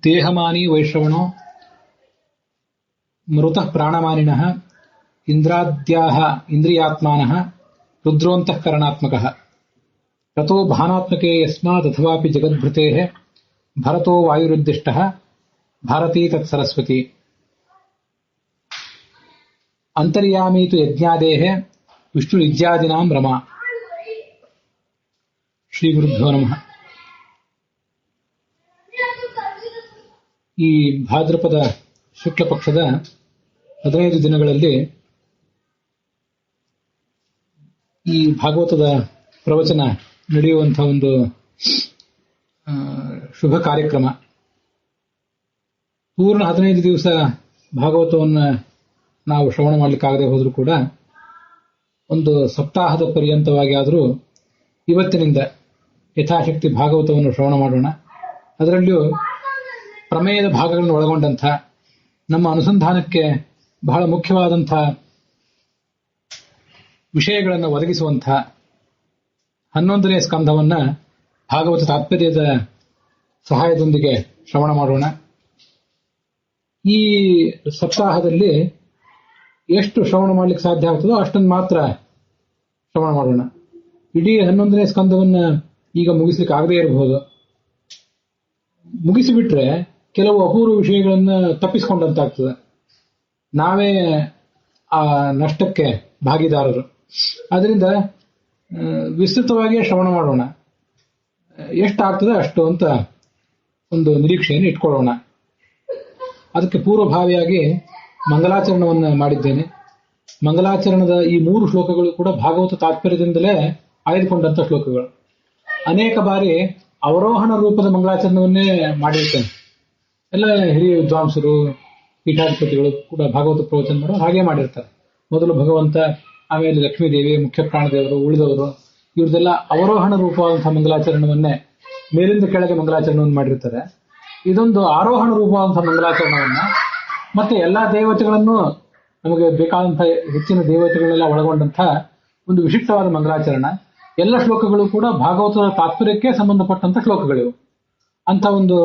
ದೇಹಮಾನಿ ವೈಶ್ರವಣೋ ಮೃತಃ ಪ್ರಾಣಮಾನಿನಃ ಇಂದ್ರಾದ್ಯಾಹ ಇಂದ್ರಿಯಾತ್ಮಾನಃ ರುದ್ರೋಂತಃಕರಣಾತ್ಮಕಃ ತಥೋ ಭಾನಾತ್ಮಕೆ ಯಸ್ಮಾದಥವಾಪಿ ಜಗದ್ಭೃತೇಃ ಭರತೋ ವಾಯುರುದ್ದಿಷ್ಟಃ ಭಾರತೀ ತತ್ಸರಸ್ವತಿ ಅಂತರ್ಯಾಮೀ ತು ಯಜ್ಞಾದೇಃ ವಿಷ್ಣುರಿತ್ಯಾದಿನಾಂ ರಮಾ. ಶ್ರೀ ಗುರುಭ್ಯೋ ನಮಃ. ಈ ಭಾದ್ರಪದ ಶುಕ್ಲ ಪಕ್ಷದ 15 ದಿನಗಳಲ್ಲಿ ಈ ಭಾಗವತದ ಪ್ರವಚನ ನಡೆಯುವಂತಹ ಒಂದು ಶುಭ ಕಾರ್ಯಕ್ರಮ. ಪೂರ್ಣ 15 ದಿವಸ ಭಾಗವತವನ್ನು ನಾವು ಶ್ರವಣ ಮಾಡಲಿಕ್ಕಾಗದೆ ಹೋದರೂ ಕೂಡ ಒಂದು ಸಪ್ತಾಹದ ಪರ್ಯಂತವಾಗಿ ಆದರೂ ಇವತ್ತಿನಿಂದ ಯಥಾಶಕ್ತಿ ಭಾಗವತವನ್ನು ಶ್ರವಣ ಮಾಡೋಣ. ಅದರಲ್ಲಿಯೂ ಪ್ರಮೇಯದ ಭಾಗಗಳನ್ನು ಒಳಗೊಂಡಂಥ ನಮ್ಮ ಅನುಸಂಧಾನಕ್ಕೆ ಬಹಳ ಮುಖ್ಯವಾದಂಥ ವಿಷಯಗಳನ್ನು ಒದಗಿಸುವಂಥ 11ನೇ ಸ್ಕಂಧವನ್ನು ಭಾಗವತ ತಾತ್ಪರ್ಯದ ಸಹಾಯದೊಂದಿಗೆ ಶ್ರವಣ ಮಾಡೋಣ. ಈ ಸಪ್ತಾಹದಲ್ಲಿ ಎಷ್ಟು ಶ್ರವಣ ಮಾಡಲಿಕ್ಕೆ ಸಾಧ್ಯ ಆಗ್ತದೋ ಅಷ್ಟನ್ನು ಮಾತ್ರ ಶ್ರವಣ ಮಾಡೋಣ. ಇಡೀ 11ನೇ ಸ್ಕಂಧವನ್ನು ಈಗ ಮುಗಿಸ್ಲಿಕ್ಕೆ ಆಗದೇ ಇರಬಹುದು. ಮುಗಿಸಿಬಿಟ್ರೆ ಕೆಲವು ಅಪೂರ್ವ ವಿಷಯಗಳನ್ನು ತಪ್ಪಿಸಿಕೊಂಡಂತಾಗ್ತದೆ. ನಾವೇ ಆ ನಷ್ಟಕ್ಕೆ ಭಾಗಿದಾರರು. ಅದರಿಂದ ವಿಸ್ತೃತವಾಗಿ ಶ್ರವಣ ಮಾಡೋಣ. ಎಷ್ಟಾಗ್ತದೆ ಅಷ್ಟು ಅಂತ ಒಂದು ನಿರೀಕ್ಷೆಯನ್ನು ಇಟ್ಕೊಳ್ಳೋಣ. ಅದಕ್ಕೆ ಪೂರ್ವಭಾವಿಯಾಗಿ ಮಂಗಲಾಚರಣವನ್ನು ಮಾಡಿದ್ದೇನೆ. ಮಂಗಲಾಚರಣದ ಈ 3 ಶ್ಲೋಕಗಳು ಕೂಡ ಭಾಗವತ ತಾತ್ಪರ್ಯದಿಂದಲೇ ಆಯ್ದುಕೊಂಡಂಥ ಶ್ಲೋಕಗಳು. ಅನೇಕ ಬಾರಿ ಅವರೋಹಣ ರೂಪದ ಮಂಗಲಾಚರಣವನ್ನೇ ಮಾಡಿರ್ತೇನೆ. ಎಲ್ಲ ಹಿರಿಯ ವಿದ್ವಾಂಸರು, ಪೀಠಾಧಿಪತಿಗಳು ಕೂಡ ಭಾಗವತ ಪ್ರವಚನ ಮಾಡೋ ಹಾಗೆ ಮಾಡಿರ್ತಾರೆ. ಮೊದಲು ಭಗವಂತ, ಆಮೇಲೆ ಲಕ್ಷ್ಮೀದೇವಿ, ಮುಖ್ಯ ಪ್ರಾಣದೇವರು, ಉಳಿದವರು, ಇವ್ರದೆಲ್ಲ ಅವರೋಹಣ ರೂಪವಾದಂತಹ ಮಂಗಲಾಚರಣವನ್ನೇ, ಮೇಲಿಂದ ಕೆಳಗೆ ಮಂಗಲಾಚರಣವನ್ನು ಮಾಡಿರ್ತಾರೆ. ಇದೊಂದು ಆರೋಹಣ ರೂಪವಾದಂತಹ ಮಂಗಲಾಚರಣವನ್ನ ಮತ್ತೆ ಎಲ್ಲಾ ದೇವತೆಗಳನ್ನು, ನಮಗೆ ಬೇಕಾದಂತಹ ಹೆಚ್ಚಿನ ದೇವತೆಗಳೆಲ್ಲ ಒಳಗೊಂಡಂತಹ ಒಂದು ವಿಶಿಷ್ಟವಾದ ಮಂಗಲಾಚರಣ. ಎಲ್ಲ ಶ್ಲೋಕಗಳು ಕೂಡ ಭಾಗವತದ ತಾತ್ಪರ್ಯಕ್ಕೆ ಸಂಬಂಧಪಟ್ಟಂತ ಶ್ಲೋಕಗಳಿವು. ಅಂತ ಒಂದು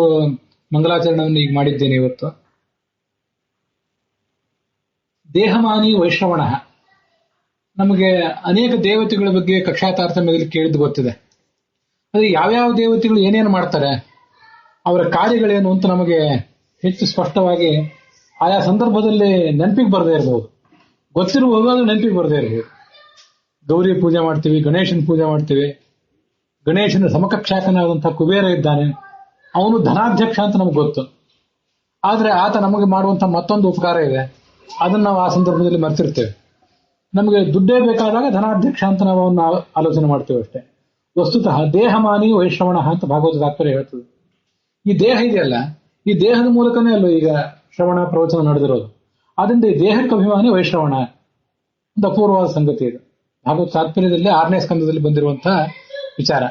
ಮಂಗಲಾಚರಣವನ್ನು ಈಗ ಮಾಡಿದ್ದೇನೆ ಇವತ್ತು. ದೇಹಮಾನಿ ವೈಶ್ರವಣ. ನಮಗೆ ಅನೇಕ ದೇವತೆಗಳ ಬಗ್ಗೆ ಕಕ್ಷಾ ತಾರತಮ್ಯದಲ್ಲಿ ಕೇಳಿದ್ದು ಗೊತ್ತಿದೆ. ಆದರೆ ಯಾವ್ಯಾವ ದೇವತೆಗಳು ಏನೇನು ಮಾಡ್ತಾರೆ, ಅವರ ಕಾರ್ಯಗಳೇನು ಅಂತ ನಮಗೆ ಹೆಚ್ಚು ಸ್ಪಷ್ಟವಾಗಿ ಆಯಾ ಸಂದರ್ಭದಲ್ಲಿ ನೆನಪಿಗೆ ಬರದೇ ಇರಬಹುದು. ಗೊತ್ತಿರುವಾಗ ನೆನಪಿಗೆ ಬರದೇ ಇರಬಹುದು. ಗೌರಿ ಪೂಜೆ ಮಾಡ್ತೀವಿ, ಗಣೇಶನ ಪೂಜೆ ಮಾಡ್ತೀವಿ. ಗಣೇಶನ ಸಮಕಕ್ಷಾಕನಾದಂತಹ ಕುಬೇರ ಇದ್ದಾನೆ, ಅವನು ಧನಾಧ್ಯಕ್ಷ ಅಂತ ನಮ್ಗೆ ಗೊತ್ತು. ಆದ್ರೆ ಆತ ನಮಗೆ ಮಾಡುವಂತಹ ಮತ್ತೊಂದು ಉಪಕಾರ ಇದೆ, ಅದನ್ನ ನಾವು ಆ ಸಂದರ್ಭದಲ್ಲಿ ಮರ್ತಿರ್ತೇವೆ. ನಮಗೆ ದುಡ್ಡೇ ಬೇಕಾದಾಗ ಧನಾಧ್ಯಕ್ಷ ಅಂತ ನಾವು ಅವನ್ನ ಆಲೋಚನೆ ಮಾಡ್ತೇವೆ ಅಷ್ಟೇ. ವಸ್ತುತಃ ದೇಹಮಾನಿ ವೈಶ್ರವಣ ಅಂತ ಭಾಗವತ ತಾತ್ಪರ್ಯ ಹೇಳ್ತದೆ. ಈ ದೇಹ ಇದೆಯಲ್ಲ, ಈ ದೇಹದ ಮೂಲಕನೇ ಅಲ್ಲೋ ಈಗ ಶ್ರವಣ ಪ್ರವಚನ ನಡೆದಿರೋದು. ಅದರಿಂದ ಈ ದೇಹಕ್ಕೆ ಅಭಿಮಾನಿ ವೈಶ್ರವಣ ಒಂದು ಅಪೂರ್ವವಾದ ಸಂಗತಿ ಇದು. ಭಾಗವತ ತಾತ್ಪರ್ಯದಲ್ಲಿ 6ನೇ ಸ್ಕಂದದಲ್ಲಿ ಬಂದಿರುವಂತಹ ವಿಚಾರ.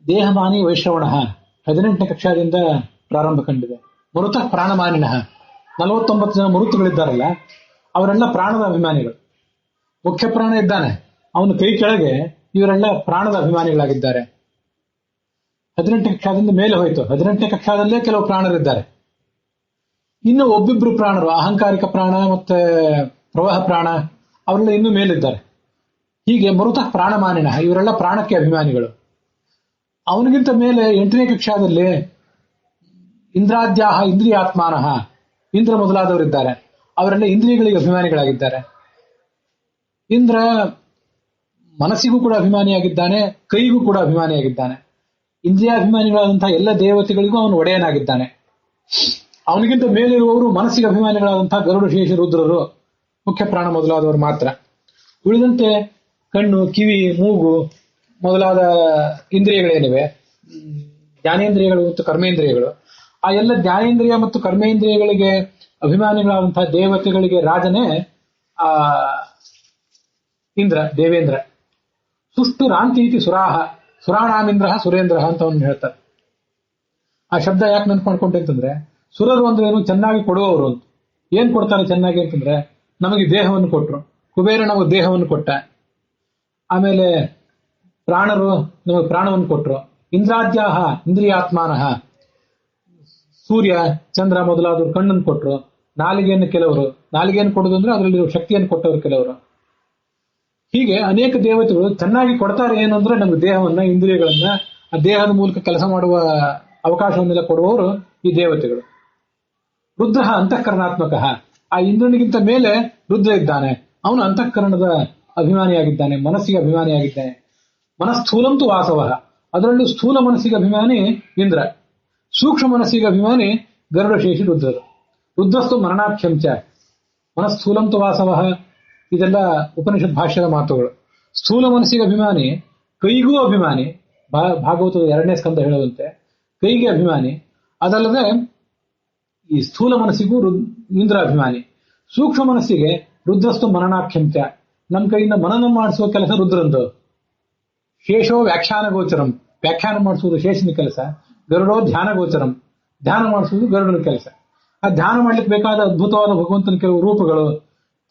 ದೇಹಮಾನಿ ವೈಶ್ರವಣ 18ನೇ ಕಕ್ಷಾದಿಂದ ಪ್ರಾರಂಭ ಕಂಡಿದೆ. ಮೃತಃ ಪ್ರಾಣಮಾನಿನಃ, 49 ಜನ ಮರುತುಗಳಿದ್ದಾರಲ್ಲ, ಅವರೆಲ್ಲ ಪ್ರಾಣದ ಅಭಿಮಾನಿಗಳು. ಮುಖ್ಯ ಪ್ರಾಣ ಇದ್ದಾನೆ, ಅವನ ಕೈ ಕೆಳಗೆ ಇವರೆಲ್ಲ ಪ್ರಾಣದ ಅಭಿಮಾನಿಗಳಾಗಿದ್ದಾರೆ. 18ನೇ ಕಕ್ಷಾದಿಂದ ಮೇಲೆ ಹೋಯಿತು. 18ನೇ ಕಕ್ಷಾದಲ್ಲೇ ಕೆಲವು ಪ್ರಾಣರಿದ್ದಾರೆ. ಇನ್ನು ಒಬ್ಬಿಬ್ರು ಪ್ರಾಣರು, ಅಹಂಕಾರಿಕ ಪ್ರಾಣ ಮತ್ತೆ ಪ್ರವಾಹ ಪ್ರಾಣ, ಅವರೆಲ್ಲ ಇನ್ನೂ ಮೇಲಿದ್ದಾರೆ. ಹೀಗೆ ಮೃತಃ ಪ್ರಾಣಮಾನಿನ, ಇವರೆಲ್ಲ ಪ್ರಾಣಕ್ಕೆ ಅಭಿಮಾನಿಗಳು. ಅವನಿಗಿಂತ ಮೇಲೆ 8ನೇ ಕಕ್ಷಾದಲ್ಲಿ ಇಂದ್ರಾದ್ಯಾಹ ಇಂದ್ರಿಯಾತ್ಮಾನಃ, ಇಂದ್ರ ಮೊದಲಾದವರಿದ್ದಾರೆ. ಅವರೆಲ್ಲ ಇಂದ್ರಿಯಗಳಿಗೆ ಅಭಿಮಾನಿಗಳಾಗಿದ್ದಾರೆ. ಇಂದ್ರ ಮನಸ್ಸಿಗೂ ಕೂಡ ಅಭಿಮಾನಿಯಾಗಿದ್ದಾನೆ, ಕೈಗೂ ಕೂಡ ಅಭಿಮಾನಿಯಾಗಿದ್ದಾನೆ. ಇಂದ್ರಿಯಾಭಿಮಾನಿಗಳಾದಂತಹ ಎಲ್ಲ ದೇವತೆಗಳಿಗೂ ಅವನು ಒಡೆಯನಾಗಿದ್ದಾನೆ. ಅವನಿಗಿಂತ ಮೇಲಿರುವವರು ಮನಸ್ಸಿಗೆ ಅಭಿಮಾನಿಗಳಾದಂತಹ ಗರುಡ, ಶೇಷ, ರುದ್ರರು, ಮುಖ್ಯ ಪ್ರಾಣ ಮೊದಲಾದವರು ಮಾತ್ರ. ಉಳಿದಂತೆ ಕಣ್ಣು, ಕಿವಿ, ಮೂಗು ಮೊದಲಾದ ಇಂದ್ರಿಯಗಳೇನಿವೆ, ಜ್ಞಾನೇಂದ್ರಿಯಗಳು ಮತ್ತು ಕರ್ಮೇಂದ್ರಿಯಗಳು, ಆ ಎಲ್ಲ ಜ್ಞಾನೇಂದ್ರಿಯ ಮತ್ತು ಕರ್ಮೇಂದ್ರಿಯಗಳಿಗೆ ಅಭಿಮಾನಿಗಳಾದಂತಹ ದೇವತೆಗಳಿಗೆ ರಾಜನೇ ಆ ಇಂದ್ರ, ದೇವೇಂದ್ರ. ಸುಷ್ಟು ರಾಂತೀತಿ ಸುರಾಹ, ಸುರಾಣಾಮಿಂದ್ರ ಸುರೇಂದ್ರ ಅಂತ ಅವನು ಹೇಳ್ತಾರೆ. ಆ ಶಬ್ದ ಯಾಕೆ ನೆನ್ಪು ಮಾಡ್ಕೊಂಡೆ ಅಂತಂದ್ರೆ, ಸುರರು ಅಂದ್ರೆ ಏನು, ಚೆನ್ನಾಗಿ ಕೊಡುವವರು ಅಂತ. ಏನ್ ಕೊಡ್ತಾರೆ ಚೆನ್ನಾಗಿ ಅಂತಂದ್ರೆ, ನಮಗೆ ದೇಹವನ್ನು ಕೊಟ್ರು. ಕುಬೇರ ನಮಗೆ ದೇಹವನ್ನು ಕೊಟ್ಟ. ಆಮೇಲೆ ಪ್ರಾಣರು ನಮಗೆ ಪ್ರಾಣವನ್ನು ಕೊಟ್ರು. ಇಂದ್ರಾದ್ಯಾಹ ಇಂದ್ರಿಯಾತ್ಮಾನಃ, ಸೂರ್ಯ, ಚಂದ್ರ ಮೊದಲಾದವರು ಕಣ್ಣನ್ನು ಕೊಟ್ಟರು. ನಾಲಿಗೆಯನ್ನು ಕೆಲವರು, ನಾಲಿಗೆಯನ್ನು ಕೊಡೋದು ಅಂದ್ರೆ ಅದರಲ್ಲಿರೋ ಶಕ್ತಿಯನ್ನು ಕೊಟ್ಟವರು ಕೆಲವರು. ಹೀಗೆ ಅನೇಕ ದೇವತೆಗಳು ಚೆನ್ನಾಗಿ ಕೊಡ್ತಾರೆ. ಏನು ಅಂದ್ರೆ ನಮ್ಗೆ ದೇಹವನ್ನ, ಇಂದ್ರಿಯಗಳನ್ನ, ಆ ದೇಹದ ಮೂಲಕ ಕೆಲಸ ಮಾಡುವ ಅವಕಾಶವನ್ನೆಲ್ಲ ಕೊಡುವವರು ಈ ದೇವತೆಗಳು. ರುದ್ರ ಅಂತಃಕರಣಾತ್ಮಕ, ಆ ಇಂದ್ರನಿಗಿಂತ ಮೇಲೆ ರುದ್ರ ಇದ್ದಾನೆ. ಅವನು ಅಂತಃಕರಣದ ಅಭಿಮಾನಿಯಾಗಿದ್ದಾನೆ, ಮನಸ್ಸಿಗೆ ಅಭಿಮಾನಿಯಾಗಿದ್ದಾನೆ. ಮನಸ್ಥೂಲಂತು ವಾಸವ, ಅದರಲ್ಲೂ ಸ್ಥೂಲ ಮನಸ್ಸಿಗೆ ಅಭಿಮಾನಿ ಇಂದ್ರ, ಸೂಕ್ಷ್ಮ ಮನಸ್ಸಿಗೆ ಅಭಿಮಾನಿ ಗರುಡಶೇಷಿ ರುದ್ರರು. ರುದ್ರಸ್ತು ಮರಣಾಖ್ಯಂಚ ಮನಸ್ಥೂಲಂತು ವಾಸವ, ಇದೆಲ್ಲ ಉಪನಿಷತ್ ಭಾಷ್ಯದ ಮಾತುಗಳು. ಸ್ಥೂಲ ಮನಸ್ಸಿಗೆ ಅಭಿಮಾನಿ, ಕೈಗೂ ಅಭಿಮಾನಿ, ಭಾಗವತದ 2ನೇ ಸ್ಕಂದ ಹೇಳುವಂತೆ ಕೈಗೆ ಅಭಿಮಾನಿ. ಅದಲ್ಲದೆ ಈ ಸ್ಥೂಲ ಮನಸ್ಸಿಗೂ ಇಂದ್ರ ಅಭಿಮಾನಿ. ಸೂಕ್ಷ್ಮ ಮನಸ್ಸಿಗೆ ರುದ್ರಸ್ತು ಮರಣಾಖ್ಯಂಚ, ನಮ್ಮ ಕೈಯಿಂದ ಮನನ ಮಾಡಿಸುವ ಕೆಲಸ ರುದ್ರಂದು. ಶೇಷೋ ವ್ಯಾಖ್ಯಾನ ಗೋಚರಂ, ವ್ಯಾಖ್ಯಾನ ಮಾಡಿಸುವುದು ಶೇಷನ ಕೆಲಸ. ಗರುಡೋ ಧ್ಯಾನ ಗೋಚರಂ, ಧ್ಯಾನ ಮಾಡಿಸುವುದು ಗರುಡನ ಕೆಲಸ. ಆ ಧ್ಯಾನ ಮಾಡ್ಲಿಕ್ಕೆ ಬೇಕಾದ ಅದ್ಭುತವಾದ ಭಗವಂತನ ಕೆಲವು ರೂಪಗಳು,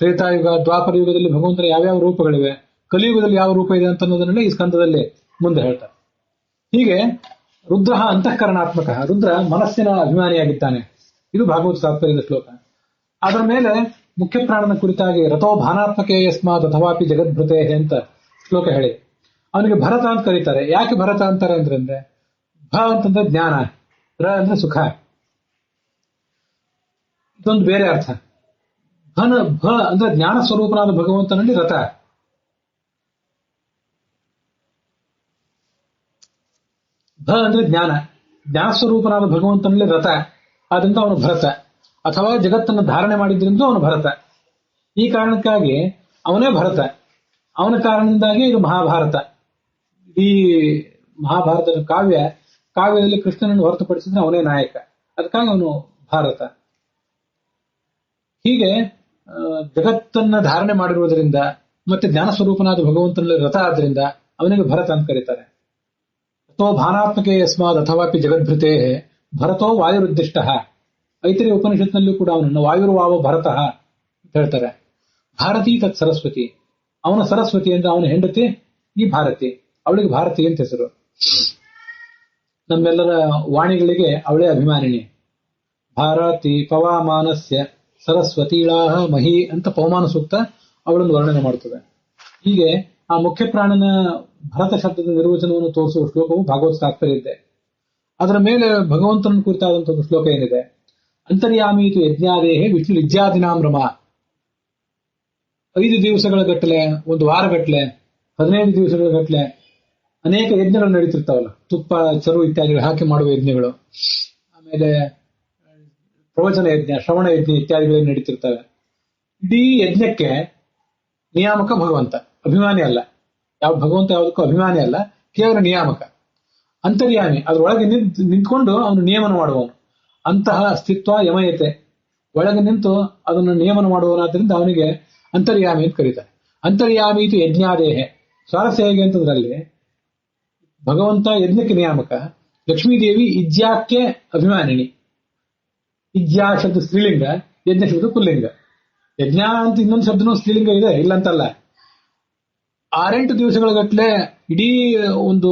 ತ್ರೇತಾಯುಗ ದ್ವಾಪರ ಯುಗದಲ್ಲಿ ಭಗವಂತನ ಯಾವ್ಯಾವ ರೂಪಗಳಿವೆ, ಕಲಿಯುಗದಲ್ಲಿ ಯಾವ ರೂಪ ಇದೆ ಅಂತ ಅನ್ನೋದನ್ನೆಲ್ಲ ಈ ಸ್ಕಂದದಲ್ಲಿ ಮುಂದೆ ಹೇಳ್ತಾರೆ. ಹೀಗೆ ರುದ್ರ ಅಂತಃಕರಣಾತ್ಮಕ, ರುದ್ರ ಮನಸ್ಸಿನ ಅಭಿಮಾನಿಯಾಗಿದ್ದಾನೆ. ಇದು ಭಾಗವತ ತಾತ್ಪರ್ಯದ ಶ್ಲೋಕ. ಅದರ ಮೇಲೆ ಮುಖ್ಯ ಪ್ರಾಣನ ಕುರಿತಾಗಿ ರಥೋ ಭಾನಾತ್ಮಕೆ ಯಸ್ಮಾತ್ ಅಥವಾಪಿ ಜಗದ್ಭೃತೆ ಅಂತ ಶ್ಲೋಕ ಹೇಳಿ ಅವನಿಗೆ ಭರತ ಅಂತ ಕರೀತಾರೆ. ಯಾಕೆ ಭರತ ಅಂತಾರೆ ಅಂದ್ರೆ ಭ ಅಂತಂದ್ರೆ ಜ್ಞಾನ, ರ ಅಂದ್ರೆ ಸುಖ. ಇದೊಂದು ಬೇರೆ ಅರ್ಥ. ಭ ಅಂದ್ರೆ ಜ್ಞಾನ ಸ್ವರೂಪನಾದ ಭಗವಂತನಲ್ಲಿ ರಥ. ಭ ಅಂದ್ರೆ ಜ್ಞಾನ, ಜ್ಞಾನ ಸ್ವರೂಪನಾದ ಭಗವಂತನಲ್ಲಿ ರಥ. ಆದ್ರಿಂದ ಅವನು ಭರತ, ಅಥವಾ ಜಗತ್ತನ್ನು ಧಾರಣೆ ಮಾಡಿದ್ರಿಂದ ಅವನು ಭರತ. ಈ ಕಾರಣಕ್ಕಾಗಿ ಅವನೇ ಭರತ. ಅವನ ಕಾರಣದಿಂದಾಗಿ ಇದು ಮಹಾಭಾರತ. ಈ ಮಹಾಭಾರತದ ಕಾವ್ಯದಲ್ಲಿ ಕೃಷ್ಣನನ್ನು ಹೊರತುಪಡಿಸಿದ್ರೆ ಅವನೇ ನಾಯಕ. ಅದಕ್ಕಾಗಿ ಅವನು ಭಾರತ. ಹೀಗೆ ಜಗತ್ತನ್ನ ಧಾರಣೆ ಮಾಡಿರುವುದರಿಂದ ಮತ್ತೆ ಜ್ಞಾನ ಸ್ವರೂಪನಾದ ಭಗವಂತನಲ್ಲಿ ರಥ ಆದ್ರಿಂದ ಅವನಿಗೆ ಭರತ ಅಂತ ಕರೀತಾರೆ. ಅಥೋ ಭಾನಾತ್ಮಕೆ ಯಸ್ಮಾದ್ ಅಥವಾಪಿ ಜಗದ್ಭೃತೆ ಭರತೋ ವಾಯುರುದ್ದಿಷ್ಟ. ಐತರೇಯ ಉಪನಿಷತ್ನಲ್ಲೂ ಕೂಡ ಅವನನ್ನು ವಾಯುರ್ವಾವ ಭರತ ಅಂತ ಹೇಳ್ತಾರೆ. ಭಾರತಿ ತತ್ ಸರಸ್ವತಿ, ಅವನ ಸರಸ್ವತಿ ಅಂದ್ರೆ ಅವನ ಹೆಂಡತಿ ಈ ಭಾರತಿ, ಅವಳಿಗೆ ಭಾರತಿ ಅಂತ ಹೆಸರು. ನಮ್ಮೆಲ್ಲರ ವಾಣಿಗಳಿಗೆ ಅವಳೇ ಅಭಿಮಾನಿನಿ. ಭಾರತಿ ಪವಾಮಾನಸ್ಯ ಸರಸ್ವತೀಳಾಹ ಮಹಿ ಅಂತ ಪವಮಾನ ಸೂಕ್ತ ಅವಳನ್ನು ವರ್ಣನೆ ಮಾಡುತ್ತದೆ. ಹೀಗೆ ಆ ಮುಖ್ಯ ಪ್ರಾಣನ ಭರತ ಶಬ್ದದ ನಿರ್ವಚನವನ್ನು ತೋರಿಸುವ ಶ್ಲೋಕವು ಭಾಗವತ ತಾತ್ಪರ್ಯ ಇದೆ. ಅದರ ಮೇಲೆ ಭಗವಂತನ ಕುರಿತಾದಂತಹ ಒಂದು ಶ್ಲೋಕ ಏನಿದೆ, ಅಂತರ್ಯಾಮೀತು ಯಜ್ಞಾದೇಹೇ ವಿಷ್ಣು ಇಜ್ಯಾದಿನಾಂ ರಮ. 5 ದಿವಸಗಳ ಗಟ್ಟಲೆ, ಒಂದು ವಾರ ಗಟ್ಟಲೆ, 15 ದಿವಸಗಳ ಗಟ್ಟಲೆ ಅನೇಕ ಯಜ್ಞಗಳು ನಡೀತಿರ್ತಾವಲ್ಲ, ತುಪ್ಪ, ಚರು ಇತ್ಯಾದಿಗಳು ಹಾಕಿ ಮಾಡುವ ಯಜ್ಞಗಳು, ಆಮೇಲೆ ಪ್ರವಚನ ಯಜ್ಞ, ಶ್ರವಣ ಯಜ್ಞ ಇತ್ಯಾದಿಗಳು ನಡೀತಿರ್ತವೆ. ಇಡೀ ಯಜ್ಞಕ್ಕೆ ನಿಯಾಮಕ ಭಗವಂತ, ಅಭಿಮಾನಿ ಅಲ್ಲ. ಯಾವ ಭಗವಂತ ಯಾವುದಕ್ಕೂ ಅಭಿಮಾನಿ ಅಲ್ಲ, ಕೇವಲ ನಿಯಾಮಕ, ಅಂತರ್ಯಾಮಿ. ಅದರೊಳಗೆ ನಿಂತ್ಕೊಂಡು ಅವನು ನಿಯಮನ ಮಾಡುವವನು. ಅಂತಹ ಅಸ್ತಿತ್ವ ಯಮಯತೆ, ಒಳಗೆ ನಿಂತು ಅದನ್ನು ನಿಯಮನ ಮಾಡುವವನಾದ್ರಿಂದ ಅವನಿಗೆ ಅಂತರ್ಯಾಮಿ ಅಂತ ಕರೀತಾರೆ. ಅಂತರ್ಯಾಮಿ ಇದು ಯಜ್ಞಾದೇಹೆ. ಸ್ವಾರಸ್ಯ ಹೇಗೆ ಅಂತಂದ್ರಲ್ಲಿ ಭಗವಂತ ಯಜ್ಞಕ್ಕೆ ನಿಯಾಮಕ, ಲಕ್ಷ್ಮೀದೇವಿ ಇಜ್ಯಾಕ್ಕೆ ಅಭಿಮಾನಿನಿ. ಇಜ್ಯಾ ಶಬ್ದ ಸ್ತ್ರೀಲಿಂಗ, ಯಜ್ಞ ಶಬ್ದ ಪುಲ್ಲಿಂಗ. ಯಜ್ಞ ಅಂತ ಇನ್ನೊಂದು ಶಬ್ದನೂ ಸ್ತ್ರೀಲಿಂಗ ಇದೆ, ಇಲ್ಲಂತಲ್ಲ. 6-8 ದಿವಸಗಳ ಗಟ್ಟಲೆ ಇಡೀ ಒಂದು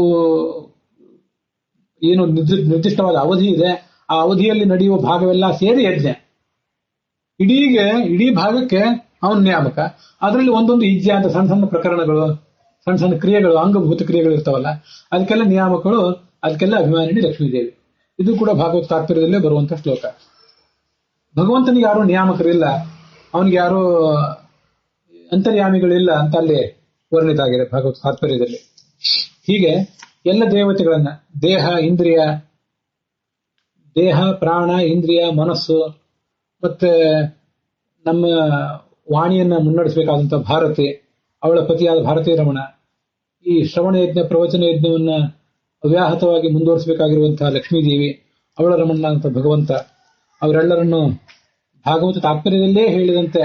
ಏನು ನಿರ್ದಿಷ್ಟವಾದ ಅವಧಿ ಇದೆ, ಆ ಅವಧಿಯಲ್ಲಿ ನಡೆಯುವ ಭಾಗವೆಲ್ಲ ಸೇರಿ ಯಜ್ಞ. ಇಡೀ ಭಾಗಕ್ಕೆ ಅವನ ನಿಯಾಮಕ. ಅದರಲ್ಲಿ ಒಂದೊಂದು ಇಜ್ಜೆ ಅಂತ ಸಣ್ಣ ಸಣ್ಣ ಪ್ರಕರಣಗಳು, ಸಣ್ಣ ಸಣ್ಣ ಕ್ರಿಯೆಗಳು, ಅಂಗಭೂತ ಕ್ರಿಯೆಗಳು ಇರ್ತಾವಲ್ಲ, ಅದಕ್ಕೆಲ್ಲ ನಿಯಾಮಕಗಳು, ಅದಕ್ಕೆಲ್ಲ ಅಭಿಮಾನಿನಿ ಲಕ್ಷ್ಮೀದೇವಿ. ಇದು ಕೂಡ ಭಾಗವತ ತಾತ್ಪರ್ಯದಲ್ಲೇ ಬರುವಂತಹ ಶ್ಲೋಕ. ಭಗವಂತನಿಗೆ ಯಾರು ನಿಯಾಮಕರಿಲ್ಲ, ಅವನಿಗೆ ಯಾರು ಅಂತರ್ಯಾಮಿಗಳಿಲ್ಲ ಅಂತ ಅಲ್ಲಿ ವರ್ಣಿತ ಆಗಿದೆ ಭಾಗವತ ತಾತ್ಪರ್ಯದಲ್ಲಿ. ಹೀಗೆ ಎಲ್ಲ ದೇವತೆಗಳನ್ನ ದೇಹ, ಪ್ರಾಣ, ಇಂದ್ರಿಯ, ಮನಸ್ಸು, ಮತ್ತೆ ನಮ್ಮ ವಾಣಿಯನ್ನ ಮುನ್ನಡೆಸಬೇಕಾದಂತಹ ಭಾರತಿ, ಅವಳ ಪತಿಯಾದ ಭಾರತೀಯ ರಮಣ, ಈ ಶ್ರವಣ ಯಜ್ಞ, ಪ್ರವಚನ ಯಜ್ಞವನ್ನ ಅವ್ಯಾಹತವಾಗಿ ಮುಂದುವರಿಸಬೇಕಾಗಿರುವಂತಹ ಲಕ್ಷ್ಮೀದೇವಿ, ಅವಳ ರಮಣ ಅಂತ ಭಗವಂತ, ಅವರೆಲ್ಲರನ್ನು ಭಾಗವತ ತಾತ್ಪರ್ಯದಲ್ಲೇ ಹೇಳಿದಂತೆ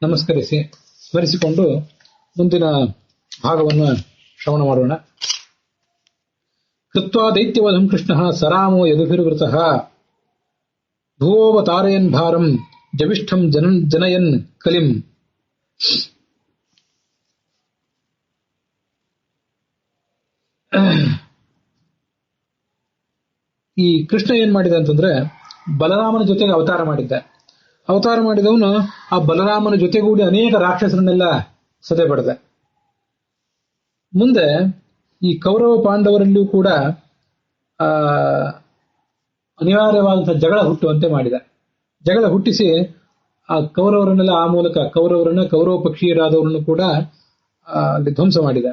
ನಮಸ್ಕರಿಸಿ ಸ್ಮರಿಸಿಕೊಂಡು ಮುಂದಿನ ಭಾಗವನ್ನು ಶ್ರವಣ ಮಾಡೋಣ. ಕೃತ್ವಾ ದೈತ್ಯವಧಂ ಕೃಷ್ಣ ಸರಾಮೋ ಯದುಭಿರ್ವೃತಃ ಭುವೋವತಾರಯನ್ ಭಾರಂ ಜವಿಷ್ಠಂ ಜನಯನ್ ಕಲಿಂ. ಈ ಕೃಷ್ಣ ಏನ್ ಮಾಡಿದ ಅಂತಂದ್ರೆ, ಬಲರಾಮನ ಜೊತೆಗೆ ಅವತಾರ ಮಾಡಿದ್ದ. ಅವತಾರ ಮಾಡಿದವನು ಆ ಬಲರಾಮನ ಜೊತೆಗೂಡಿ ಅನೇಕ ರಾಕ್ಷಸರನ್ನೆಲ್ಲ ಸದೆ ಬಡ್ದ. ಮುಂದೆ ಈ ಕೌರವ ಪಾಂಡವರಲ್ಲಿಯೂ ಕೂಡ ಅನಿವಾರ್ಯವಾದಂತಹ ಜಗಳ ಹುಟ್ಟುವಂತೆ ಮಾಡಿದ. ಜಗಳ ಹುಟ್ಟಿಸಿ ಆ ಕೌರವರನ್ನೆಲ್ಲ ಆ ಮೂಲಕ ಕೌರವ ಪಕ್ಷೀಯರಾದವರನ್ನು ಕೂಡ ಅಲ್ಲಿ ಧ್ವಂಸ ಮಾಡಿದ.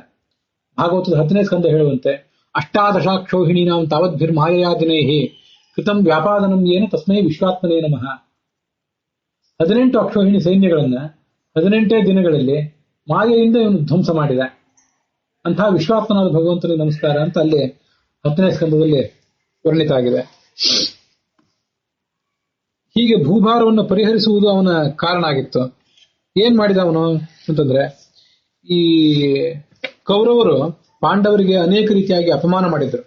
ಭಾಗವತದ 10ನೇ ಸ್ಕಂದ ಹೇಳುವಂತೆ ಅಷ್ಟಾದಶಾಕ್ಷೋಹಿಣಿ ನಾವು ತಾವದ್ಭಿರ್ಮಾಯಯಾದಿನೈಹಿ ಕೃತಂ ವ್ಯಾಪಾದನಂ ಏನ ತಸ್ಮೈ ವಿಶ್ವಾತ್ಮನೇ ನಮಃ. 18 ಅಕ್ಷೋಹಿಣಿ ಸೈನ್ಯಗಳನ್ನ 18 ದಿನಗಳಲ್ಲಿ ಮಾಯೆಯಿಂದ ಇವನು ಧ್ವಂಸ ಮಾಡಿದ. ಅಂತಹ ವಿಶ್ವಾತ್ಮನಾದ ಭಗವಂತನಿಗೆ ನಮಸ್ಕಾರ ಅಂತ ಅಲ್ಲಿ 10ನೇ ಸ್ಕಂದದಲ್ಲಿ ವರ್ಣಿತ ಆಗಿದೆ. ಹೀಗೆ ಭೂಭಾರವನ್ನು ಪರಿಹರಿಸುವುದು ಅವನ ಕಾರಣ ಆಗಿತ್ತು. ಏನ್ ಮಾಡಿದ ಅವನು ಅಂತಂದ್ರೆ, ಈ ಕೌರವರು ಪಾಂಡವರಿಗೆ ಅನೇಕ ರೀತಿಯಾಗಿ ಅಪಮಾನ ಮಾಡಿದ್ರು,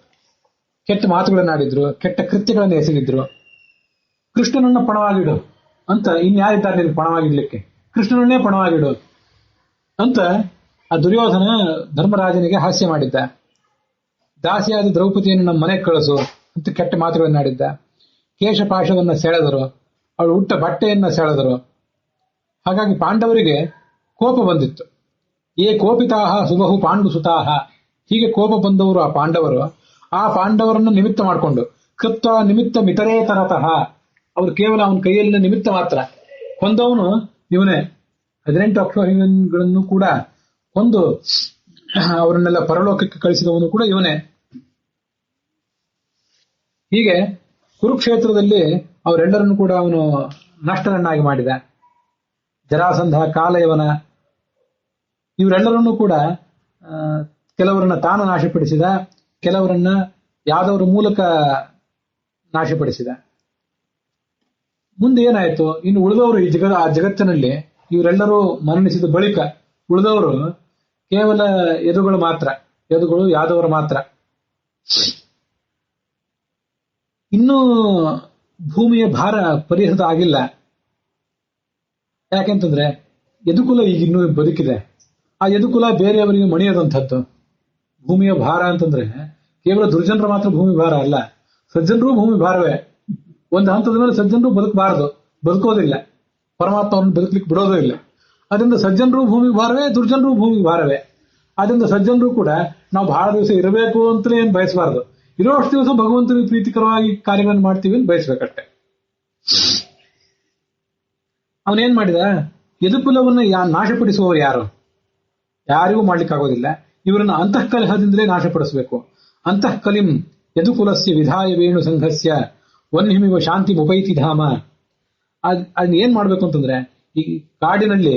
ಕೆಟ್ಟ ಮಾತುಗಳನ್ನಾಡಿದ್ರು, ಕೆಟ್ಟ ಕೃತ್ಯಗಳನ್ನು ಎಸಗಿದ್ರು. ಕೃಷ್ಣನನ್ನ ಪಣವಾಗಿಡು ಅಂತ ಇನ್ಯಾರಿದ್ದಾರೆ ನಿನ್ ಪಣವಾಗಿಡ್ಲಿಕ್ಕೆ, ಕೃಷ್ಣನನ್ನೇ ಪಣವಾಗಿಡು ಅಂತ ಆ ದುರ್ಯೋಧನ ಧರ್ಮರಾಜನಿಗೆ ಹಾಸ್ಯ ಮಾಡಿದ್ದ. ದಾಸಿಯಾದ ದ್ರೌಪದಿಯನ್ನು ನಮ್ಮ ಮನೆಗೆ ಕಳಿಸು ಅಂತ ಕೆಟ್ಟ ಮಾತುಗಳನ್ನಾಡಿದ್ದ. ಕೇಶಪಾಶವನ್ನ ಸೆಳೆದರು, ಅವಳು ಹುಟ್ಟ ಬಟ್ಟೆಯನ್ನ ಸೆಳೆದರು. ಹಾಗಾಗಿ ಪಾಂಡವರಿಗೆ ಕೋಪ ಬಂದಿತ್ತು. ಏ ಕೋಪಿತಾಹ ಸುಬಹು ಪಾಂಡು ಸುತಾಹ, ಹೀಗೆ ಕೋಪ ಬಂದವರು ಆ ಪಾಂಡವರನ್ನು ನಿಮಿತ್ತ ಮಾಡಿಕೊಂಡು ಕೃತ್ವ ನಿಮಿತ್ತ ಮಿತರೇತರತಃ, ಅವರು ಕೇವಲ ಅವನ ಕೈಯಲ್ಲಿನ ನಿಮಿತ್ತ ಮಾತ್ರ. ಕೊಂದವನು ಇವನೇ. 18 ಅಕ್ಷೋಹಿಣಿಗಳನ್ನು ಕೂಡ ಕೊಂದು ಅವರನ್ನೆಲ್ಲ ಪರಲೋಕಕ್ಕೆ ಕಳಿಸಿದವನು ಕೂಡ ಇವನೇ. ಹೀಗೆ ಕುರುಕ್ಷೇತ್ರದಲ್ಲಿ ಅವರೆಲ್ಲರನ್ನು ಕೂಡ ಅವನು ನಷ್ಟರನ್ನಾಗಿ ಮಾಡಿದ. ಜರಾಸಂಧ, ಕಾಲಯವನ ಇವರೆಲ್ಲರನ್ನೂ ಕೂಡ ಕೆಲವರನ್ನ ತಾನು ನಾಶಪಡಿಸಿದ, ಕೆಲವರನ್ನ ಯಾದವರ ಮೂಲಕ ನಾಶಪಡಿಸಿದ. ಮುಂದೆ ಏನಾಯ್ತು, ಇನ್ನು ಉಳಿದವರು ಆ ಜಗತ್ತಿನಲ್ಲಿ ಇವರೆಲ್ಲರೂ ಮರಣಿಸಿದ ಬಳಿಕ ಉಳಿದವರು ಕೇವಲ ಯದುಗಳು ಯಾದವರು ಮಾತ್ರ. ಇನ್ನೂ ಭೂಮಿಯ ಭಾರ ಪರಿಹೃತ ಆಗಿಲ್ಲ. ಯಾಕೆಂತಂದ್ರೆ ಯದುಕುಲ ಈಗ ಇನ್ನೂ ಬದುಕಿದೆ. ಆ ಯದುಕುಲ ಬೇರೆಯವರಿಗೆ ಮಣಿಯದಂಥದ್ದು. ಭೂಮಿಯ ಭಾರ ಅಂತಂದ್ರೆ ಕೇವಲ ದುರ್ಜನರ ಮಾತ್ರ ಭೂಮಿ ಭಾರ ಅಲ್ಲ, ಸಜ್ಜನರೂ ಭೂಮಿ ಭಾರವೇ. ಒಂದು ಹಂತದ ಮೇಲೆ ಸಜ್ಜನರು ಬದುಕೋದಿಲ್ಲ, ಪರಮಾತ್ಮವನ್ನು ಬದುಕಲಿಕ್ಕೆ ಬಿಡೋದೇ ಇಲ್ಲ. ಅದರಿಂದ ಸಜ್ಜನರು ಭೂಮಿ ಭಾರವೇ, ದುರ್ಜನರು ಭೂಮಿ ಭಾರವೇ. ಅದರಿಂದ ಸಜ್ಜನರು ಕೂಡ ನಾವು ಬಹಳ ದಿವಸ ಇರಬೇಕು ಅಂತಲೇ ಏನ್ ಬಯಸಬಾರದು, ಇರೋಷ್ಟು ದಿವಸ ಭಗವಂತನಿಗೆ ಪ್ರೀತಿಕರವಾಗಿ ಕಾರ್ಯಗಳನ್ನು ಮಾಡ್ತೀವಿ ಅಂತ ಬಯಸ್ಬೇಕಷ್ಟೆ. ಅವನೇನ್ ಮಾಡಿದ, ಯದುಕುಲವನ್ನ ನಾಶಪಡಿಸುವವರು ಯಾರು? ಯಾರಿಗೂ ಮಾಡ್ಲಿಕ್ಕಾಗೋದಿಲ್ಲ. ಇವರನ್ನ ಅಂತಃಕಲಹದಿಂದಲೇ ನಾಶಪಡಿಸಬೇಕು. ಅಂತಃಕಲಿಂ ಯದುಕುಲಸ್ಯ ವಿಧಾಯ ವೇಣು ಸಂಘಸ್ಯ ವನ್ಹಿಮಿವ ಶಾಂತಿ ಮುಪೈತಿ ಧಾಮ. ಅದನ್ನ ಏನ್ ಮಾಡ್ಬೇಕು ಅಂತಂದ್ರೆ, ಈ ಕಾಡಿನಲ್ಲಿ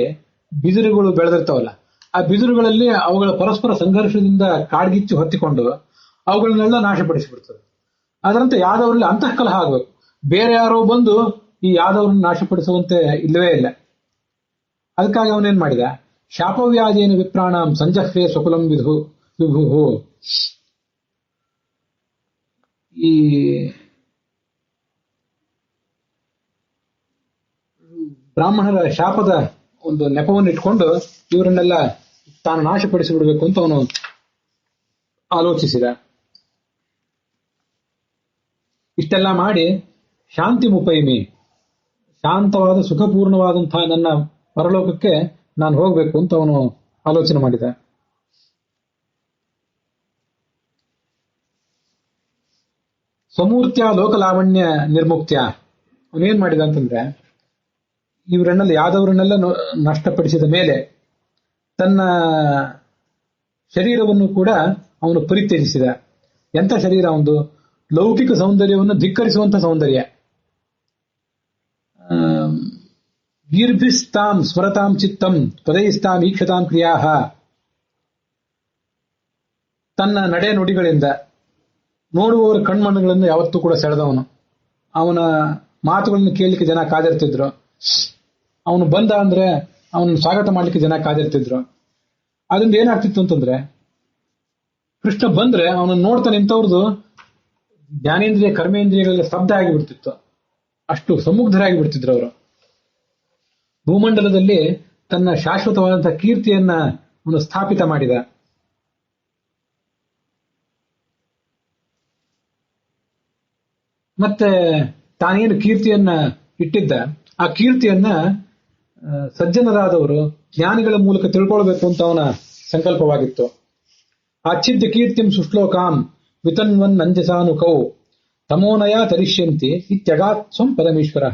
ಬಿದಿರುಗಳು ಬೆಳೆದಿರ್ತಾವಲ್ಲ, ಆ ಬಿದಿರುಗಳಲ್ಲಿ ಅವುಗಳ ಪರಸ್ಪರ ಸಂಘರ್ಷದಿಂದ ಕಾಡ್ಗಿಚ್ಚು ಹೊತ್ತಿಕೊಂಡು ಅವುಗಳನ್ನೆಲ್ಲ ನಾಶಪಡಿಸಿಬಿಡ್ತದೆ. ಅದರಂತೆ ಯಾದವರಲ್ಲಿ ಅಂತಃಕಲಹ ಆಗ್ಬೇಕು. ಬೇರೆ ಯಾರೋ ಬಂದು ಈ ಯಾದವರನ್ನು ನಾಶಪಡಿಸುವಂತೆ ಇಲ್ಲವೇ ಇಲ್ಲ. ಅದಕ್ಕಾಗಿ ಅವನೇನ್ ಮಾಡಿದ, ಶಾಪವ್ಯಾಜೇನ ವಿಪ್ರಾಣಾಂ ಸಂಜಹ್ವೇ ಸ್ವಕುಲಂ ವಿಭು. ಈ ಬ್ರಾಹ್ಮಣರ ಶಾಪದ ಒಂದು ನೆಪವನ್ನು ಇಟ್ಕೊಂಡು ಇವರನ್ನೆಲ್ಲ ತಾನು ನಾಶಪಡಿಸಿ ಬಿಡಬೇಕು ಅಂತ ಅವನು ಆಲೋಚಿಸಿದ. ಇಷ್ಟೆಲ್ಲ ಮಾಡಿ ಶಾಂತಿ ಮುಪೈಮಿ, ಶಾಂತವಾದ ಸುಖಪೂರ್ಣವಾದಂತಹ ನನ್ನ ಪರಲೋಕಕ್ಕೆ ನಾನು ಹೋಗ್ಬೇಕು ಅಂತ ಅವನು ಆಲೋಚನೆ ಮಾಡಿದ. ಸ್ವಮೂರ್ತ್ಯ ಲೋಕಲಾವಣ್ಯ ನಿರ್ಮುಕ್ತ್ಯ ಅವನೇನ್ ಮಾಡಿದ ಅಂತಂದ್ರೆ, ಇವರನ್ನೆಲ್ಲ ಯಾದವರನ್ನೆಲ್ಲ ನಷ್ಟಪಡಿಸಿದ ಮೇಲೆ ತನ್ನ ಶರೀರವನ್ನು ಕೂಡ ಅವನು ಪರಿತ್ಯಜಿಸಿದ. ಎಂಥ ಶರೀರ ಒಂದು, ಲೌಕಿಕ ಸೌಂದರ್ಯವನ್ನು ಧಿಕ್ಕರಿಸುವಂತ ಸೌಂದರ್ಯ. ಗೀರ್ಭಿಸ್ತಾಂ ಸ್ವರತಾಂ ಚಿತ್ತಂ ತ್ವದೈಸ್ತಾಂ ಈಕ್ಷತಾಂ ಕ್ರಿಯಾ. ತನ್ನ ನಡೆ ನುಡಿಗಳಿಂದ ನೋಡುವವರ ಕಣ್ಮಣ್ಣುಗಳನ್ನು ಯಾವತ್ತೂ ಕೂಡ ಸೆಳೆದವನು. ಅವನ ಮಾತುಗಳನ್ನು ಕೇಳಲಿಕ್ಕೆ ಜನ ಕಾದಿರ್ತಿದ್ರು. ಅವನು ಬಂದ ಅಂದ್ರೆ ಅವನನ್ನು ಸ್ವಾಗತ ಮಾಡ್ಲಿಕ್ಕೆ ಜನ ಕಾದಿರ್ತಿದ್ರು. ಅದರಿಂದ ಏನಾಗ್ತಿತ್ತು ಅಂತಂದ್ರೆ, ಕೃಷ್ಣ ಬಂದ್ರೆ ಅವನನ್ನು ನೋಡ್ತಾ ನಿಂತವ್ರದ್ದು ಜ್ಞಾನೇಂದ್ರಿಯ ಕರ್ಮೇಂದ್ರಿಯಗಳೆಲ್ಲ ಸ್ತಬ್ಧ ಆಗಿಬಿಡ್ತಿತ್ತು. ಅಷ್ಟು ಸಮುಗ್ಧರಾಗಿ ಬಿಡ್ತಿದ್ರು ಅವರು. ಭೂಮಂಡಲದಲ್ಲಿ ತನ್ನ ಶಾಶ್ವತವಾದಂತಹ ಕೀರ್ತಿಯನ್ನ ಅವನು ಸ್ಥಾಪಿತ ಮಾಡಿದ. ಮತ್ತೆ ತಾನೇನು ಕೀರ್ತಿಯನ್ನ ಇಟ್ಟಿದ್ದ ಆ ಕೀರ್ತಿಯನ್ನ ಸಜ್ಜನರಾದವರು ಜ್ಞಾನಿಗಳ ಮೂಲಕ ತಿಳ್ಕೊಳ್ಬೇಕು ಅಂತ ಅವನ ಸಂಕಲ್ಪವಾಗಿತ್ತು. ಆಚ್ಛಿದ್ಯ ಕೀರ್ತಿಂ ಸುಶ್ಲೋಕಾಂ ವಿತನ್ವನ್ ನಂಜಸಾನುಕೌ ತಮೋನಯ ತರಿಷ್ಯಂತಿ ಇತ್ಯಗಾತ್ ಸ್ವಂ ಪರಮೇಶ್ವರ.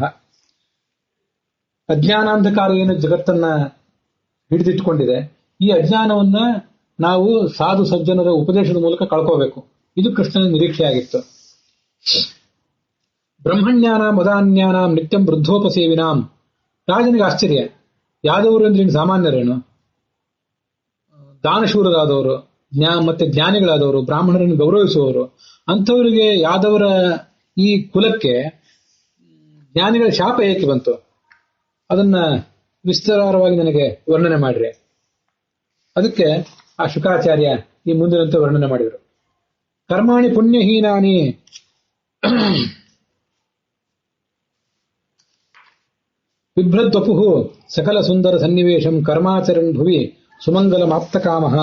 ಅಜ್ಞಾನಾಂಧಕಾರ ಏನು ಜಗತ್ತನ್ನ ಹಿಡಿದಿಟ್ಟುಕೊಂಡಿದೆ, ಈ ಅಜ್ಞಾನವನ್ನ ನಾವು ಸಾಧು ಸಜ್ಜನರ ಉಪದೇಶದ ಮೂಲಕ ಕಳ್ಕೋಬೇಕು. ಇದು ಕೃಷ್ಣನ ನಿರೀಕ್ಷೆಯಾಗಿತ್ತು. ಬ್ರಹ್ಮಣ್ಯಾನ ಮದಾನ್ಯಾನಾಂ ನಿತ್ಯಂ ವೃದ್ಧೋಪಸೇವಿನಾಂ. ರಾಜನಿಗೆ ಆಶ್ಚರ್ಯ, ಯಾದವರು ಅಂದ್ರೆ ಸಾಮಾನ್ಯರೇನು? ದಾನಶೂರರಾದವರು, ಮತ್ತೆ ಜ್ಞಾನಿಗಳಾದವರು, ಬ್ರಾಹ್ಮಣರನ್ನು ಗೌರವಿಸುವವರು, ಅಂಥವರಿಗೆ ಯಾದವರ ಈ ಕುಲಕ್ಕೆ ಜ್ಞಾನಿಗಳ ಶಾಪ ಏಕೆ ಬಂತು? ಅದನ್ನ ವಿಸ್ತಾರವಾಗಿ ನನಗೆ ವರ್ಣನೆ ಮಾಡ್ರಿ. ಅದಕ್ಕೆ ಆ ಶುಕಾಚಾರ್ಯ ಈ ಮುಂದಿನಂತೆ ವರ್ಣನೆ ಮಾಡಿದರು. ಕರ್ಮಾಣಿ ಪುಣ್ಯಹೀನಾನಿ ಬಿಭ್ರದ್ವಪು ಸಕಲ ಸುಂದರ ಸನ್ನಿವೇಶಂ ಕರ್ಮಾಚರನ್ ಭುವಿ ಸುಮಂಗಲಮಾಪ್ತಕಾಮಃ.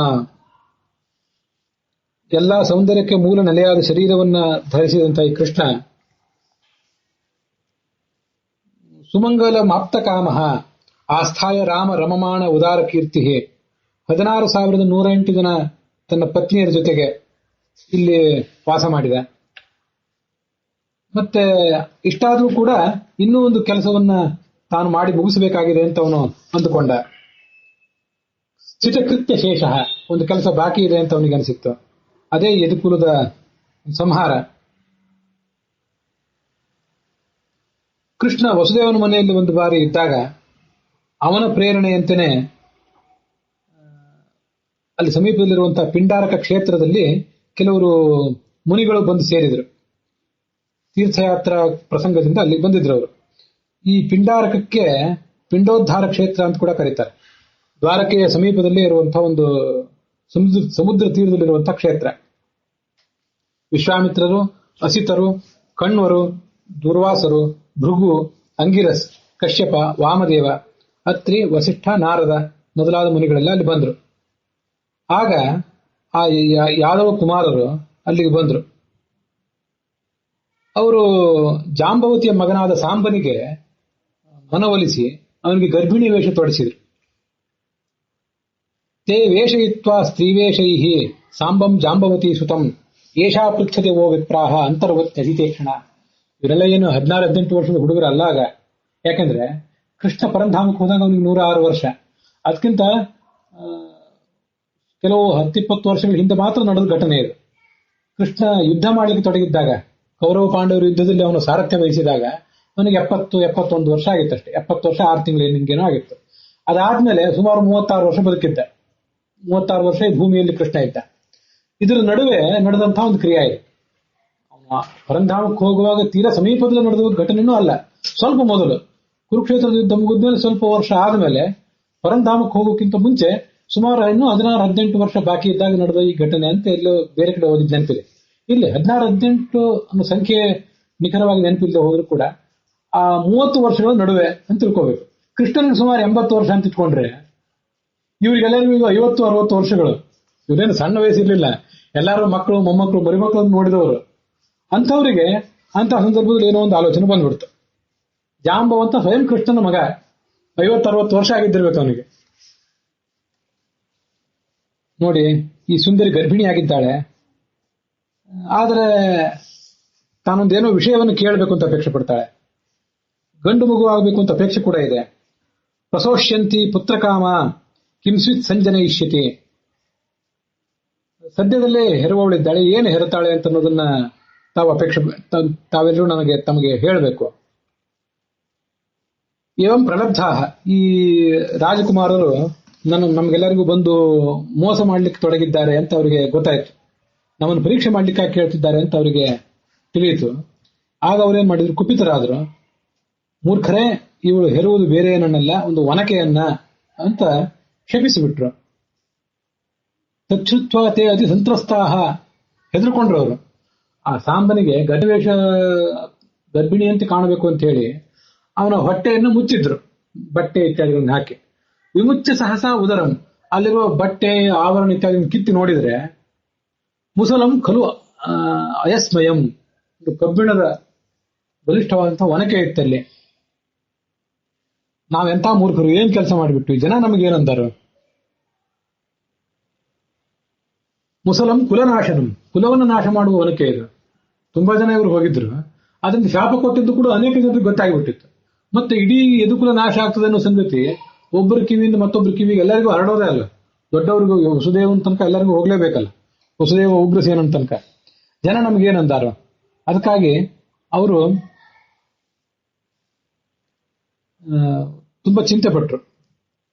ಎಲ್ಲಾ ಸೌಂದರ್ಯಕ್ಕೆ ಮೂಲ ನೆಲೆಯಾದ ಶರೀರವನ್ನ ಧರಿಸಿದಂತ ಈ ಕೃಷ್ಣ ಸುಮಂಗಲಮಾಪ್ತಕಾಮಃ ಆಸ್ಥಾಯ ರಾಮ ರಮಮಾಣ ಉದಾರ ಕೀರ್ತಿ. 16,108 ಜನ ತನ್ನ ಪತ್ನಿಯರ ಜೊತೆಗೆ ಇಲ್ಲಿ ವಾಸ ಮಾಡಿದ. ಮತ್ತೆ ಇಷ್ಟಾದ್ರೂ ಕೂಡ ಇನ್ನೂ ಒಂದು ಕೆಲಸವನ್ನ ತಾನು ಮಾಡಿ ಮುಗಿಸಬೇಕಾಗಿದೆ ಅಂತ ಅವನು ಅಂದುಕೊಂಡ. ಸ್ಥಿತಕೃತ್ಯ ಶೇಷ, ಒಂದು ಕೆಲಸ ಬಾಕಿ ಇದೆ ಅಂತ ಅವನಿಗೆ ಅನಿಸಿತ್ತು. ಅದೇ ಯದುಕುಲದ ಸಂಹಾರ. ಕೃಷ್ಣ ವಸುದೇವನ ಮನೆಯಲ್ಲಿ ಒಂದು ಬಾರಿ ಇದ್ದಾಗ ಅವನ ಪ್ರೇರಣೆಯಂತೆಯೇ ಅಲ್ಲಿ ಸಮೀಪದಲ್ಲಿರುವಂತಹ ಪಿಂಡಾರಕ ಕ್ಷೇತ್ರದಲ್ಲಿ ಕೆಲವರು ಮುನಿಗಳು ಬಂದು ಸೇರಿದರು. ತೀರ್ಥಯಾತ್ರಾ ಪ್ರಸಂಗದಿಂದ ಅಲ್ಲಿಗೆ ಬಂದಿದ್ರು ಅವರು. ಈ ಪಿಂಡಾರಕಕ್ಕೆ ಪಿಂಡೋದ್ಧಾರ ಕ್ಷೇತ್ರ ಅಂತ ಕೂಡ ಕರೀತಾರೆ. ದ್ವಾರಕೆಯ ಸಮೀಪದಲ್ಲೇ ಇರುವಂತಹ ಒಂದು ಸಮುದ್ರ ತೀರದಲ್ಲಿರುವಂತಹ ಕ್ಷೇತ್ರ. ವಿಶ್ವಾಮಿತ್ರರು, ಅಸಿತರು, ಕಣ್ವರು, ದುರ್ವಾಸರು, ಭೃಗು, ಅಂಗಿರಸ್, ಕಶ್ಯಪ, ವಾಮದೇವ, ಅತ್ರಿ, ವಸಿಷ್ಠ, ನಾರದ ಮೊದಲಾದ ಮುನಿಗಳೆಲ್ಲ ಅಲ್ಲಿ ಬಂದರು. ಆಗ ಆ ಯಾದವ ಕುಮಾರರು ಅಲ್ಲಿಗೆ ಬಂದರು. ಅವರು ಜಾಂಬವತಿಯ ಮಗನಾದ ಸಾಂಬನಿಗೆ ಮನವೊಲಿಸಿ ಅವನಿಗೆ ಗರ್ಭಿಣಿ ವೇಷ ತೊಡಿಸಿದ್ರು. ತೇ ವೇಷಯಿತ್ವಾ ಸ್ತ್ರೀವೇಷೈ ಸಾಂಬಂ ಜಾಂಬವತಿ ಸುತಂ ಏಷಾ ಪೃಚ್ಛತೆ ಓ ವಿಪ್ರಾಹ ಅಂತರ್ವತ್ಯ ಅಧಿತೇಕ್ಷಣ. ಇವರೆಲ್ಲ ಏನು 16-18 ವರ್ಷದ ಹುಡುಗರಲ್ಲ ಆಗ. ಯಾಕಂದ್ರೆ ಕೃಷ್ಣ ಪರಂಧಾಮಕ್ಕೆ ಹೋದಾಗ ಅವನಿಗೆ 106 ವರ್ಷ. ಅದಕ್ಕಿಂತ ಕೆಲವು 10-20 ವರ್ಷಗಳ ಹಿಂದೆ ಮಾತ್ರ ನಡೆದ ಘಟನೆ ಇದು. ಕೃಷ್ಣ ಯುದ್ಧ ಮಾಡಲಿಕ್ಕೆ ತೊಡಗಿದ್ದಾಗ, ಕೌರವ ಪಾಂಡವರ ಯುದ್ಧದಲ್ಲಿ ಅವನು ಸಾರಥ್ಯ ವಹಿಸಿದಾಗ ಅವನಿಗೆ 70-71 ವರ್ಷ ಆಗಿತ್ತಷ್ಟೇ. 70 ವರ್ಷ 6 ತಿಂಗಳು ನಿಮ್ಗೇನೋ ಆಗಿತ್ತು. ಅದಾದ್ಮೇಲೆ ಸುಮಾರು 36 ವರ್ಷ ಬದುಕಿದ್ದ. 36 ವರ್ಷ ಈ ಭೂಮಿಯಲ್ಲಿ ಕೃಷ್ಣ ಇದ್ದ. ಇದರ ನಡುವೆ ನಡೆದಂತಹ ಒಂದು ಕ್ರಿಯೆ ಇದೆ. ಪರಂಧಾಮಕ್ಕೆ ಹೋಗುವಾಗ ತೀರಾ ಸಮೀಪದಲ್ಲಿ ನಡೆದ ಘಟನೆನೂ ಅಲ್ಲ, ಸ್ವಲ್ಪ ಮೊದಲು ಕುರುಕ್ಷೇತ್ರದ ಯುದ್ಧ ಮುಗಿದ್ಮೇಲೆ ಸ್ವಲ್ಪ ವರ್ಷ ಆದ್ಮೇಲೆ ಪರಂಧಾಮಕ್ಕೆ ಹೋಗೋಕ್ಕಿಂತ ಮುಂಚೆ ಸುಮಾರು ಇನ್ನು 16-18 ವರ್ಷ ಬಾಕಿ ಇದ್ದಾಗ ನಡೆದ ಈ ಘಟನೆ ಅಂತ ಎಲ್ಲೋ ಬೇರೆ ಕಡೆ ಓದಿದ ನೆನಪಿದೆ. ಇಲ್ಲಿ 16-18 ಅನ್ನೋ ಸಂಖ್ಯೆ ನಿಖರವಾಗಿ ನೆನಪಿಲ್ಲದೆ ಹೋದ್ರು ಕೂಡ ಆ 30 ವರ್ಷಗಳ ನಡುವೆ ಅಂತ ತಿಳ್ಕೋಬೇಕು. ಕೃಷ್ಣನಿಗೆ ಸುಮಾರು 80 ವರ್ಷ ಅಂತ ಇಟ್ಕೊಂಡ್ರೆ ಇವ್ರಿಗೆಲ್ಲರಿಗೂ 50-60 ವರ್ಷಗಳು. ಇವರೇನು ಸಣ್ಣ ವಯಸ್ಸಿರ್ಲಿಲ್ಲ, ಎಲ್ಲಾರು ಮಕ್ಕಳು, ಮೊಮ್ಮಕ್ಕಳು, ಮರಿಮಕ್ಕಳನ್ನು ನೋಡಿದವರು. ಅಂಥವ್ರಿಗೆ ಅಂತಹ ಸಂದರ್ಭದಲ್ಲಿ ಏನೋ ಒಂದು ಆಲೋಚನೆ ಬಂದ್ಬಿಡ್ತು. ಜಾಂಬವಂತ ಸ್ವಯಂ ಕೃಷ್ಣನ ಮಗ, 50-60 ವರ್ಷ ಆಗಿದ್ದಿರ್ಬೇಕು ಅವನಿಗೆ. ನೋಡಿ, ಈ ಸುಂದರಿ ಗರ್ಭಿಣಿಯಾಗಿದ್ದಾಳೆ. ಆದರೆ ತಾನೊಂದೇನೋ ವಿಷಯವನ್ನು ಕೇಳಬೇಕು ಅಂತ ಅಪೇಕ್ಷೆ ಪಡ್ತಾಳೆ. ಗಂಡು ಮಗು ಆಗಬೇಕು ಅಂತ ಅಪೇಕ್ಷೆ ಕೂಡ ಇದೆ. ಪ್ರಸೋಷ್ಯಂತಿ ಪುತ್ರಕಾಮ ಕಿಂಸ್ವಿತ್ ಸಂಜನಯಿಷ್ಯತಿ. ಸದ್ಯದಲ್ಲೇ ಹೆರುವವಳಿದ್ದಾಳೆ, ಏನು ಹೆರುತ್ತಾಳೆ ಅಂತ ಅನ್ನೋದನ್ನ ತಾವೆಲ್ಲರೂ ತಮಗೆ ಹೇಳಬೇಕು. ಏವಂ ಪ್ರಲಬ್ಧ, ಈ ರಾಜಕುಮಾರರು ನಮಗೆಲ್ಲರಿಗೂ ಬಂದು ಮೋಸ ಮಾಡ್ಲಿಕ್ಕೆ ತೊಡಗಿದ್ದಾರೆ ಅಂತ ಅವರಿಗೆ ಗೊತ್ತಾಯ್ತು. ನಮ್ಮನ್ನು ಪರೀಕ್ಷೆ ಮಾಡ್ಲಿಕ್ಕೆ ಕೇಳ್ತಿದ್ದಾರೆ ಅಂತ ಅವರಿಗೆ ತಿಳಿಯಿತು. ಆಗ ಅವ್ರೇನ್ ಮಾಡಿದ್ರು, ಕುಪಿತರಾದ್ರು. ಮೂರ್ಖರೇ, ಇವಳು ಹೆರುವುದು ಬೇರೆ ಏನನ್ನಲ್ಲ, ಒಂದು ಒನಕೆಯನ್ನ ಅಂತ ಶಪಿಸಿಬಿಟ್ರು. ತಚ್ಛುತ್ವ ತೇ ಅತಿ ಸಂತ್ರಸ್ತಾಹ, ಹೆದರ್ಕೊಂಡ್ರು ಅವರು. ಆ ಸಾಂಬನಿಗೆ ಗರ್ಭಿಣಿಯಂತೆ ಕಾಣಬೇಕು ಅಂತ ಹೇಳಿ ಅವನ ಹೊಟ್ಟೆಯನ್ನು ಮುಚ್ಚಿದ್ರು, ಬಟ್ಟೆ ಇತ್ಯಾದಿಗಳನ್ನು ಹಾಕಿ. ವಿಮುಚ್ಚ ಸಹಸ ಉದರಂ, ಅಲ್ಲಿರುವ ಬಟ್ಟೆ ಆವರಣ ಇತ್ಯಾದಿ ಕಿತ್ತಿ ನೋಡಿದ್ರೆ ಮುಸಲಂ ಖಲು ಅಯಸ್ಮಯಂ, ಕಬ್ಬಿಣದ ಬಲಿಷ್ಠವಾದಂತಹ ಒನಕೆ ಇತ್ತಲ್ಲಿ. ನಾವೆಂತ ಮೂರ್ಖರು, ಏನ್ ಕೆಲಸ ಮಾಡಿಬಿಟ್ವಿ, ಜನ ನಮಗೇನಂದಾರು. ಮುಸಲಂ ಕುಲನಾಶನಂ, ಕುಲವನ್ನು ನಾಶ ಮಾಡುವ ಒನಕೆ ಇದು. ತುಂಬಾ ಜನ ಇವರು ಹೋಗಿದ್ರು, ಅದರಿಂದ ಶಾಪ ಕೊಟ್ಟಿದ್ದು ಕೂಡ ಅನೇಕ ಜನರಿಗೆ ಗೊತ್ತಾಗಿಬಿಟ್ಟಿತ್ತು. ಮತ್ತೆ ಇಡೀ ಯದುಕುಲ ನಾಶ ಆಗ್ತದೆ ಅನ್ನೋ ಸಂಗತಿ ಒಬ್ಬರ ಕಿವಿಯಿಂದ ಮತ್ತೊಬ್ಬರ ಕಿವಿಗೆ ಎಲ್ಲರಿಗೂ ಹರಡೋದೇ ಅಲ್ಲ. ದೊಡ್ಡವರಿಗೂ ವಸುದೇವನ ತನಕ ಎಲ್ಲರಿಗೂ ಹೋಗ್ಲೇಬೇಕಲ್ಲ, ವಸುದೇವ ಉಗ್ರಸೇನನ ತನಕ. ಜನ ನಮ್ಗೇನಂದಾರೋ. ಅದಕ್ಕಾಗಿ ಅವರು ತುಂಬಾ ಚಿಂತೆ ಪಟ್ರು.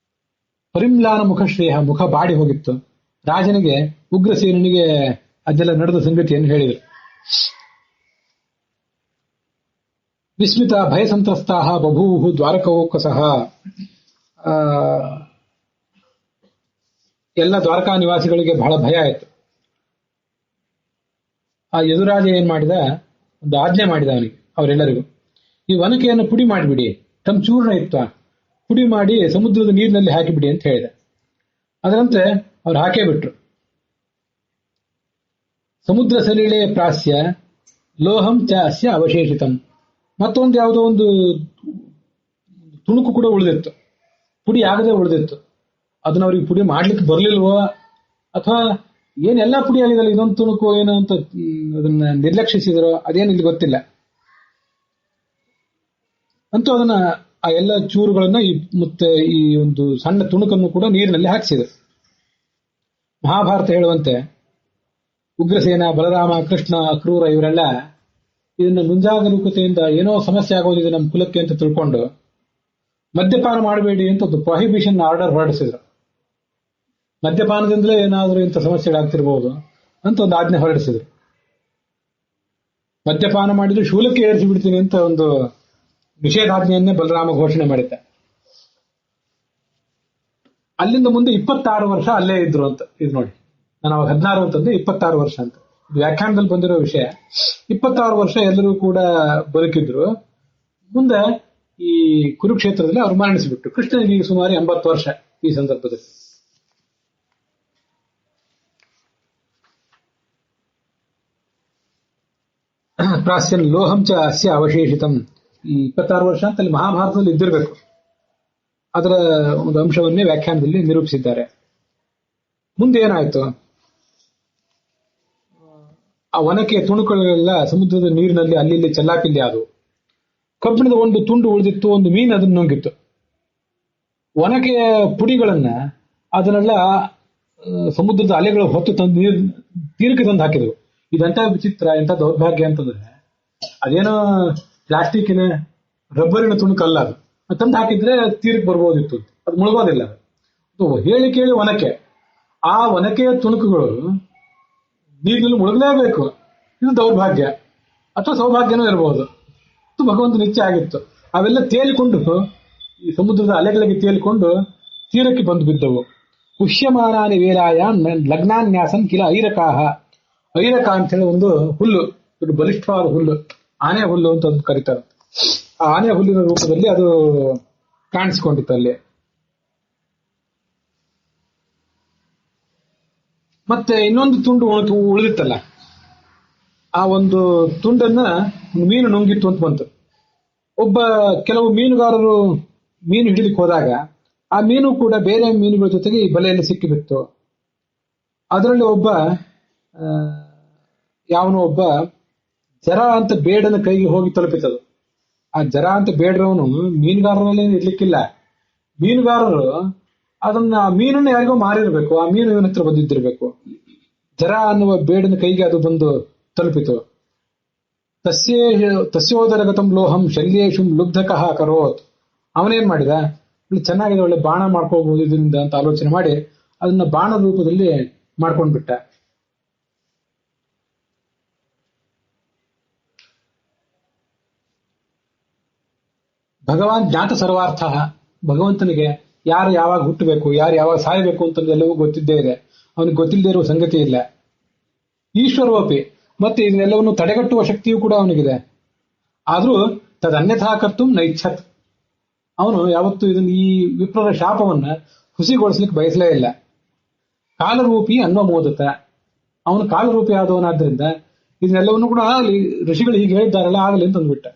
ಪರಿಮ್ಲಾನ ಮುಖಶ್ರೇಯ, ಮುಖ ಬಾಡಿ ಹೋಗಿತ್ತು. ರಾಜನಿಗೆ, ಉಗ್ರಸೇನಿಗೆ ಅದೆಲ್ಲ ನಡೆದ ಸಂಗತಿಯನ್ನು ಹೇಳಿದರು. ವಿಸ್ಮಿತ ಭಯ ಸಂತ್ರಸ್ತಾ ಬಭೂವು ದ್ವಾರಕೋಕಸಃ. ಎಲ್ಲ ದ್ವಾರಕಾ ನಿವಾಸಿಗಳಿಗೆ ಬಹಳ ಭಯ ಆಯಿತು. ಆ ಯದುರಾಜ ಏನ್ ಮಾಡಿದ, ಒಂದು ಆಜ್ಞೆ ಮಾಡಿದ ಅವನಿಗೆ, ಅವರೆಲ್ಲರಿಗೂ, ಈ ಒನಕೆಯನ್ನು ಪುಡಿ ಮಾಡಿಬಿಡಿ, ತಮ್ಮ ಚೂರ್ಣ ಇತ್ತು ಪುಡಿ ಮಾಡಿ ಸಮುದ್ರದ ನೀರಿನಲ್ಲಿ ಹಾಕಿಬಿಡಿ ಅಂತ ಹೇಳಿದ. ಅದರಂತೆ ಅವ್ರು ಹಾಕೇ ಬಿಟ್ರು. ಸಮುದ್ರ ಸಲಿಳೆ ಪ್ರಾಸ್ಯ ಲೋಹಂ ಚ ಅಸ್ಯ ಅವಶೇಷಿತಂ. ಮತ್ತೊಂದು ಯಾವುದೋ ಒಂದು ತುಣುಕು ಕೂಡ ಉಳಿದಿತ್ತು, ಪುಡಿ ಆಗದೆ ಉಳಿದಿತ್ತು. ಅದನ್ನ ಅವ್ರಿಗೆ ಪುಡಿ ಮಾಡ್ಲಿಕ್ಕೆ ಬರ್ಲಿಲ್ವೋ ಅಥವಾ ಏನೆಲ್ಲ ಪುಡಿ ಆಗಿದಲ್ಲ, ಇದೊಂದು ತುಣುಕು ಏನು ಅಂತ ಅದನ್ನ ನಿರ್ಲಕ್ಷಿಸಿದರೋ ಅದೇನು ಇಲ್ಲಿ ಗೊತ್ತಿಲ್ಲ. ಅಂತೂ ಅದನ್ನ ಆ ಎಲ್ಲ ಚೂರುಗಳನ್ನ ಮತ್ತೆ ಈ ಒಂದು ಸಣ್ಣ ತುಣುಕನ್ನು ಕೂಡ ನೀರಿನಲ್ಲಿ ಹಾಕಿಸಿದರು. ಮಹಾಭಾರತ ಹೇಳುವಂತೆ ಉಗ್ರಸೇನ, ಬಲರಾಮ, ಕೃಷ್ಣ, ಅಕ್ರೂರ ಇವರೆಲ್ಲ ಇದನ್ನ ಮುಂಜಾಗರೂಕತೆಯಿಂದ ಏನೋ ಸಮಸ್ಯೆ ಆಗೋದಿದೆ ನಮ್ಮ ಕುಲಕ್ಕೆ ಅಂತ ತಿಳ್ಕೊಂಡು ಮದ್ಯಪಾನ ಮಾಡಬೇಡಿ ಅಂತ ಒಂದು ಪ್ರೊಹಿಬಿಷನ್ ಆರ್ಡರ್ ಹೊರಡಿಸಿದ್ರು. ಮದ್ಯಪಾನದಿಂದಲೇ ಏನಾದರೂ ಇಂಥ ಸಮಸ್ಯೆಗಳಾಗ್ತಿರ್ಬೋದು ಅಂತ ಒಂದು ಆಜ್ಞೆ ಹೊರಡಿಸಿದ್ರು. ಮದ್ಯಪಾನ ಮಾಡಿದ್ರೆ ಶೂಲಕ್ಕೆ ಏರಿಸಿ ಬಿಡ್ತೀನಿ ಅಂತ ಒಂದು ನಿಷೇಧಾಜ್ಞೆಯನ್ನೇ ಬಲರಾಮ ಘೋಷಣೆ ಮಾಡಿದ್ದ. ಅಲ್ಲಿಂದ ಮುಂದೆ 26 ವರ್ಷ ಅಲ್ಲೇ ಇದ್ರು ಅಂತ. ಇದು ನೋಡಿ, ನಾನು ಅವಾಗ 16 ಅಂತಂದ್ರೆ 26 ವರ್ಷ ಅಂತ. ಇದು ವ್ಯಾಖ್ಯಾನದಲ್ಲಿ ಬಂದಿರೋ ವಿಷಯ. 26 ವರ್ಷ ಎಲ್ಲರೂ ಕೂಡ ಬದುಕಿದ್ರು. ಮುಂದೆ ಈ ಕುರುಕ್ಷೇತ್ರದಲ್ಲಿ ಅವರು ಮರಣಿಸಿಬಿಟ್ಟು, ಕೃಷ್ಣನಿಗೆ ಸುಮಾರು 80 ವರ್ಷ ಈ ಸಂದರ್ಭದಲ್ಲಿ. ಪ್ರಾಸ್ಯನ್ ಲೋಹಂ ಚ ಅಸ್ಯ ಅವಶೇಷಿತಂ. ಈ 26 ವರ್ಷ ಅಂತ ಅಲ್ಲಿ ಮಹಾಭಾರತದಲ್ಲಿ ಇದ್ದಿರಬೇಕು. ಅದರ ಒಂದು ಅಂಶವನ್ನೇ ವ್ಯಾಖ್ಯಾನದಲ್ಲಿ ನಿರೂಪಿಸಿದ್ದಾರೆ. ಮುಂದೆ ಏನಾಯ್ತು, ಆ ಒನಕೆ ತುಣುಕುಗಳೆಲ್ಲ ಸಮುದ್ರದ ನೀರಿನಲ್ಲಿ ಅಲ್ಲಿ ಇಲ್ಲಿ ಚೆಲ್ಲಾಪಿಲ್ಲಿ ಆದವು. ಕಬ್ಬಿಣದ ಒಂದು ತುಂಡು ಉಳಿದಿತ್ತು, ಒಂದು ಮೀನು ಅದನ್ನು ನುಂಗಿತ್ತು. ಒನಕೆಯ ಪುಡಿಗಳನ್ನ ಅದನ್ನೆಲ್ಲ ಸಮುದ್ರದ ಅಲೆಗಳು ಹೊತ್ತು ತಂದು ತೀರಕ್ಕೆ ತಂದು ಹಾಕಿದವು. ಇದಂತ ವಿಚಿತ್ರ, ಎಂತ ದೌರ್ಭಾಗ್ಯ ಅಂತಂದ್ರೆ, ಅದೇನೋ ಪ್ಲಾಸ್ಟಿಕ್ಕಿನ ರಬ್ಬರಿನ ತುಣುಕಲ್ಲ, ಅದು ತಂದು ಹಾಕಿದ್ರೆ ತೀರಕ್ಕೆ ಬರ್ಬೋದಿತ್ತು, ಅದು ಮುಳುಗೋದಿಲ್ಲ. ಅದು ಹೇಳಿ ಕೇಳಿ ಒನಕೆ, ಆ ಒನಕೆಯ ತುಣುಕುಗಳು ನೀರಿನಲ್ಲಿ ಮುಳುಗಲೇಬೇಕು. ಇದು ದೌರ್ಭಾಗ್ಯ ಅಥವಾ ಸೌಭಾಗ್ಯನೂ ಇರಬಹುದು. ಭಗವಂತನ ಇಚ್ಛೆ ಆಗಿತ್ತು. ಅವೆಲ್ಲ ತೇಲಿಕೊಂಡು ಈ ಸಮುದ್ರದ ಅಲೆಗಳಿಗೆ ತೇಲಿಕೊಂಡು ತೀರಕ್ಕೆ ಬಂದು ಬಿದ್ದವು. ಪುಷ್ಯಮಾನಾನಿ ವೇಲಾಯ ಲಗ್ನಾನ್ಯಾಸನ್ ಕಿಲ ಐರಕಾಹ. ಐರಕ ಅಂತ ಹೇಳಿ ಒಂದು ಹುಲ್ಲು, ಒಂದು ಬಲಿಷ್ಠವಾದ ಹುಲ್ಲು, ಆನೆ ಹುಲ್ಲು ಅಂತ ಅದನ್ನು ಕರೀತಾರೆ. ಆ ಆನೆ ಹುಲ್ಲಿನ ರೂಪದಲ್ಲಿ ಅದು ಕಾಣಿಸಿಕೊಂಡಿತ್ತು ಅಲ್ಲಿ. ಮತ್ತೆ ಇನ್ನೊಂದು ತುಂಡು ಉಳಿದಿತ್ತಲ್ಲ, ಆ ಒಂದು ತುಂಡನ್ನ ಮೀನು ನುಂಗಿತ್ತು ಅಂತ ಬಂತು. ಕೆಲವು ಮೀನುಗಾರರು ಮೀನು ಹಿಡಿಲಿಕ್ಕೆ ಹೋದಾಗ ಆ ಮೀನು ಕೂಡ ಬೇರೆ ಮೀನುಗಳ ಜೊತೆಗೆ ಈ ಬಲೆಯಲ್ಲಿ ಸಿಕ್ಕಿಬಿತ್ತು. ಅದರಲ್ಲಿ ಯಾವನೋ ಒಬ್ಬ ಜರ ಅಂತ ಬೇಡನ ಕೈಗೆ ಹೋಗಿ ತಲುಪಿತದು. ಆ ಜರ ಅಂತ ಬೇಡ್ರವನು ಮೀನುಗಾರರಲ್ಲಿ ಇರ್ಲಿಕ್ಕಿಲ್ಲ. ಮೀನುಗಾರರು ಅದನ್ನ ಮೀನನ್ನು ಯಾರಿಗೋ ಮಾರಿರ್ಬೇಕು, ಆ ಮೀನು ಇವನ ಹತ್ರ ಬಂದಿದ್ದಿರ್ಬೇಕು. ಜರ ಅನ್ನುವ ಬೇಡನ ಕೈಗೆ ಅದು ಬಂದು ತಲುಪಿತು. ತಸ್ಯೋದರಗತಂ ಲೋಹಂ ಶಲ್ಯೇಶು ಲುಬ್ಧಕಃ ಕರೋತ್. ಅವನೇನ್ ಮಾಡಿದ, ಚೆನ್ನಾಗಿದೆ, ಒಳ್ಳೆ ಬಾಣ ಮಾಡ್ಕೋಬಹುದು ಇದರಿಂದ ಅಂತ ಆಲೋಚನೆ ಮಾಡಿ ಅದನ್ನ ಬಾಣ ರೂಪದಲ್ಲಿ ಮಾಡ್ಕೊಂಡ್ಬಿಟ್ಟ. ಭಗವಾನ್ ಜ್ಞಾತ ಸರ್ವಾರ್ಥ. ಭಗವಂತನಿಗೆ ಯಾರು ಯಾವಾಗ ಹುಟ್ಟಬೇಕು, ಯಾರು ಯಾವಾಗ ಸಾಯಬೇಕು ಅಂತ ಎಲ್ಲವೂ ಗೊತ್ತಿದ್ದೇ ಇದೆ. ಅವನಿಗೆ ಗೊತ್ತಿಲ್ಲದೆ ಇರುವ ಸಂಗತಿ ಇಲ್ಲ. ಈಶ್ವರೋಪಿ, ಮತ್ತೆ ಇದನ್ನೆಲ್ಲವನ್ನು ತಡೆಗಟ್ಟುವ ಶಕ್ತಿಯೂ ಕೂಡ ಅವನಿಗಿದೆ. ಆದ್ರೂ ತದನ್ಯಥಾ ಕರ್ತು ನೈಚ್ಛತ್. ಅವನು ಯಾವತ್ತು ಇದನ್ನು, ಈ ವಿಪ್ರರ ಶಾಪವನ್ನ ಹುಸಿಗೊಳಿಸ್ಲಿಕ್ಕೆ ಬಯಸಲೇ ಇಲ್ಲ. ಕಾಲರೂಪಿ ಅನ್ವಮೋದತ. ಅವನು ಕಾಲರೂಪಿ ಆದವನಾದ್ರಿಂದ ಇದನ್ನೆಲ್ಲವನ್ನು ಕೂಡ ಆಗಲಿ, ಋಷಿಗಳು ಹೀಗೆ ಹೇಳಿದ್ದಾರಲ್ಲ ಆಗಲಿ ಅಂತ ಅಂದ್ಬಿಟ್ಟ.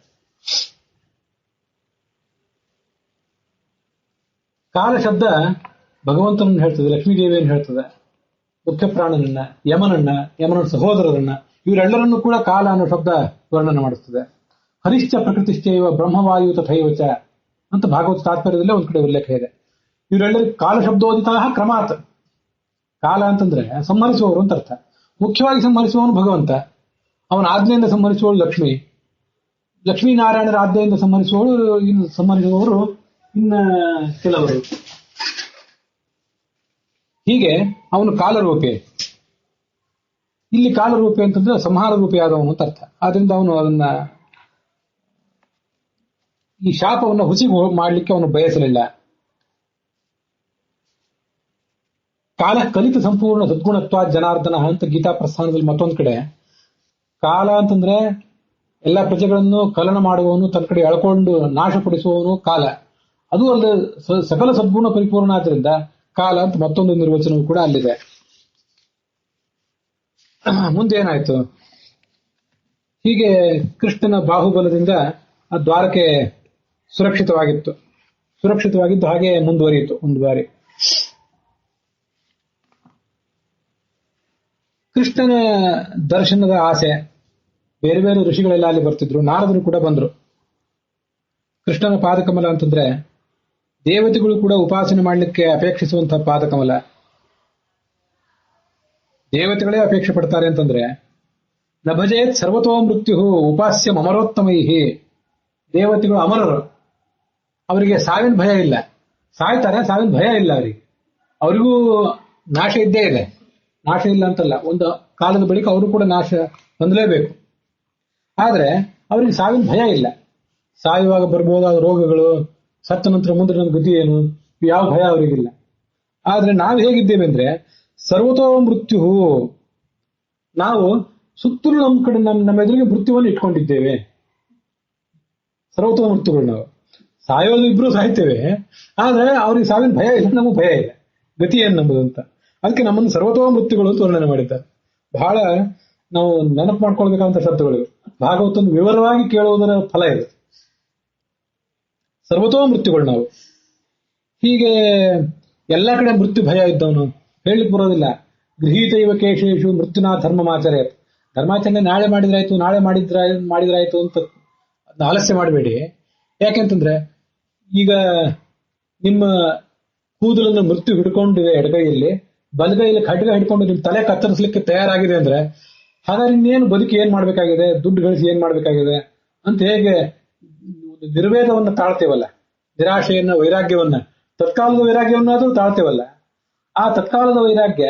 ಕಾಲ ಶಬ್ದ ಭಗವಂತನನ್ನು ಹೇಳ್ತದೆ, ಲಕ್ಷ್ಮೀದೇವಿಯನ್ನು ಹೇಳ್ತದೆ, ಮುಖ್ಯ ಪ್ರಾಣನನ್ನ, ಯಮನ ಸಹೋದರರನ್ನ, ಇವರೆಲ್ಲರನ್ನೂ ಕೂಡ ಕಾಲ ಅನ್ನೋ ಶಬ್ದ ವರ್ಣನೆ ಮಾಡಿಸ್ತದೆ. ಹರಿಶ್ಚ ಪ್ರಕೃತಿಶ್ಚೈವ ಬ್ರಹ್ಮವಾಯು ತಥೈವಚ ಅಂತ ಭಾಗವತ ತಾತ್ಪರ್ಯದಲ್ಲೇ ಒಂದ್ ಕಡೆ ಉಲ್ಲೇಖ ಇದೆ. ಇವರೆಲ್ಲರೂ ಕಾಲ ಶಬ್ದೋದಿತಾಹ ಕ್ರಮಾತ್. ಕಾಲ ಅಂತಂದ್ರೆ ಸಂಹರಿಸುವವರು ಅಂತ ಅರ್ಥ. ಮುಖ್ಯವಾಗಿ ಸಂಹರಿಸುವವನು ಭಗವಂತ, ಅವನ ಆಜ್ಞೆಯಿಂದ ಸಂಹರಿಸುವವಳು ಲಕ್ಷ್ಮಿ, ಲಕ್ಷ್ಮೀನಾರಾಯಣರ ಆಜ್ಞೆಯಿಂದ ಸಂಹರಿಸುವವರು ಇನ್ನ ಕೆಲವರು. ಹೀಗೆ ಅವನು ಕಾಲರೂಪಿ. ಇಲ್ಲಿ ಕಾಲರೂಪಿ ಅಂತಂದ್ರೆ ಸಂಹಾರ ರೂಪಿಯಾದವನು ಅಂತ ಅರ್ಥ. ಆದ್ರಿಂದ ಅವನು ಅದನ್ನ ಈ ಶಾಪವನ್ನು ಹುಸಿ ಮಾಡಲಿಕ್ಕೆ ಅವನು ಬಯಸಲಿಲ್ಲ. ಕಾಲ ಕಲಿತ ಸಂಪೂರ್ಣ ಸದ್ಗುಣತ್ವ ಜನಾರ್ದನ ಅಂತ ಗೀತಾ ಪ್ರಸ್ಥಾನದಲ್ಲಿ ಮತ್ತೊಂದು ಕಡೆ ಕಾಲ ಅಂತಂದ್ರೆ ಎಲ್ಲ ಪ್ರಜೆಗಳನ್ನು ಕಲನ ಮಾಡುವವನು, ತನ್ನ ಕಡೆ ಎಳ್ಕೊಂಡು ನಾಶಪಡಿಸುವವನು ಕಾಲ. ಅದು ಅಲ್ಲದೆ ಸಕಲ ಸದ್ಗುಣ ಪರಿಪೂರ್ಣ ಆದ್ರಿಂದ ಕಾಲ ಅಂತ ಮತ್ತೊಂದು ನಿರ್ವಚನವೂ ಕೂಡ ಅಲ್ಲಿದೆ. ಮುಂದೇನಾಯ್ತು? ಹೀಗೆ ಕೃಷ್ಣನ ಬಾಹುಬಲದಿಂದ ಆ ದ್ವಾರಕೆ ಸುರಕ್ಷಿತವಾಗಿದ್ದು ಹಾಗೆ ಮುಂದುವರಿಯಿತು. ಒಂದು ಬಾರಿ ಕೃಷ್ಣನ ದರ್ಶನದ ಆಸೆ, ಬೇರೆ ಬೇರೆ ಋಷಿಗಳೆಲ್ಲ ಅಲ್ಲಿ ಬರ್ತಿದ್ರು, ನಾರದರು ಕೂಡ ಬಂದ್ರು. ಕೃಷ್ಣನ ಪಾದಕಮಲ ಅಂತಂದ್ರೆ ದೇವತೆಗಳು ಕೂಡ ಉಪಾಸನೆ ಮಾಡಲಿಕ್ಕೆ ಅಪೇಕ್ಷಿಸುವಂತಹ ಪಾದಕಮಲ. ದೇವತೆಗಳೇ ಅಪೇಕ್ಷೆ ಪಡ್ತಾರೆ ಅಂತಂದ್ರೆ ನಭಜೇತ್ ಸರ್ವತೋ ಮೃತ್ಯು ಉಪಾಸ್ಯ ಅಮರೋತ್ತಮೈಹಿ. ದೇವತೆಗಳು ಅಮರರು, ಅವರಿಗೆ ಸಾವಿನ ಭಯ ಇಲ್ಲ. ಸಾಯ್ತಾರೆ, ಸಾವಿನ ಭಯ ಇಲ್ಲ ಅವರಿಗೆ. ಅವರಿಗೂ ನಾಶ ಇದ್ದೇ ಇದೆ, ನಾಶ ಇಲ್ಲ ಅಂತಲ್ಲ, ಒಂದು ಕಾಲದ ಬಳಿಕ ಅವರು ಕೂಡ ನಾಶ ಹೊಂದಲೇಬೇಕು. ಆದ್ರೆ ಅವರಿಗೆ ಸಾವಿನ ಭಯ ಇಲ್ಲ. ಸಾಯುವಾಗ ಬರ್ಬೋದಾದ ರೋಗಗಳು, ಸತ್ತ ನಂತರ ಮುಂದೆ ನನ್ನ ಗತಿ ಏನು, ಯಾವ ಭಯ ಅವರಿಗಿಲ್ಲ. ಆದ್ರೆ ನಾವು ಹೇಗಿದ್ದೇವೆ ಅಂದ್ರೆ ಸರ್ವತೋ ಮೃತ್ಯು, ನಾವು ಸುತ್ತಲೂ ನಮ್ಮ ಕಡೆ ನಮ್ಮ ಎದುರಿಗೆ ಮೃತ್ಯುವನ್ನು ಇಟ್ಕೊಂಡಿದ್ದೇವೆ. ಸರ್ವತೋ ಮೃತ್ಯುಗಳು, ನಾವು ಸಾಯೋದು ಇಬ್ರು ಸಾಯ್ತೇವೆ, ಆದ್ರೆ ಅವ್ರಿಗೆ ಸಾವಿನ ಭಯ ಇಲ್ಲ, ನಮಗೆ ಭಯ ಇಲ್ಲ, ಗತಿ ಏನ್ ನಮ್ಮದು ಅಂತ. ಅದಕ್ಕೆ ನಮ್ಮನ್ನು ಸರ್ವತೋ ಮೃತ್ಯುಗಳು ಅಂತ ವರ್ಣನೆ ಮಾಡಿದ್ದಾರೆ. ಬಹಳ ನಾವು ನೆನಪು ಮಾಡ್ಕೊಳ್ಬೇಕಂತ ಶಬ್ದಗಳು. ಭಾಗವತನ್ನು ವಿವರವಾಗಿ ಕೇಳುವುದರ ಫಲ ಇದು. ಸರ್ವತೋ ಮೃತ್ಯುಗಳು ನಾವು. ಹೀಗೆ ಎಲ್ಲ ಕಡೆ ಮೃತ್ಯು ಭಯ ಇದ್ದವನು ಹೇಳಲಿಕ್ಕೆ ಬರೋದಿಲ್ಲ. ಗೃಹೀತೈವ ಕೇಶೇಶು ಮೃತ್ಯುನಾ ಧರ್ಮಮಾಚರೆ. ಧರ್ಮಾಚರಣೆ ನಾಳೆ ಮಾಡಿದ್ರಾಯ್ತು ಅಂತ ಆಲಸ್ಯ ಮಾಡಬೇಡಿ. ಯಾಕೆಂತಂದ್ರೆ ಈಗ ನಿಮ್ಮ ಕೂದಲನ್ನು ಮೃತ್ಯು ಹಿಡ್ಕೊಂಡಿದೆ ಎಡಗೈಯಲ್ಲಿ, ಬಲಗೈಯಲ್ಲಿ ಖಡ್ಗ ಹಿಡ್ಕೊಂಡು ನಿಮ್ ತಲೆ ಕತ್ತರಿಸಲಿಕ್ಕೆ ತಯಾರಾಗಿದೆ ಅಂದ್ರೆ ಹಾಗಾದ್ರೆ ಇನ್ನೇನು ಬದುಕಿ ಏನ್ ಮಾಡ್ಬೇಕಾಗಿದೆ, ದುಡ್ಡು ಗಳಿಸಿ ಏನ್ ಮಾಡ್ಬೇಕಾಗಿದೆ ಅಂತ ಹೇಗೆ ನಿರ್ವೇದವನ್ನ ತಾಳ್ತೇವಲ್ಲ, ನಿರಾಶೆಯನ್ನ, ವೈರಾಗ್ಯವನ್ನ, ತತ್ಕಾಲದ ವೈರಾಗ್ಯವನ್ನಾದ್ರೂ ತಾಳ್ತೇವಲ್ಲ, ಆ ತತ್ಕಾಲದ ವೈರಾಗ್ಯ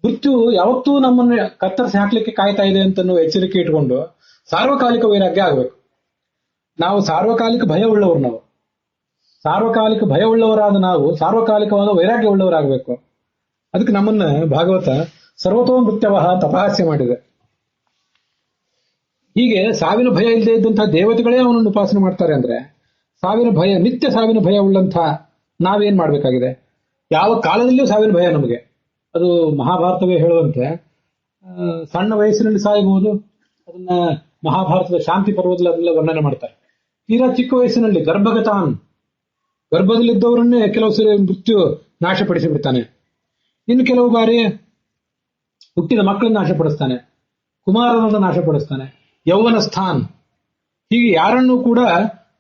ಮೃತ್ಯು ಯಾವತ್ತೂ ನಮ್ಮನ್ನು ಕತ್ತರಿಸಿ ಹಾಕ್ಲಿಕ್ಕೆ ಕಾಯ್ತಾ ಇದೆ ಅಂತ ಎಚ್ಚರಿಕೆ ಇಟ್ಕೊಂಡು ಸಾರ್ವಕಾಲಿಕ ವೈರಾಗ್ಯ ಆಗ್ಬೇಕು. ನಾವು ಸಾರ್ವಕಾಲಿಕ ಭಯ ಉಳ್ಳವರು, ನಾವು ಸಾರ್ವಕಾಲಿಕ ಭಯ ಉಳ್ಳವರಾದ ನಾವು ಸಾರ್ವಕಾಲಿಕವಾದ ವೈರಾಗ್ಯ ಉಳ್ಳವರಾಗಬೇಕು. ಅದಕ್ಕೆ ನಮ್ಮನ್ನ ಭಾಗವತ ಸರ್ವತೋ ಮೃತ್ಯವಹ ತಪಹಾಸ್ಯ ಮಾಡಿದೆ. ಹೀಗೆ ಸಾವಿನ ಭಯ ಇಲ್ಲದೆ ಇದ್ದಂತಹ ದೇವತೆಗಳೇ ಅವನನ್ನು ಉಪಾಸನೆ ಮಾಡ್ತಾರೆ ಅಂದ್ರೆ ಸಾವಿನ ಭಯ, ನಿತ್ಯ ಸಾವಿನ ಭಯ ಉಳ್ಳಂಥ ನಾವೇನ್ ಮಾಡ್ಬೇಕಾಗಿದೆ? ಯಾವ ಕಾಲದಲ್ಲಿಯೂ ಸಾವಿನ ಭಯ ನಮಗೆ. ಅದು ಮಹಾಭಾರತವೇ ಹೇಳುವಂತೆ ಸಣ್ಣ ವಯಸ್ಸಿನಲ್ಲಿ ಸಾಯಬಹುದು. ಅದನ್ನ ಮಹಾಭಾರತದ ಶಾಂತಿ ಪರ್ವದಲ್ಲಿ ಅದನ್ನೆಲ್ಲ ವರ್ಣನೆ ಮಾಡ್ತಾರೆ. ತೀರಾ ಚಿಕ್ಕ ವಯಸ್ಸಿನಲ್ಲಿ ಗರ್ಭದಲ್ಲಿದ್ದವರನ್ನೇ ಕೆಲವು ಸರಿ ಮೃತ್ಯು ನಾಶಪಡಿಸಿ ಬಿಡ್ತಾನೆ. ಇನ್ನು ಕೆಲವು ಬಾರಿ ಹುಟ್ಟಿದ ಮಕ್ಕಳನ್ನ ನಾಶಪಡಿಸ್ತಾನೆ, ಕುಮಾರನನ್ನು ನಾಶಪಡಿಸ್ತಾನೆ, ಯೌವನ ಸ್ಥಾನ್, ಹೀಗೆ ಯಾರನ್ನೂ ಕೂಡ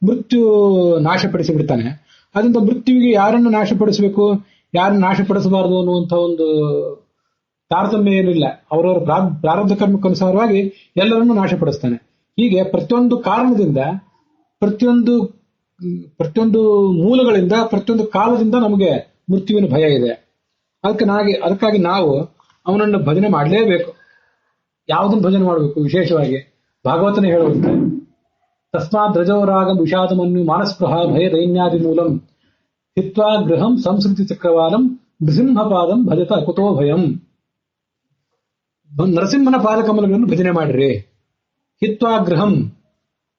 ಮೃತ್ಯು ನಾಶಪಡಿಸಿ ಬಿಡ್ತಾನೆ. ಅದರಿಂದ ಮೃತ್ಯುವಿಗೆ ಯಾರನ್ನು ನಾಶಪಡಿಸಬೇಕು, ಯಾರನ್ನು ನಾಶಪಡಿಸಬಾರದು ಅನ್ನುವಂಥ ಒಂದು ತಾರತಮ್ಯ ಏನಿಲ್ಲ. ಅವರವರ ಪ್ರಾರಬ್ಧ ಕರ್ಮಕ್ಕನುಸಾರವಾಗಿ ಎಲ್ಲರನ್ನೂ ನಾಶಪಡಿಸ್ತಾನೆ. ಹೀಗೆ ಪ್ರತಿಯೊಂದು ಕಾರಣದಿಂದ, ಪ್ರತಿಯೊಂದು ಮೂಲಗಳಿಂದ, ಪ್ರತಿಯೊಂದು ಕಾಲದಿಂದ ನಮಗೆ ಮೃತ್ಯುವಿನ ಭಯ ಇದೆ. ಅದಕ್ಕಾಗಿ ನಾವು ಅವನನ್ನು ಭಜನೆ ಮಾಡಲೇಬೇಕು. ಯಾವುದನ್ನು ಭಜನೆ ಮಾಡಬೇಕು? ವಿಶೇಷವಾಗಿ ಭಾಗವತನೇ ಹೇಳುವಂತೆ ತಸ್ಮಾತ್ ರಜೋರಾಗಂ ವಿಷಾದಮನ್ಯು ಮಾನಸ್ಪೃಹ ಭಯ ದೈನ್ಯಾದಿ ಮೂಲಂ ಹಿತ್ವಾ ಗೃಹಂ ಸಂಸ್ಕೃತಿ ಚಕ್ರವಾಲಂ ನೃಸಿಂಹಪಾದಂ ಭಜತ ಕುತೋ ಭಯಂ. ನರಸಿಂಹನ ಪಾದಕಮಲಗಳನ್ನು ಭಜನೆ ಮಾಡ್ರಿ. ಹಿತ್ವಾ ಗೃಹಂ,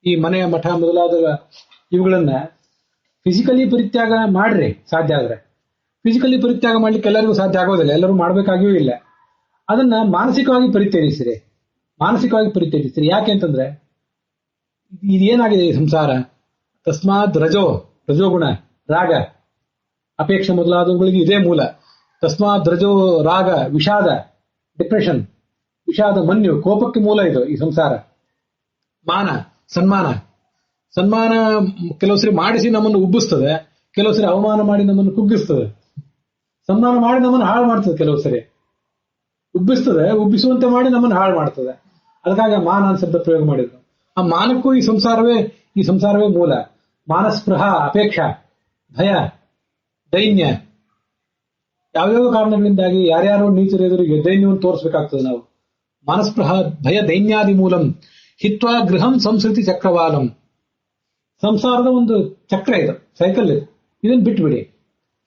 ಈ ಮನೆ ಮಠ ಮೊದಲಾದ ಇವುಗಳನ್ನ ಫಿಸಿಕಲಿ ಪರಿತ್ಯಾಗ ಮಾಡ್ರಿ ಸಾಧ್ಯ ಆದ್ರೆ. ಫಿಸಿಕಲಿ ಪರಿತ್ಯಾಗ ಮಾಡ್ಲಿಕ್ಕೆ ಎಲ್ಲರಿಗೂ ಸಾಧ್ಯ ಆಗೋದಿಲ್ಲ, ಎಲ್ಲರೂ ಮಾಡ್ಬೇಕಾಗಿಯೂ ಇಲ್ಲ. ಅದನ್ನ ಮಾನಸಿಕವಾಗಿ ಪರಿತ್ಯಜಿಸಿರಿ. ಯಾಕೆ ಅಂತಂದ್ರೆ ಇದೇನಾಗಿದೆ ಈ ಸಂಸಾರ? ತಸ್ಮಾತ್ ರಜೋಗುಣ, ರಾಗ, ಅಪೇಕ್ಷೆ ಮೊದಲಾದವುಗಳಿಗೆ ಇದೇ ಮೂಲ. ತಸ್ಮಾತ್ ರಜೋ ರಾಗ ವಿಷಾದ, ಡಿಪ್ರೆಷನ್, ವಿಷಾದ ಮನ್ಯು, ಕೋಪಕ್ಕೆ ಮೂಲ ಇದು ಈ ಸಂಸಾರ. ಮಾನ, ಸನ್ಮಾನ. ಸನ್ಮಾನ ಕೆಲವು ಸರಿ ಮಾಡಿಸಿ ನಮ್ಮನ್ನು ಉಬ್ಬಿಸ್ತದೆ, ಕೆಲವು ಸರಿ ಅವಮಾನ ಮಾಡಿ ನಮ್ಮನ್ನು ಕುಗ್ಗಿಸ್ತದೆ. ಸನ್ಮಾನ ಮಾಡಿ ನಮ್ಮನ್ನು ಹಾಳು ಮಾಡ್ತದೆ, ಕೆಲವು ಸರಿ ಉಬ್ಬಿಸ್ತದೆ, ಉಬ್ಬಿಸುವಂತೆ ಮಾಡಿ ನಮ್ಮನ್ನು ಹಾಳು ಮಾಡ್ತದೆ. ಅದಕ್ಕಾಗಿ ಮಾನ ಅಂತ ಶಬ್ದ ಪ್ರಯೋಗ ಮಾಡಿದ್ರು. ಆ ಮಾನಕ್ಕೂ ಈ ಸಂಸಾರವೇ ಮೂಲ. ಮಾನಸ್ಪೃಹ, ಅಪೇಕ್ಷಾ, ಭಯ, ದೈನ್ಯ, ಯಾವ್ಯಾವ ಕಾರಣಗಳಿಂದಾಗಿ ಯಾರ್ಯಾರೋ ನೀಚರ ಎದುರಿಗೆ ದೈನ್ಯವನ್ನು ತೋರಿಸಬೇಕಾಗ್ತದೆ ನಾವು. ಮಾನಸ್ಪೃಹ ಭಯ ದೈನ್ಯಾದಿ ಮೂಲಂ ಹಿತ್ವಾ ಗೃಹಂ ಸಂಸ್ಕೃತಿ ಚಕ್ರವಾಲಂ. ಸಂಸಾರದ ಒಂದು ಚಕ್ರ ಇದು, ಸೈಕಲ್ ಇದು, ಇದನ್ನು ಬಿಟ್ಬಿಡಿ.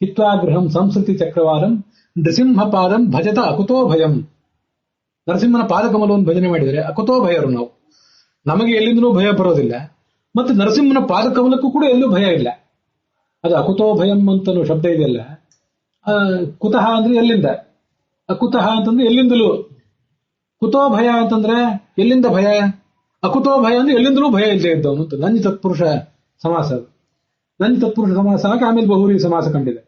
ಹಿತ್ವಾ ಗೃಹಂ ಸಂಸ್ಕೃತಿ ಚಕ್ರವಾಲಂ ನೃಸಿಂಹ ಪಾದಂ ಭಜತ ಅಕುತೋ ಭಯಂ. ನರಸಿಂಹನ ಪಾದಕಮಲವನ್ನು ಭಜನೆ ಮಾಡಿದರೆ ಅಕುತೋ ಭಯರು ನಾವು. ನಮಗೆ ಎಲ್ಲಿಂದಲೂ ಭಯ ಬರೋದಿಲ್ಲ, ಮತ್ತೆ ನರಸಿಂಹನ ಪಾದಕಮಲಕ್ಕೂ ಕೂಡ ಎಲ್ಲೂ ಭಯ ಇಲ್ಲ. ಅದು ಅಕುತೋ ಭಯಂ ಅಂತ ಶಬ್ದ ಇದೆಯಲ್ಲ, ಕುತಃ ಅಂದ್ರೆ ಎಲ್ಲಿಂದ, ಅಕುತಃ ಅಂತಂದ್ರೆ ಎಲ್ಲಿಂದಲೂ, ಕುತೋ ಭಯ ಅಂತಂದ್ರೆ ಎಲ್ಲಿಂದ ಭಯ, ಅಕುತೋ ಭಯ ಅಂದ್ರೆ ಎಲ್ಲಿಂದಲೂ ಭಯ ಇಲ್ಲದೆ ಇದ್ದವನು ಅಂತ. ನಂಜ ತತ್ಪುರುಷ ಸಮಾಸ. ನಂಜ ತತ್ಪುರುಷ ಸಮಾಸ ಆಮೇಲೆ ಬಹುರಿ ಸಮಾಸ ಕಂಡಿದೆ.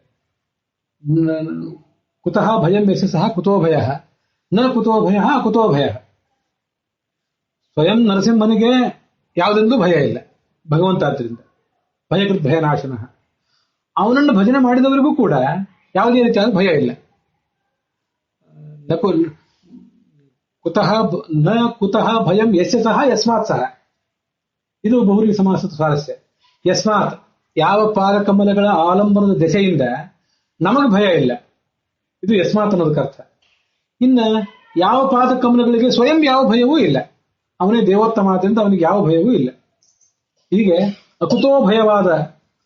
ಕುತಃ ಭಯಂ ಯಸ್ಯ ಸಹ ಕುತೋ ಭಯ, ನ ಕುತೋ ಭಯ ಅಕುತೋ ಭಯ. ಸ್ವಯಂ ನರಸಿಂಹನಿಗೆ ಯಾವುದೆಂದೂ ಭಯ ಇಲ್ಲ, ಭಗವಂತ ಆದ್ದರಿಂದ ಭಯಕೃತ್ ಭಯನಾಶನ. ಅವನನ್ನು ಭಜನೆ ಮಾಡಿದವರಿಗೂ ಕೂಡ ಯಾವುದೇ ರೀತಿಯಾದ ಭಯ ಇಲ್ಲ. ನ ಕುತಃ ಭಯಂ ಯಸ್ಯ ಸಹ ಯಸ್ಮಾತ್ ಸಹ. ಇದು ಬಹುರಿ ಸಮಾಸದ ಸ್ವಾರಸ್ಯ. ಯಸ್ಮಾತ್, ಯಾವ ಪಾದಕಮಲಗಳ ಆಲಂಬನದ ದೆಸೆಯಿಂದ ನಮಗೆ ಭಯ ಇಲ್ಲ, ಇದು ಯಸ್ಮಾತ್ ಅನ್ನೋದಕ್ಕೆ ಅರ್ಥ. ಇನ್ನ ಯಾವ ಪಾದಕಮಲಗಳಿಗೆ ಸ್ವಯಂ ಯಾವ ಭಯವೂ ಇಲ್ಲ, ಅವನೇ ದೇವೋತ್ತಮಾದಿಂದ ಅವನಿಗೆ ಯಾವ ಭಯವೂ ಇಲ್ಲ. ಹೀಗೆ ಅಕುತೋ ಭಯವಾದ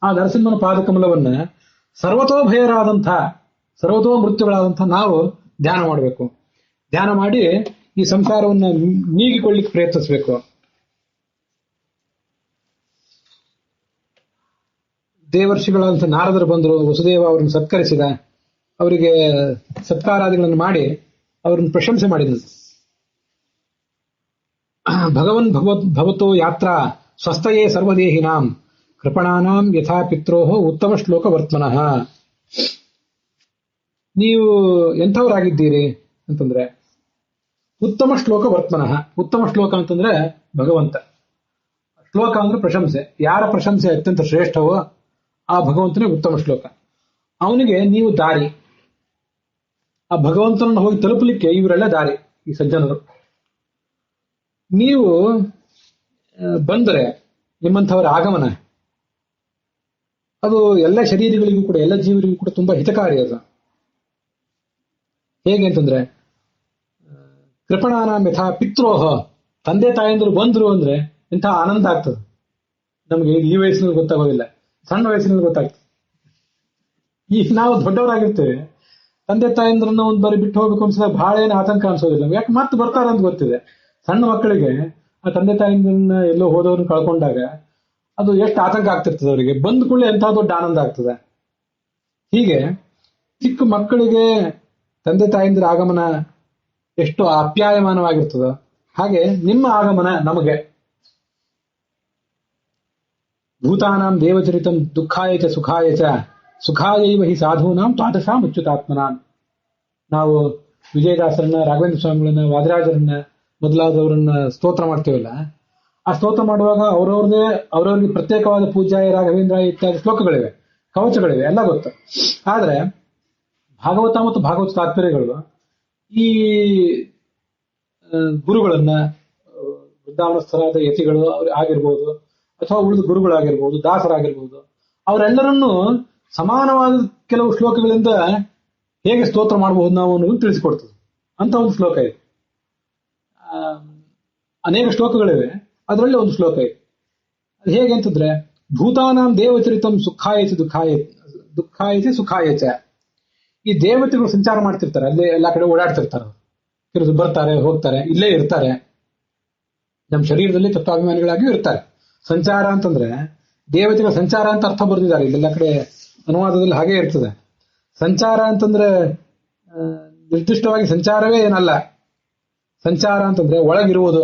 ಆ ನರಸಿಂಹನ ಪಾದಕಮಲವನ್ನ ಸರ್ವತೋ ಭಯರಾದಂಥ, ಸರ್ವತೋ ಮೃತ್ಯುಗಳಾದಂಥ ನಾವು ಧ್ಯಾನ ಮಾಡಬೇಕು. ಧ್ಯಾನ ಮಾಡಿ ಈ ಸಂಸಾರವನ್ನು ನೀಗಿಕೊಳ್ಳಿಕ್ಕೆ ಪ್ರಯತ್ನಿಸಬೇಕು. ದೇವರ್ಷಿಗಳಂತ ನಾರದರು ಬಂದರು, ವಸುದೇವ ಅವರನ್ನು ಸತ್ಕರಿಸಿದ, ಅವರಿಗೆ ಸತ್ಕಾರಾದಿಗಳನ್ನು ಮಾಡಿ ಅವರನ್ನು ಪ್ರಶಂಸೆ ಮಾಡಿದನು. ಭಗವನ್ ಭವತೋ ಯಾತ್ರಾ ಸ್ವಸ್ಥಯೇ ಸರ್ವದೇಹಿನಾಂ ಕೃಪಣಾನಾಂ ಯಥಾ ಪಿತ್ರೋಹೋ ಉತ್ತಮ ಶ್ಲೋಕ ವರ್ತಮನಃ. ನೀವು ಎಂಥವರಾಗಿದ್ದೀರಿ ಅಂತಂದ್ರೆ ಉತ್ತಮ ಶ್ಲೋಕ ವರ್ತಮನಃ. ಉತ್ತಮ ಶ್ಲೋಕ ಅಂತಂದ್ರೆ ಭಗವಂತ, ಶ್ಲೋಕ ಅಂದ್ರೆ ಪ್ರಶಂಸೆ. ಯಾರ ಪ್ರಶಂಸೆ ಅತ್ಯಂತ ಶ್ರೇಷ್ಠವೋ ಆ ಭಗವಂತನೇ ಉತ್ತಮ ಶ್ಲೋಕ. ಅವನಿಗೆ ನೀವು ದಾರಿ. ಆ ಭಗವಂತನನ್ನು ಹೋಗಿ ತಲುಪಲಿಕ್ಕೆ ಇವರೆಲ್ಲ ದಾರಿ, ಈ ಸಜ್ಜನರು. ನೀವು ಬಂದರೆ ನಿಮ್ಮಂಥವರ ಆಗಮನ ಅದು ಎಲ್ಲ ಶರೀರಗಳಿಗೂ ಕೂಡ, ಎಲ್ಲ ಜೀವರಿಗೂ ಕೂಡ ತುಂಬಾ ಹಿತಕಾರಿ. ಅದು ಹೇಗೆ ಅಂತಂದ್ರೆ ಕೃಪಣಾನಾಂ ಯಥಾ ಪಿತ್ರೋಹ, ತಂದೆ ತಾಯಂದ್ರು ಬಂದ್ರು ಅಂದ್ರೆ ಎಂಥ ಆನಂದ ಆಗ್ತದೆ ನಮ್ಗೆ. ಈ ವಯಸ್ಸಿನಲ್ಲಿ ಗೊತ್ತಾಗೋದಿಲ್ಲ, ಸಣ್ಣ ವಯಸ್ಸಿನಲ್ಲಿ ಗೊತ್ತಾಗ್ತದೆ. ಈಗ ನಾವು ದೊಡ್ಡವರಾಗಿರ್ತೇವೆ, ತಂದೆ ತಾಯಂದ್ರನ್ನ ಒಂದ್ ಬಾರಿ ಬಿಟ್ಟು ಹೋಗ್ಬೇಕು ಅನ್ಸಿದಾಗ ಬಹಳ ಏನು ಆತಂಕ ಅನ್ಸೋದಿಲ್ಲ, ಯಾಕೆ ಮತ್ತೆ ಬರ್ತಾರ ಅಂತ ಗೊತ್ತಿದೆ. ಸಣ್ಣ ಮಕ್ಕಳಿಗೆ ಆ ತಂದೆ ತಾಯಂದ್ರನ್ನ ಎಲ್ಲೋ ಹೋದವ್ರನ್ನ ಕಳ್ಕೊಂಡಾಗ ಅದು ಎಷ್ಟು ಆತಂಕ ಆಗ್ತಿರ್ತದೆ ಅವರಿಗೆ. ಬಂದ ಕೂಡಲೇ ಎಂಥ ದೊಡ್ಡ ಆನಂದ ಆಗ್ತದೆ. ಹೀಗೆ ಚಿಕ್ಕ ಮಕ್ಕಳಿಗೆ ತಂದೆ ತಾಯಂದಿರ ಆಗಮನ ಎಷ್ಟು ಆಪ್ಯಾಯಮಾನವಾಗಿರ್ತದ, ಹಾಗೆ ನಿಮ್ಮ ಆಗಮನ ನಮಗೆ. ಭೂತಾನಾಂ ದೇವಚರಿತಂ ದುಃಖಾಯ ಚ ಸುಖಾಯ ಚ ಸುಖಾಯೈವ ಹಿ ಸಾಧೂನಾಂ ತಾದೃಶಾಂ ಅಚ್ಯುತಾತ್ಮನಾಂ. ನಾವು ವಿಜಯದಾಸರನ್ನ, ರಾಘವೇಂದ್ರ ಸ್ವಾಮಿಗಳನ್ನ, ವಾದರಾಜರನ್ನ ಮೊದಲಾದವರನ್ನ ಸ್ತೋತ್ರ ಮಾಡ್ತೇವಲ್ಲ, ಆ ಸ್ತೋತ್ರ ಮಾಡುವಾಗ ಅವರವ್ರಿಗೆ ಪ್ರತ್ಯೇಕವಾದ ಪೂಜ್ಯಾಯ ರಾಘವೇಂದ್ರ ಇತ್ಯಾದಿ ಶ್ಲೋಕಗಳಿವೆ, ಕವಚಗಳಿವೆ, ಎಲ್ಲ ಗೊತ್ತು. ಆದ್ರೆ ಭಾಗವತ ಮತ್ತು ಭಾಗವತ ತಾತ್ಪರ್ಯಗಳು ಈ ಗುರುಗಳನ್ನ, ವೃಂದಾವನಸ್ಥರಾದ ಯತಿಗಳು ಆಗಿರ್ಬೋದು, ಅಥವಾ ಉಳಿದ ಗುರುಗಳಾಗಿರ್ಬೋದು, ದಾಸರಾಗಿರ್ಬೋದು, ಅವರೆಲ್ಲರನ್ನೂ ಸಮಾನವಾದ ಕೆಲವು ಶ್ಲೋಕಗಳಿಂದ ಹೇಗೆ ಸ್ತೋತ್ರ ಮಾಡಬಹುದು ನಾವು ಅನ್ನೋದನ್ನು ತಿಳಿಸಿಕೊಡ್ತದೆ. ಅಂತ ಒಂದು ಶ್ಲೋಕ ಇದೆ. ಅನೇಕ ಶ್ಲೋಕಗಳಿವೆ, ಅದರಲ್ಲಿ ಒಂದು ಶ್ಲೋಕ ಇದೆ. ಅದು ಹೇಗೆ ಅಂತಂದ್ರೆ ಭೂತಾನಾಂ ದೇವಚರಿತಂ ಸುಖಾಯಚ ದುಃಖಾಯಚ ಸುಖಾಯಚ. ಈ ದೇವತೆಗಳು ಸಂಚಾರ ಮಾಡ್ತಿರ್ತಾರೆ, ಅಲ್ಲೇ ಎಲ್ಲಾ ಕಡೆ ಓಡಾಡ್ತಿರ್ತಾರೆ. ಕೆಲವರು ಬರ್ತಾರೆ, ಹೋಗ್ತಾರೆ, ಇಲ್ಲೇ ಇರ್ತಾರೆ. ನಮ್ಮ ಶರೀರದಲ್ಲಿ ತತ್ವಾಭಿಮಾನಿಗಳಾಗಿಯೂ ಇರ್ತಾರೆ. ಸಂಚಾರ ಅಂತಂದ್ರೆ ದೇವತೆಗಳ ಸಂಚಾರ ಅಂತ ಅರ್ಥ ಬರೆದಿದ್ದಾರೆ, ಇಲ್ಲೆಲ್ಲ ಕಡೆ ಅನುವಾದದಲ್ಲಿ ಹಾಗೆ ಇರ್ತದೆ. ಸಂಚಾರ ಅಂತಂದ್ರೆ ನಿರ್ದಿಷ್ಟವಾಗಿ ಸಂಚಾರವೇ ಏನಲ್ಲ. ಸಂಚಾರ ಅಂತಂದ್ರೆ ಒಳಗಿರುವುದು,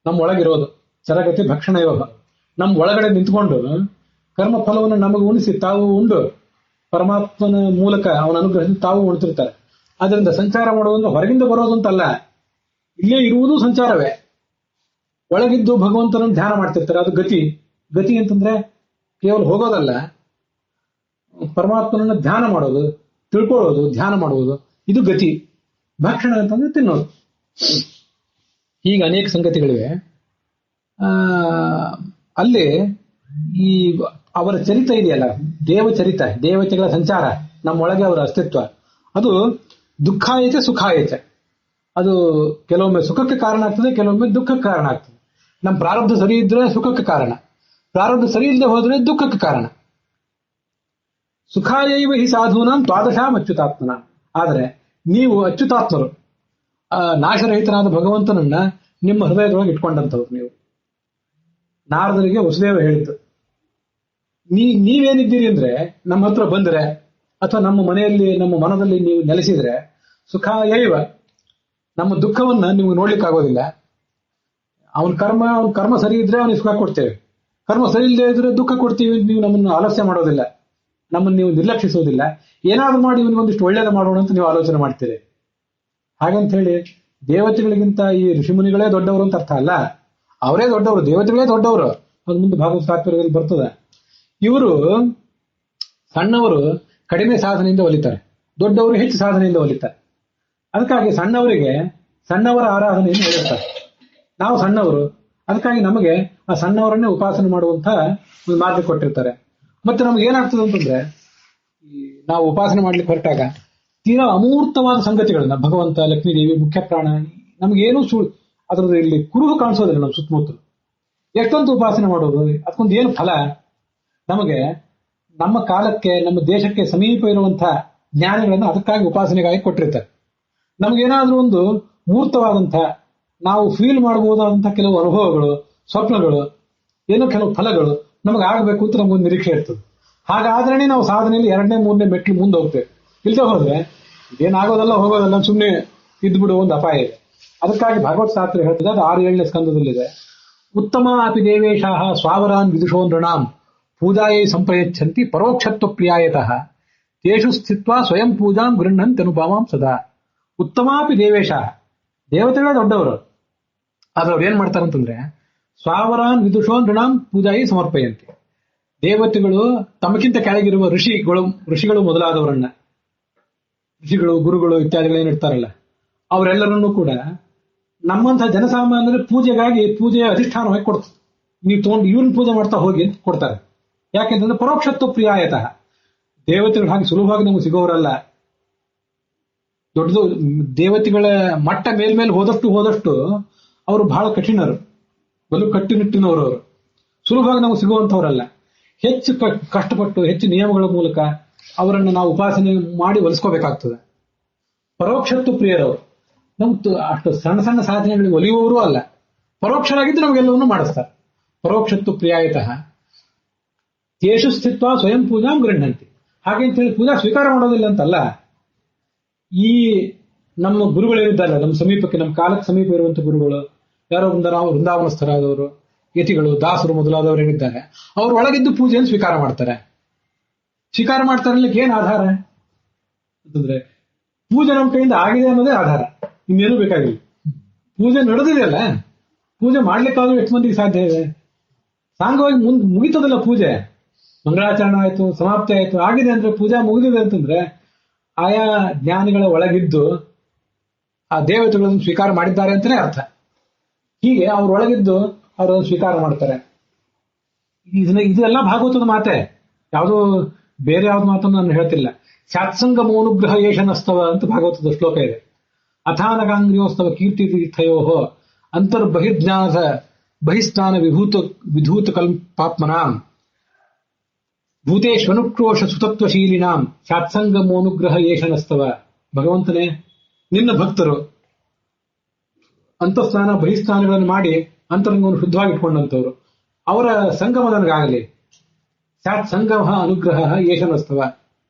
ನಮ್ಮ ಒಳಗಿರೋದು. ಚರಗತಿ ಭಕ್ಷಣ ಯೋಗ, ನಮ್ಮ ಒಳಗಡೆ ನಿಂತ್ಕೊಂಡು ಕರ್ಮ ಫಲವನ್ನು ನಮಗೆ ಉಣಿಸಿ ತಾವು ಉಂಡು ಪರಮಾತ್ಮನ ಮೂಲಕ ಅವನ ಅನುಗ್ರಹದಿಂದ ತಾವು ಉಣ್ತಿರ್ತಾರೆ. ಅದರಿಂದ ಸಂಚಾರ ಮಾಡೋದಂದ್ರೆ ಹೊರಗಿಂದ ಬರೋದು ಅಂತಲ್ಲ, ಇಲ್ಲೇ ಇರುವುದು ಸಂಚಾರವೇ. ಒಳಗಿದ್ದು ಭಗವಂತನನ್ನು ಧ್ಯಾನ ಮಾಡ್ತಿರ್ತಾರೆ, ಅದು ಗತಿ. ಗತಿ ಅಂತಂದ್ರೆ ಕೇವಲ ಹೋಗೋದಲ್ಲ, ಪರಮಾತ್ಮನನ್ನ ಧ್ಯಾನ ಮಾಡೋದು, ತಿಳ್ಕೊಳ್ಳೋದು, ಧ್ಯಾನ ಮಾಡುವುದು, ಇದು ಗತಿ. ಭಕ್ಷಣ ಅಂತಂದ್ರೆ ತಿನ್ನೋದು. ಹೀಗೆ ಅನೇಕ ಸಂಗತಿಗಳಿವೆ. ಅಲ್ಲಿ ಈ ಅವರ ಚರಿತ ಇದೆಯಲ್ಲ, ದೇವಚರಿತ, ದೇವತೆಗಳ ಸಂಚಾರ, ನಮ್ಮೊಳಗೆ ಅವರ ಅಸ್ತಿತ್ವ, ಅದು ದುಃಖಾಯತೆ ಸುಖಾಯತೆ. ಅದು ಕೆಲವೊಮ್ಮೆ ಸುಖಕ್ಕೆ ಕಾರಣ ಆಗ್ತದೆ, ಕೆಲವೊಮ್ಮೆ ದುಃಖಕ್ಕೆ ಕಾರಣ ಆಗ್ತದೆ. ನಮ್ಮ ಪ್ರಾರಬ್ಧ ಸರಿ ಇದ್ರೆ ಸುಖಕ್ಕೆ ಕಾರಣ, ಪ್ರಾರಬ್ಧ ಸರಿ ಇಲ್ಲದೆ ಹೋದ್ರೆ ದುಃಖಕ್ಕೆ ಕಾರಣ. ಸುಖಾಯೈವ ಹಿ ಸಾಧೂನಾಂ ದ್ವಾದಶಾಂ ಅಚ್ಯುತಾತ್ಮನ. ಆದರೆ ನೀವು ಅಚ್ಯುತಾತ್ಮರು, ನಾಶರಹಿತನಾದ ಭಗವಂತನನ್ನ ನಿಮ್ಮ ಹೃದಯದೊಳಗೆ ಇಟ್ಕೊಂಡಂಥವ್ರು ನೀವು. ನಾರದರಿಗೆ ವಸುದೇವ ಹೇಳಿದ್ದು, ನೀವೇನಿದ್ದೀರಿ ಅಂದ್ರೆ ನಮ್ಮ ಹತ್ರ ಬಂದ್ರೆ ಅಥವಾ ನಮ್ಮ ಮನೆಯಲ್ಲಿ, ನಮ್ಮ ಮನದಲ್ಲಿ ನೀವು ನೆಲೆಸಿದ್ರೆ ಸುಖಾಯೈವ, ನಮ್ಮ ದುಃಖವನ್ನ ನಿಮ್ಗೆ ನೋಡ್ಲಿಕ್ಕೆ ಆಗೋದಿಲ್ಲ. ಅವನ ಕರ್ಮ ಸರಿ ಇದ್ರೆ ಅವನಿಗೆ ಸುಖ ಕೊಡ್ತೇವೆ, ಕರ್ಮ ಸರಿ ಇಲ್ಲದೆ ಇದ್ರೆ ದುಃಖ ಕೊಡ್ತೀವಿ. ನೀವು ನಮ್ಮನ್ನು ಆಲಸ್ಯ ಮಾಡೋದಿಲ್ಲ, ನಮ್ಮನ್ನು ನೀವು ನಿರ್ಲಕ್ಷಿಸೋದಿಲ್ಲ. ಏನಾದ್ರೂ ಮಾಡಿ ಇವನಿಗೊಂದಿಷ್ಟು ಒಳ್ಳೇದು ಮಾಡೋಣ ಅಂತ ನೀವು ಆಲೋಚನೆ ಮಾಡ್ತೀರಿ. ಹಾಗಂತ ಹೇಳಿ ದೇವತೆಗಳಿಗಿಂತ ಈ ಋಷಿಮುನಿಗಳೇ ದೊಡ್ಡವರು ಅಂತ ಅರ್ಥ ಅಲ್ಲ. ಅವರೇ ದೊಡ್ಡವರು, ದೇವತೆಗಳೇ ದೊಡ್ಡವರು. ಅದು ಮುಂದೆ ಭಾಗವತ ತಾತ್ಪರ್ಯದಲ್ಲಿ ಬರ್ತದೆ. ಇವರು ಸಣ್ಣವರು ಕಡಿಮೆ ಸಾಧನೆಯಿಂದ ಒಲಿತಾರೆ, ದೊಡ್ಡವರು ಹೆಚ್ಚು ಸಾಧನೆಯಿಂದ ಒಲಿತಾರೆ. ಅದಕ್ಕಾಗಿ ಸಣ್ಣವರಿಗೆ ಸಣ್ಣವರ ಆರಾಧನೆಯನ್ನು ಹೇಳಿರ್ತಾರೆ. ನಾವು ಸಣ್ಣವರು, ಅದಕ್ಕಾಗಿ ನಮಗೆ ಆ ಸಣ್ಣವರನ್ನೇ ಉಪಾಸನೆ ಮಾಡುವಂತ ಒಂದು ಮಾರ್ಗ ಕೊಟ್ಟಿರ್ತಾರೆ. ಮತ್ತೆ ನಮ್ಗೆ ಏನಾಗ್ತದೆ ಅಂತಂದ್ರೆ, ನಾವು ಉಪಾಸನೆ ಮಾಡ್ಲಿಕ್ಕೆ ಹೊರಟಾಗ ತೀರಾ ಅಮೂರ್ತವಾದ ಸಂಗತಿಗಳನ್ನ, ಭಗವಂತ, ಲಕ್ಷ್ಮೀದೇವಿ, ಮುಖ್ಯ ಪ್ರಾಣ, ನಮ್ಗೇನು ಅದ್ರದ್ದು ಇಲ್ಲಿ ಕುರುಹು ಕಾಣಿಸೋದಿಲ್ಲ. ನಮ್ಮ ಸುತ್ತಮುತ್ತಲು ಎಷ್ಟೊಂದು ಉಪಾಸನೆ ಮಾಡೋದು, ಅದಕ್ಕೊಂದು ಏನು ಫಲ? ನಮಗೆ ನಮ್ಮ ಕಾಲಕ್ಕೆ, ನಮ್ಮ ದೇಶಕ್ಕೆ ಸಮೀಪ ಇರುವಂತಹ ಜ್ಞಾನಗಳನ್ನ ಅದಕ್ಕಾಗಿ ಉಪಾಸನೆಗಾಗಿ ಕೊಟ್ಟಿರ್ತಾರೆ. ನಮಗೇನಾದ್ರೂ ಒಂದು ಮೂರ್ತವಾದಂಥ, ನಾವು ಫೀಲ್ ಮಾಡಬಹುದಾದಂತಹ ಕೆಲವು ಅನುಭವಗಳು, ಸ್ವಪ್ನಗಳು, ಏನೋ ಕೆಲವು ಫಲಗಳು ನಮಗೆ ಆಗಬೇಕು ಅಂತ ನಮಗೊಂದು ನಿರೀಕ್ಷೆ ಇರ್ತದೆ. ಹಾಗಾದ್ರೆ ನಾವು ಸಾಧನೆಯಲ್ಲಿ 2ನೇ 3ನೇ ಮೆಟ್ಲು ಮುಂದೆ ಹೋಗ್ತೇವೆ. ಇಲ್ಲದೆ ಹೋದ್ರೆ ಇದೇನಾಗೋದಲ್ಲ, ಹೋಗೋದಲ್ಲ, ಸುಮ್ಮನೆ ಇದ್ಬಿಡುವ ಒಂದು ಅಪಾಯ ಇದೆ. ಅದಕ್ಕಾಗಿ ಭಗವತ್ ಶಾಸ್ತ್ರ ಹೇಳ್ತದೆ, ಅದು 6-7ನೇ ಸ್ಕಂದದಲ್ಲಿದೆ. ಉತ್ತಮ ಅಪಿ ದೇವೇಶಾಹ ಸ್ವಾವರಾನ್ ವಿದುಷೋ ನೃಣಾಂ ಪೂಜಾಯೈ ಸಂಪ್ರಯಚ್ಛಂತಿ ಪರೋಕ್ಷತ್ವ ಪ್ರಿಯಾಯತಃ ತೇಷು ಸ್ಥಿತ್ವಾ ಸ್ವಯಂ ಪೂಜಾಂ ಗೃಹಂತಿ ಅನುಭವಾಂ ಸದಾ. ಉತ್ತಮಾಪಿ ದೇವೇಶಾಹ, ದೇವತೆಗಳೇ ದೊಡ್ಡವರು. ಆದ್ರೆ ಅವ್ರು ಏನ್ ಮಾಡ್ತಾರಂತಂದ್ರೆ, ಸ್ವಾವರಾನ್ ವಿದುಷೋ ನೃಣಾಂ ಪೂಜಾಯೈ ಸಮರ್ಪಯಂತಿ. ದೇವತೆಗಳು ತಮಗಿಂತ ಕೆಳಗಿರುವ ಋಷಿಗಳು ಮೊದಲಾದವರನ್ನ, ಋಷಿಗಳು, ಗುರುಗಳು ಇತ್ಯಾದಿಗಳೇನಿರ್ತಾರಲ್ಲ, ಅವರೆಲ್ಲರನ್ನೂ ಕೂಡ ನಮ್ಮಂತಹ ಜನಸಾಮಾನ್ಯರ ಪೂಜೆಗಾಗಿ ಪೂಜೆಯ ಅಧಿಷ್ಠಾನವಾಗಿ ಕೊಡ್ತಾರೆ. ನೀವು ತಗೊಂಡು ಇವ್ರನ್ನ ಪೂಜೆ ಮಾಡ್ತಾ ಹೋಗಿ ಅಂತ ಕೊಡ್ತಾರೆ. ಯಾಕೆಂತಂದ್ರೆ ಪರೋಕ್ಷತ್ವ ಪ್ರಿಯಾಯತಃ, ದೇವತೆಗಳು ಹಾಗೆ ಸುಲಭವಾಗಿ ನಮಗೆ ಸಿಗೋರಲ್ಲ. ದೊಡ್ಡದು ದೇವತೆಗಳ ಮಟ್ಟ ಮೇಲ್ಮೇಲೆ ಹೋದಷ್ಟು ಅವರು ಬಹಳ ಕಠಿಣರು, ಬಲು ಕಟ್ಟುನಿಟ್ಟಿನವರು. ಅವರು ಸುಲಭವಾಗಿ ನಮಗೆ ಸಿಗುವಂತವರಲ್ಲ. ಹೆಚ್ಚು ಕಷ್ಟಪಟ್ಟು, ಹೆಚ್ಚು ನಿಯಮಗಳ ಮೂಲಕ ಅವರನ್ನು ನಾವು ಉಪಾಸನೆ ಮಾಡಿ ಒಲಿಸ್ಕೋಬೇಕಾಗ್ತದೆ. ಪರೋಕ್ಷತ್ವ ಪ್ರಿಯರವರು, ನಮ್ಗೆ ಅಷ್ಟು ಸಣ್ಣ ಸಣ್ಣ ಸಾಧನೆಗಳಿಗೆ ಒಲಿಯುವವರು ಅಲ್ಲ, ಪರೋಕ್ಷರಾಗಿದ್ದು ನಮಗೆಲ್ಲವನ್ನೂ ಮಾಡಿಸ್ತಾರೆ. ಪರೋಕ್ಷತ್ವ ಪ್ರಿಯಾಯತಃ ತೇಷು ಸ್ಥಿತ್ವ ಸ್ವಯಂ ಪೂಜಾಂ ಗೃಹಂತಿ. ಹಾಗೆ ಅಂತ ಹೇಳಿ ಪೂಜಾ ಸ್ವೀಕಾರ ಮಾಡೋದಿಲ್ಲ ಅಂತಲ್ಲ. ಈ ನಮ್ಮ ಗುರುಗಳೇನಿದ್ದಾರೆ, ನಮ್ಮ ಸಮೀಪಕ್ಕೆ, ನಮ್ಮ ಕಾಲಕ್ಕೆ ಸಮೀಪ ಇರುವಂತಹ ಗುರುಗಳು, ಯಾರೋ ವೃಂದಾವನಸ್ಥರಾದವರು, ಯತಿಗಳು, ದಾಸರು ಮೊದಲಾದವರು ಏನಿದ್ದಾರೆ, ಅವ್ರ ಒಳಗಿದ್ದು ಪೂಜೆಯನ್ನು ಸ್ವೀಕಾರ ಮಾಡ್ತಾರೆ. ಸ್ವೀಕಾರ ಮಾಡ್ತಾರೆ ಅನ್ನಲಿಕ್ಕೆ ಏನ್ ಆಧಾರ ಅಂತಂದ್ರೆ, ಪೂಜೆ ನಮ್ಮ ಕೈಯಿಂದ ಆಗಿದೆ ಅನ್ನೋದೇ ಆಧಾರ, ಇನ್ನೇನು ಬೇಕಾಗಿಲ್ಲ. ಪೂಜೆ ನಡೆದಿದೆಯಲ್ಲ, ಪೂಜೆ ಮಾಡ್ಲಿಕ್ಕಾದ್ರೂ ಎಷ್ಟು ಮಂದಿಗೆ ಸಾಧ್ಯ ಇದೆ? ಸಾಂಗವಾಗಿ ಮುಗಿತದಲ್ಲ ಪೂಜೆ, ಮಂಗಳಾಚರಣೆ ಆಯ್ತು, ಸಮಾಪ್ತಿ ಆಯ್ತು, ಆಗಿದೆ ಅಂದ್ರೆ ಪೂಜಾ ಮುಗಿದಿದೆ ಅಂತಂದ್ರೆ ಆಯಾ ಜ್ಞಾನಿಗಳ ಒಳಗಿದ್ದು ಆ ದೇವತೆಗಳನ್ನು ಸ್ವೀಕಾರ ಮಾಡಿದ್ದಾರೆ ಅಂತಾನೆ ಅರ್ಥ. ಹೀಗೆ ಅವ್ರೊಳಗಿದ್ದು ಅವರನ್ನು ಸ್ವೀಕಾರ ಮಾಡ್ತಾರೆ. ಇದೆಲ್ಲ ಭಾಗವತದ ಮಾತೆ, ಯಾವುದೋ ಬೇರೆ ಯಾವ್ದು ಮಾತನ್ನು ನಾನು ಹೇಳ್ತಿಲ್ಲ. ಸ್ಯಾತ್ಸಂಗ ಮೌನುಗ್ರಹ ಏಷನಸ್ತವ ಅಂತ ಭಾಗವತದ ಶ್ಲೋಕ ಇದೆ. ಅಥಾನಕಾಂಗ್ರಿಯೋಸ್ತವ ಕೀರ್ತಿ ತೀರ್ಥಯೋ ಅಂತರ್ಬಹಿರ್ಜ್ಞಾನ ಬಹಿಸ್ನಾನ ವಿಧೂತ ಕಲ್ಪಾತ್ಮನಾಂ ಭೂತೇಶ್ವನುಕ್ರೋಶ ಸುತತ್ವಶೀಲಿನಾಂ ಸ್ಯಾತ್ಸಂಗ ಮೌನುಗ್ರಹ ಏಷನಸ್ತವ. ಭಗವಂತನೇ, ನಿನ್ನ ಭಕ್ತರು ಅಂತಃಸ್ನಾನ ಬಹಿಸ್ನಾನಗಳನ್ನು ಮಾಡಿ ಅಂತರಂಗವನ್ನು ಶುದ್ಧವಾಗಿಟ್ಕೊಂಡಂಥವ್ರು, ಅವರ ಸಂಗಮ ನನಗಾಗಲಿ. ಸ್ಯಾತ್ ಸಂಗಮ ಅನುಗ್ರಹ ಏಷನಸ್ತವ.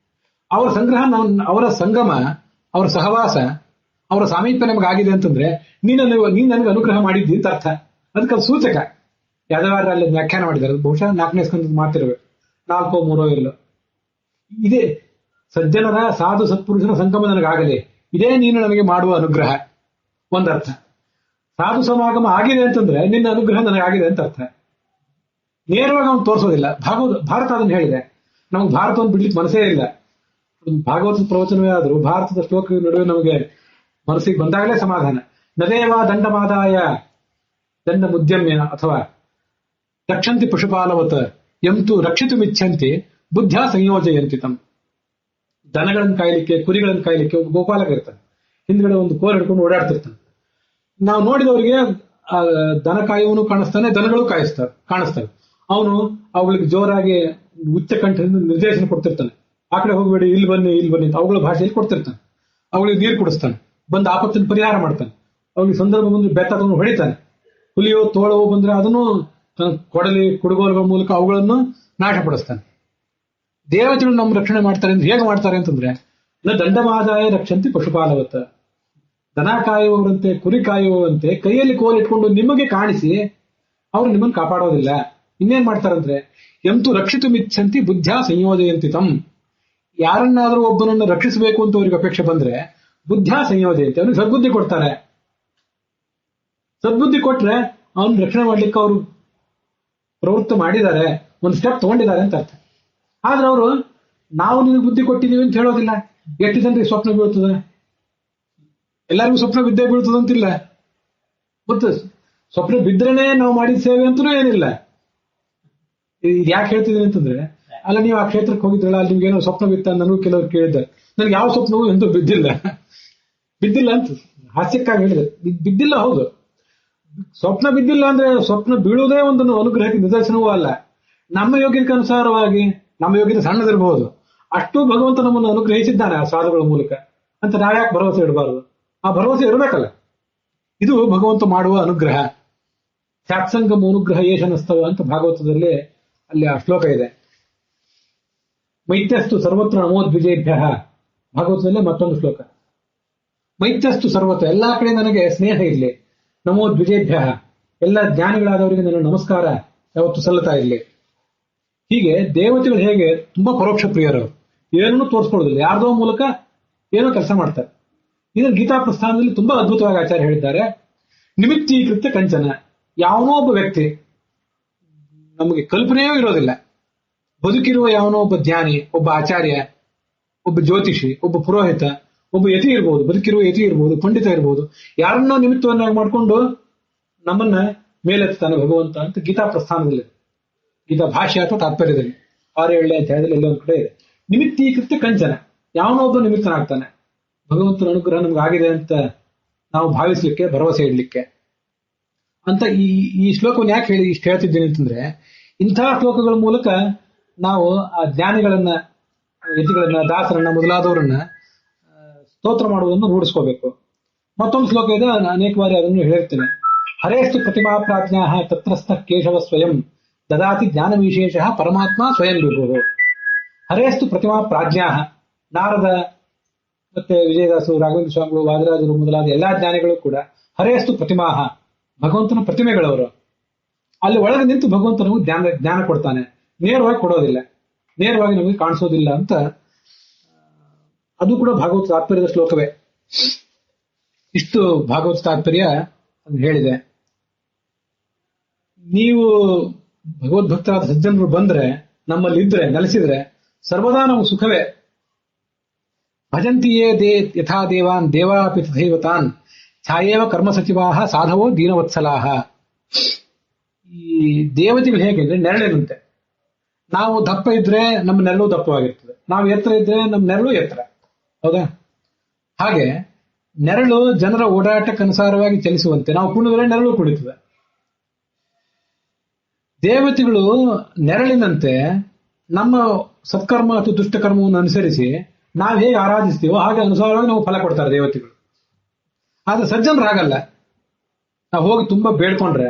ಅವರ ಸಂಗ್ರಹ, ಅವರ ಸಂಗಮ, ಅವರ ಸಹವಾಸ, ಅವರ ಸಾಮೀಪ್ಯ ನಮಗಾಗಿದೆ ಅಂತಂದ್ರೆ ನೀನ್ ನನಗೆ ಅನುಗ್ರಹ ಮಾಡಿದ್ದಿ ಅಂತ ಅರ್ಥ. ಅದಕ್ಕೆ ಅದು ಸೂಚಕ. ಯಾದವಾರ ಅಲ್ಲಿ ವ್ಯಾಖ್ಯಾನ ಮಾಡಿದ್ದಾರೆ, ಬಹುಶಃ 4ನೇ ಸ್ಕಂದದ ಮಾತಿರಬೇಕು, 4 3 ಇಲ್ಲ. ಸಜ್ಜನರ ಸಾಧು ಸತ್ಪುರುಷರ ಸಂಗಮ ನನಗಾಗಲಿ, ಇದೇ ನೀನು ನನಗೆ ಮಾಡುವ ಅನುಗ್ರಹ. ಒಂದರ್ಥ. ಸಾಧು ಸಮಾಗಮ ಆಗಿದೆ ಅಂತಂದ್ರೆ ನಿನ್ನ ಅನುಗ್ರಹ ನನಗಾಗಿದೆ ಅಂತ ಅರ್ಥ. ನೇರವಾಗಿ ಅವನು ತೋರಿಸೋದಿಲ್ಲ. ಭಾರತ ಅದನ್ನು ಹೇಳಿದೆ. ನಮ್ಗೆ ಭಾರತವನ್ನು ಬಿಡ್ಲಿಕ್ಕೆ ಮನಸ್ಸೇ ಇಲ್ಲ. ಭಾಗವತದ ಪ್ರವಚನವೇ ಆದ್ರೂ ಭಾರತದ ಶ್ಲೋಕ ನಡುವೆ ನಮಗೆ ಮನಸ್ಸಿಗೆ ಬಂದಾಗಲೇ ಸಮಾಧಾನ. ನದೇವ ದಂಡಮಾದಾಯ ದಂಡ ಮುದ್ಯಮ್ಯ ಅಥವಾ ರಕ್ಷಂತಿ ಪಶುಪಾಲವತ್ ಎಂತು ರಕ್ಷಿತುಮಿಚ್ಛಂತಿ ಬುದ್ಧ ಸಂಯೋಜಯಂತಿ ತಮ್. ದನಗಳನ್ನು ಕಾಯ್ಲಿಕ್ಕೆ, ಕುರಿಗಳನ್ನು ಕಾಯ್ಲಿಕ್ಕೆ ಒಬ್ಬ ಗೋಪಾಲಕ ಇರ್ತಾನೆ. ಹಿಂದ್ಗಡೆ ಒಂದು ಕೋಲ್ ಹಿಡ್ಕೊಂಡು ಓಡಾಡ್ತಿರ್ತಾನೆ. ನಾವು ನೋಡಿದವರಿಗೆ ದನ ಕಾಯುವನು ಕಾಣಿಸ್ತಾನೆ, ದನಗಳು ಕಾಣಿಸ್ತವೆ. ಅವನು ಅವುಗಳಿಗೆ ಜೋರಾಗಿ ಉಚ್ಚ ಕಂಠದಿಂದ ನಿರ್ದೇಶನ ಕೊಡ್ತಿರ್ತಾನೆ. ಆ ಕಡೆ ಹೋಗ್ಬೇಡಿ, ಇಲ್ಲಿ ಬನ್ನಿ ಅಂತ ಅವುಗಳ ಭಾಷೆಯಲ್ಲಿ ಕೊಡ್ತಿರ್ತಾನೆ. ಅವುಗಳಿಗೆ ನೀರು ಕುಡಿಸ್ತಾನೆ, ಬಂದು ಆಪತ್ತಿನ ಪರಿಹಾರ ಮಾಡ್ತಾನೆ. ಅವಳಿಗೆ ಸಂದರ್ಭ ಬಂದ್ರೆ ಬೆತ್ತ ತಗೊಂಡು ಹೊಡಿತಾನೆ. ಹುಲಿಯೋ ತೋಳವೋ ಬಂದ್ರೆ ಅದನ್ನು ಕೊಡಲಿ ಕುಡುಗೋಲುಗಳ ಮೂಲಕ ಅವುಗಳನ್ನು ನಾಶಪಡಿಸ್ತಾನೆ. ದೇವತೆಗಳು ನಮ್ಮ ರಕ್ಷಣೆ ಮಾಡ್ತಾರೆ ಅಂದ್ರೆ ಹೇಗೆ ಮಾಡ್ತಾರೆ ಅಂತಂದ್ರೆ, ದಂಡಮಾದಾಯ ರಕ್ಷಂತಿ ಪಶುಪಾಲವತ್ತ. ದನ ಕಾಯುವವರಂತೆ, ಕುರಿ ಕಾಯುವವಂತೆ ಕೈಯಲ್ಲಿ ಕೋಲ್ ಇಟ್ಕೊಂಡು ನಿಮಗೆ ಕಾಣಿಸಿ ಅವರು ನಿಮ್ಮನ್ನು ಕಾಪಾಡೋದಿಲ್ಲ. ಇನ್ನೇನ್ ಮಾಡ್ತಾರಂದ್ರೆ, ಎಂತು ರಕ್ಷಿತು ಮಿಚ್ಛಂತಿ ಬುದ್ಧ ಸಂಯೋಜಯಂತಿ ತಮ್. ಯಾರನ್ನಾದ್ರೂ ಒಬ್ಬನನ್ನು ರಕ್ಷಿಸಬೇಕು ಅಂತ ಅವ್ರಿಗೆ ಅಪೇಕ್ಷೆ ಬಂದ್ರೆ ಬುದ್ಧ ಸಂಯೋಜಯಂತಿ, ಅವನಿಗೆ ಸದ್ಬುದ್ಧಿ ಕೊಡ್ತಾರೆ. ಸದ್ಬುದ್ಧಿ ಕೊಟ್ರೆ ಅವನು ರಕ್ಷಣೆ ಮಾಡ್ಲಿಕ್ಕೆ ಅವರು ಪ್ರವೃತ್ತ ಮಾಡಿದ್ದಾರೆ, ಒಂದು ಸ್ಟೆಪ್ ತಗೊಂಡಿದ್ದಾರೆ ಅಂತ ಅರ್ಥ. ಆದ್ರೆ ಅವರು ನಾವು ನಿನಗೆ ಬುದ್ಧಿ ಕೊಟ್ಟಿದ್ದೀವಿ ಅಂತ ಹೇಳೋದಿಲ್ಲ. ಎಷ್ಟು ಜನರಿಗೆ ಸ್ವಪ್ನ ಬೀಳ್ತದೆ? ಎಲ್ಲರಿಗೂ ಸ್ವಪ್ನ ಬಿದ್ದೇ ಬೀಳ್ತದಂತಿಲ್ಲ. ಮತ್ತು ಸ್ವಪ್ನ ಬಿದ್ರೇನೆ ನಾವು ಮಾಡಿದ ಸೇವೆ ಅಂತಲೂ ಏನಿಲ್ಲ. ಯಾಕೆ ಹೇಳ್ತಿದ್ದೀನಿ ಅಂತಂದ್ರೆ, ಅಲ್ಲ ನೀವು ಆ ಕ್ಷೇತ್ರಕ್ಕೆ ಹೋಗಿದ್ರಲ್ಲ, ಅಲ್ಲಿ ನಿಮ್ಗೆ ಏನೋ ಸ್ವಪ್ನ ಬಿತ್ತ ನನಗೂ ಕೆಲವರು ಕೇಳಿದ್ದಾರೆ. ನನಗೆ ಯಾವ ಸ್ವಪ್ನವೂ ಎಂತೂ ಬಿದ್ದಿಲ್ಲ ಅಂತ ಹಾಸ್ಯಕ್ಕಾಗಿ ಹೇಳಿದೆ. ಬಿದ್ದಿಲ್ಲ, ಹೌದು. ಸ್ವಪ್ನ ಬಿದ್ದಿಲ್ಲ ಅಂದ್ರೆ ಸ್ವಪ್ನ ಬೀಳುವುದೇ ಒಂದು ಅನುಗ್ರಹಕ್ಕೆ ನಿದರ್ಶನವೂ ಅಲ್ಲ. ನಮ್ಮ ಯೋಗ್ಯಕ್ಕೆ ಅನುಸಾರವಾಗಿ, ನಮ್ಮ ಯೋಗ್ಯತೆ ಸಣ್ಣದಿರಬಹುದು, ಅಷ್ಟು ಭಗವಂತ ನಮ್ಮನ್ನು ಅನುಗ್ರಹಿಸಿದ್ದಾನೆ ಆ ಸಾಧುಗಳ ಮೂಲಕ ಅಂತ ನಾವ್ಯಾಕೆ ಭರವಸೆ ಇಡಬಾರದು? ಆ ಭರವಸೆ ಇರಬೇಕಲ್ಲ. ಇದು ಭಗವಂತ ಮಾಡುವ ಅನುಗ್ರಹ. ಸ್ಯಾತ್ಸಂಗಮ ಅನುಗ್ರಹ ಏಷನಸ್ತವ ಅಂತ ಭಾಗವತದಲ್ಲಿ ಅಲ್ಲಿ ಆ ಶ್ಲೋಕ ಇದೆ. ಮೈತ್ಯಸ್ತು ಸರ್ವತ್ರ ನಮೋದ್ವಿಜೇಭ್ಯ, ಭಾಗವತದಲ್ಲೇ ಮತ್ತೊಂದು ಶ್ಲೋಕ. ಮೈತ್ಯಸ್ತು ಸರ್ವತ್ರ, ಎಲ್ಲಾ ಕಡೆ ನನಗೆ ಸ್ನೇಹ ಇರಲಿ. ನಮೋ ದ್ವಿಜೇಭ್ಯ, ಎಲ್ಲ ಜ್ಞಾನಿಗಳಾದವರಿಗೆ ನನ್ನ ನಮಸ್ಕಾರ ಯಾವತ್ತು ಸಲ್ಲುತ್ತಾ ಇರಲಿ. ಹೀಗೆ ದೇವತೆಗಳು ಹೇಗೆ ತುಂಬಾ ಪರೋಕ್ಷ ಪ್ರಿಯರು, ಏನನ್ನೂ ತೋರಿಸ್ಕೊಳ್ಳೋದಿಲ್ಲ, ಯಾರ್ದೋ ಮೂಲಕ ಏನೋ ಕೆಲಸ ಮಾಡ್ತಾರೆ. ಇದನ್ನು ಗೀತಾ ಪ್ರಸ್ಥಾನದಲ್ಲಿ ತುಂಬಾ ಅದ್ಭುತವಾಗಿ ಆಚಾರ್ಯ ಹೇಳಿದ್ದಾರೆ. ನಿಮಿತ್ತೀಕೃತ್ಯ ಕಂಚನ, ಯಾವನೋ ಒಬ್ಬ ವ್ಯಕ್ತಿ, ನಮಗೆ ಕಲ್ಪನೆಯೂ ಇರೋದಿಲ್ಲ, ಬದುಕಿರುವ ಯಾವನೋ ಒಬ್ಬ ಜ್ಞಾನಿ, ಒಬ್ಬ ಆಚಾರ್ಯ, ಒಬ್ಬ ಜ್ಯೋತಿಷಿ, ಒಬ್ಬ ಪುರೋಹಿತ, ಒಬ್ಬ ಯತಿ ಇರ್ಬೋದು, ಬದುಕಿರುವ ಯತಿ ಇರ್ಬೋದು, ಪಂಡಿತ ಇರ್ಬೋದು, ಯಾರನ್ನೋ ನಿಮಿತ್ತವನ್ನಾಗಿ ಮಾಡಿಕೊಂಡು ನಮ್ಮನ್ನ ಮೇಲೆತ್ತಾನೆ ಭಗವಂತ ಅಂತ ಗೀತಾ ಪ್ರಸ್ಥಾನದಲ್ಲಿ, ಗೀತಾ ಭಾಷ್ಯ ಅಥವಾ ತಾತ್ಪರ್ಯದಲ್ಲಿ 6-7 ಅಧ್ಯಾಯದಲ್ಲಿ ಎಲ್ಲ ಒಂದ್ ಕಡೆ ಇದೆ. ನಿಮಿತ್ತೀಕೃತ್ಯ ಕಂಚನ, ಯಾವನೋ ಒಬ್ಬ ನಿಮಿತ್ತನಾಗ್ತಾನೆ. ಭಗವಂತನ ಅನುಗ್ರಹ ನಮ್ಗೆ ಆಗಿದೆ ಅಂತ ನಾವು ಭಾವಿಸ್ಲಿಕ್ಕೆ, ಭರವಸೆ ಇಡ್ಲಿಕ್ಕೆ ಅಂತ ಈ ಶ್ಲೋಕವನ್ನು ಯಾಕೆ ಇಷ್ಟು ಹೇಳ್ತಿದ್ದೀನಿ ಅಂತಂದ್ರೆ, ಇಂಥ ಶ್ಲೋಕಗಳ ಮೂಲಕ ನಾವು ಆ ಜ್ಞಾನಿಗಳನ್ನ, ಯತಿಗಳನ್ನ, ದಾಸರನ್ನ ಮೊದಲಾದವರನ್ನ ಸ್ತೋತ್ರ ಮಾಡುವುದನ್ನು ರೂಢಿಸ್ಕೋಬೇಕು. ಮತ್ತೊಂದು ಶ್ಲೋಕ ಇದೆ, ಅನೇಕ ಬಾರಿ ಅದನ್ನು ಹೇಳಿರ್ತೇನೆ. ಹರೇಸ್ತು ಪ್ರತಿಮಾ ಪ್ರಾಜ್ಞಾ ತತ್ರಸ್ಥ ಕೇಶವ ಸ್ವಯಂ ದದಾತಿ ಜ್ಞಾನ ವಿಶೇಷ ಪರಮಾತ್ಮ ಸ್ವಯಂ ವಿಭು. ಹರೇಸ್ತು ಪ್ರತಿಮಾ ಪ್ರಾಜ್ಞಾ, ನಾರದ ಮತ್ತೆ ವಿಜಯದಾಸರು, ರಾಘವೇಂದ್ರ ಸ್ವಾಮಿಗಳು, ವಾದರಾಜರು ಮೊದಲಾದ ಎಲ್ಲಾ ಜ್ಞಾನಿಗಳು ಕೂಡ ಹರೇಸ್ತು ಪ್ರತಿಮಾಹ, ಭಗವಂತನ ಪ್ರತಿಮೆಗಳವರು. ಅಲ್ಲಿ ಒಳಗೆ ನಿಂತು ಭಗವಂತನಿಗೂ ಜ್ಞಾನ ಕೊಡ್ತಾನೆ, ನೇರವಾಗಿ ಕೊಡೋದಿಲ್ಲ, ನೇರವಾಗಿ ನಮಗೆ ಕಾಣಿಸೋದಿಲ್ಲ ಅಂತ. ಅದು ಕೂಡ ಭಾಗವತ ತಾತ್ಪರ್ಯದ ಶ್ಲೋಕವೇ. ಇಷ್ಟು ಭಾಗವತ ತಾತ್ಪರ್ಯ ಹೇಳಿದೆ. ನೀವು ಭಗವದ್ಭಕ್ತರಾದ ಸಜ್ಜನರು ಬಂದ್ರೆ, ನಮ್ಮಲ್ಲಿ ಇದ್ರೆ, ನೆಲೆಸಿದ್ರೆ ಸರ್ವದಾ ನಮಗೆ ಸುಖವೇ. ಭಜಂತಿಯೇ ಯಥಾ ದೇವಾನ್ ದೇವಾಪಿ ತಥೈವ ತಾನ್ ಛಾಯೇವ ಕರ್ಮ ಸಚಿವಾಹ ಸಾಧವೋ ದೀನವತ್ಸಲಾಹ. ಈ ದೇವತೆಗಳು ಹೇಗೆ ಅಂದ್ರೆ ನೆರಳಿನಂತೆ. ನಾವು ದಪ್ಪ ಇದ್ರೆ ನಮ್ಮ ನೆರಳು ದಪ್ಪವಾಗಿರ್ತದೆ, ನಾವು ಎತ್ತರ ಇದ್ರೆ ನಮ್ಮ ನೆರಳು ಎತ್ತರ, ಹೌದಾ? ಹಾಗೆ ನೆರಳು ಜನರ ಓಡಾಟಕ್ಕನುಸಾರವಾಗಿ ಚಲಿಸುವಂತೆ ನಾವು ಕುಣಿದ್ರೆ ನೆರಳು ಕುಣಿತದೆ. ದೇವತೆಗಳು ನೆರಳಿನಂತೆ ನಮ್ಮ ಸತ್ಕರ್ಮ ಅಥವಾ ದುಷ್ಟಕರ್ಮವನ್ನು ಅನುಸರಿಸಿ ನಾವು ಹೇಗೆ ಆರಾಧಿಸ್ತೀವೋ ಹಾಗೆ ಅನುಸಾರವಾಗಿ ನಾವು ಫಲ ಕೊಡ್ತಾರೆ ದೇವತೆಗಳು. ಆದ್ರೆ ಸಜ್ಜನರು ಹಾಗಲ್ಲ. ನಾವು ಹೋಗಿ ತುಂಬಾ ಬೇಡ್ಕೊಂಡ್ರೆ,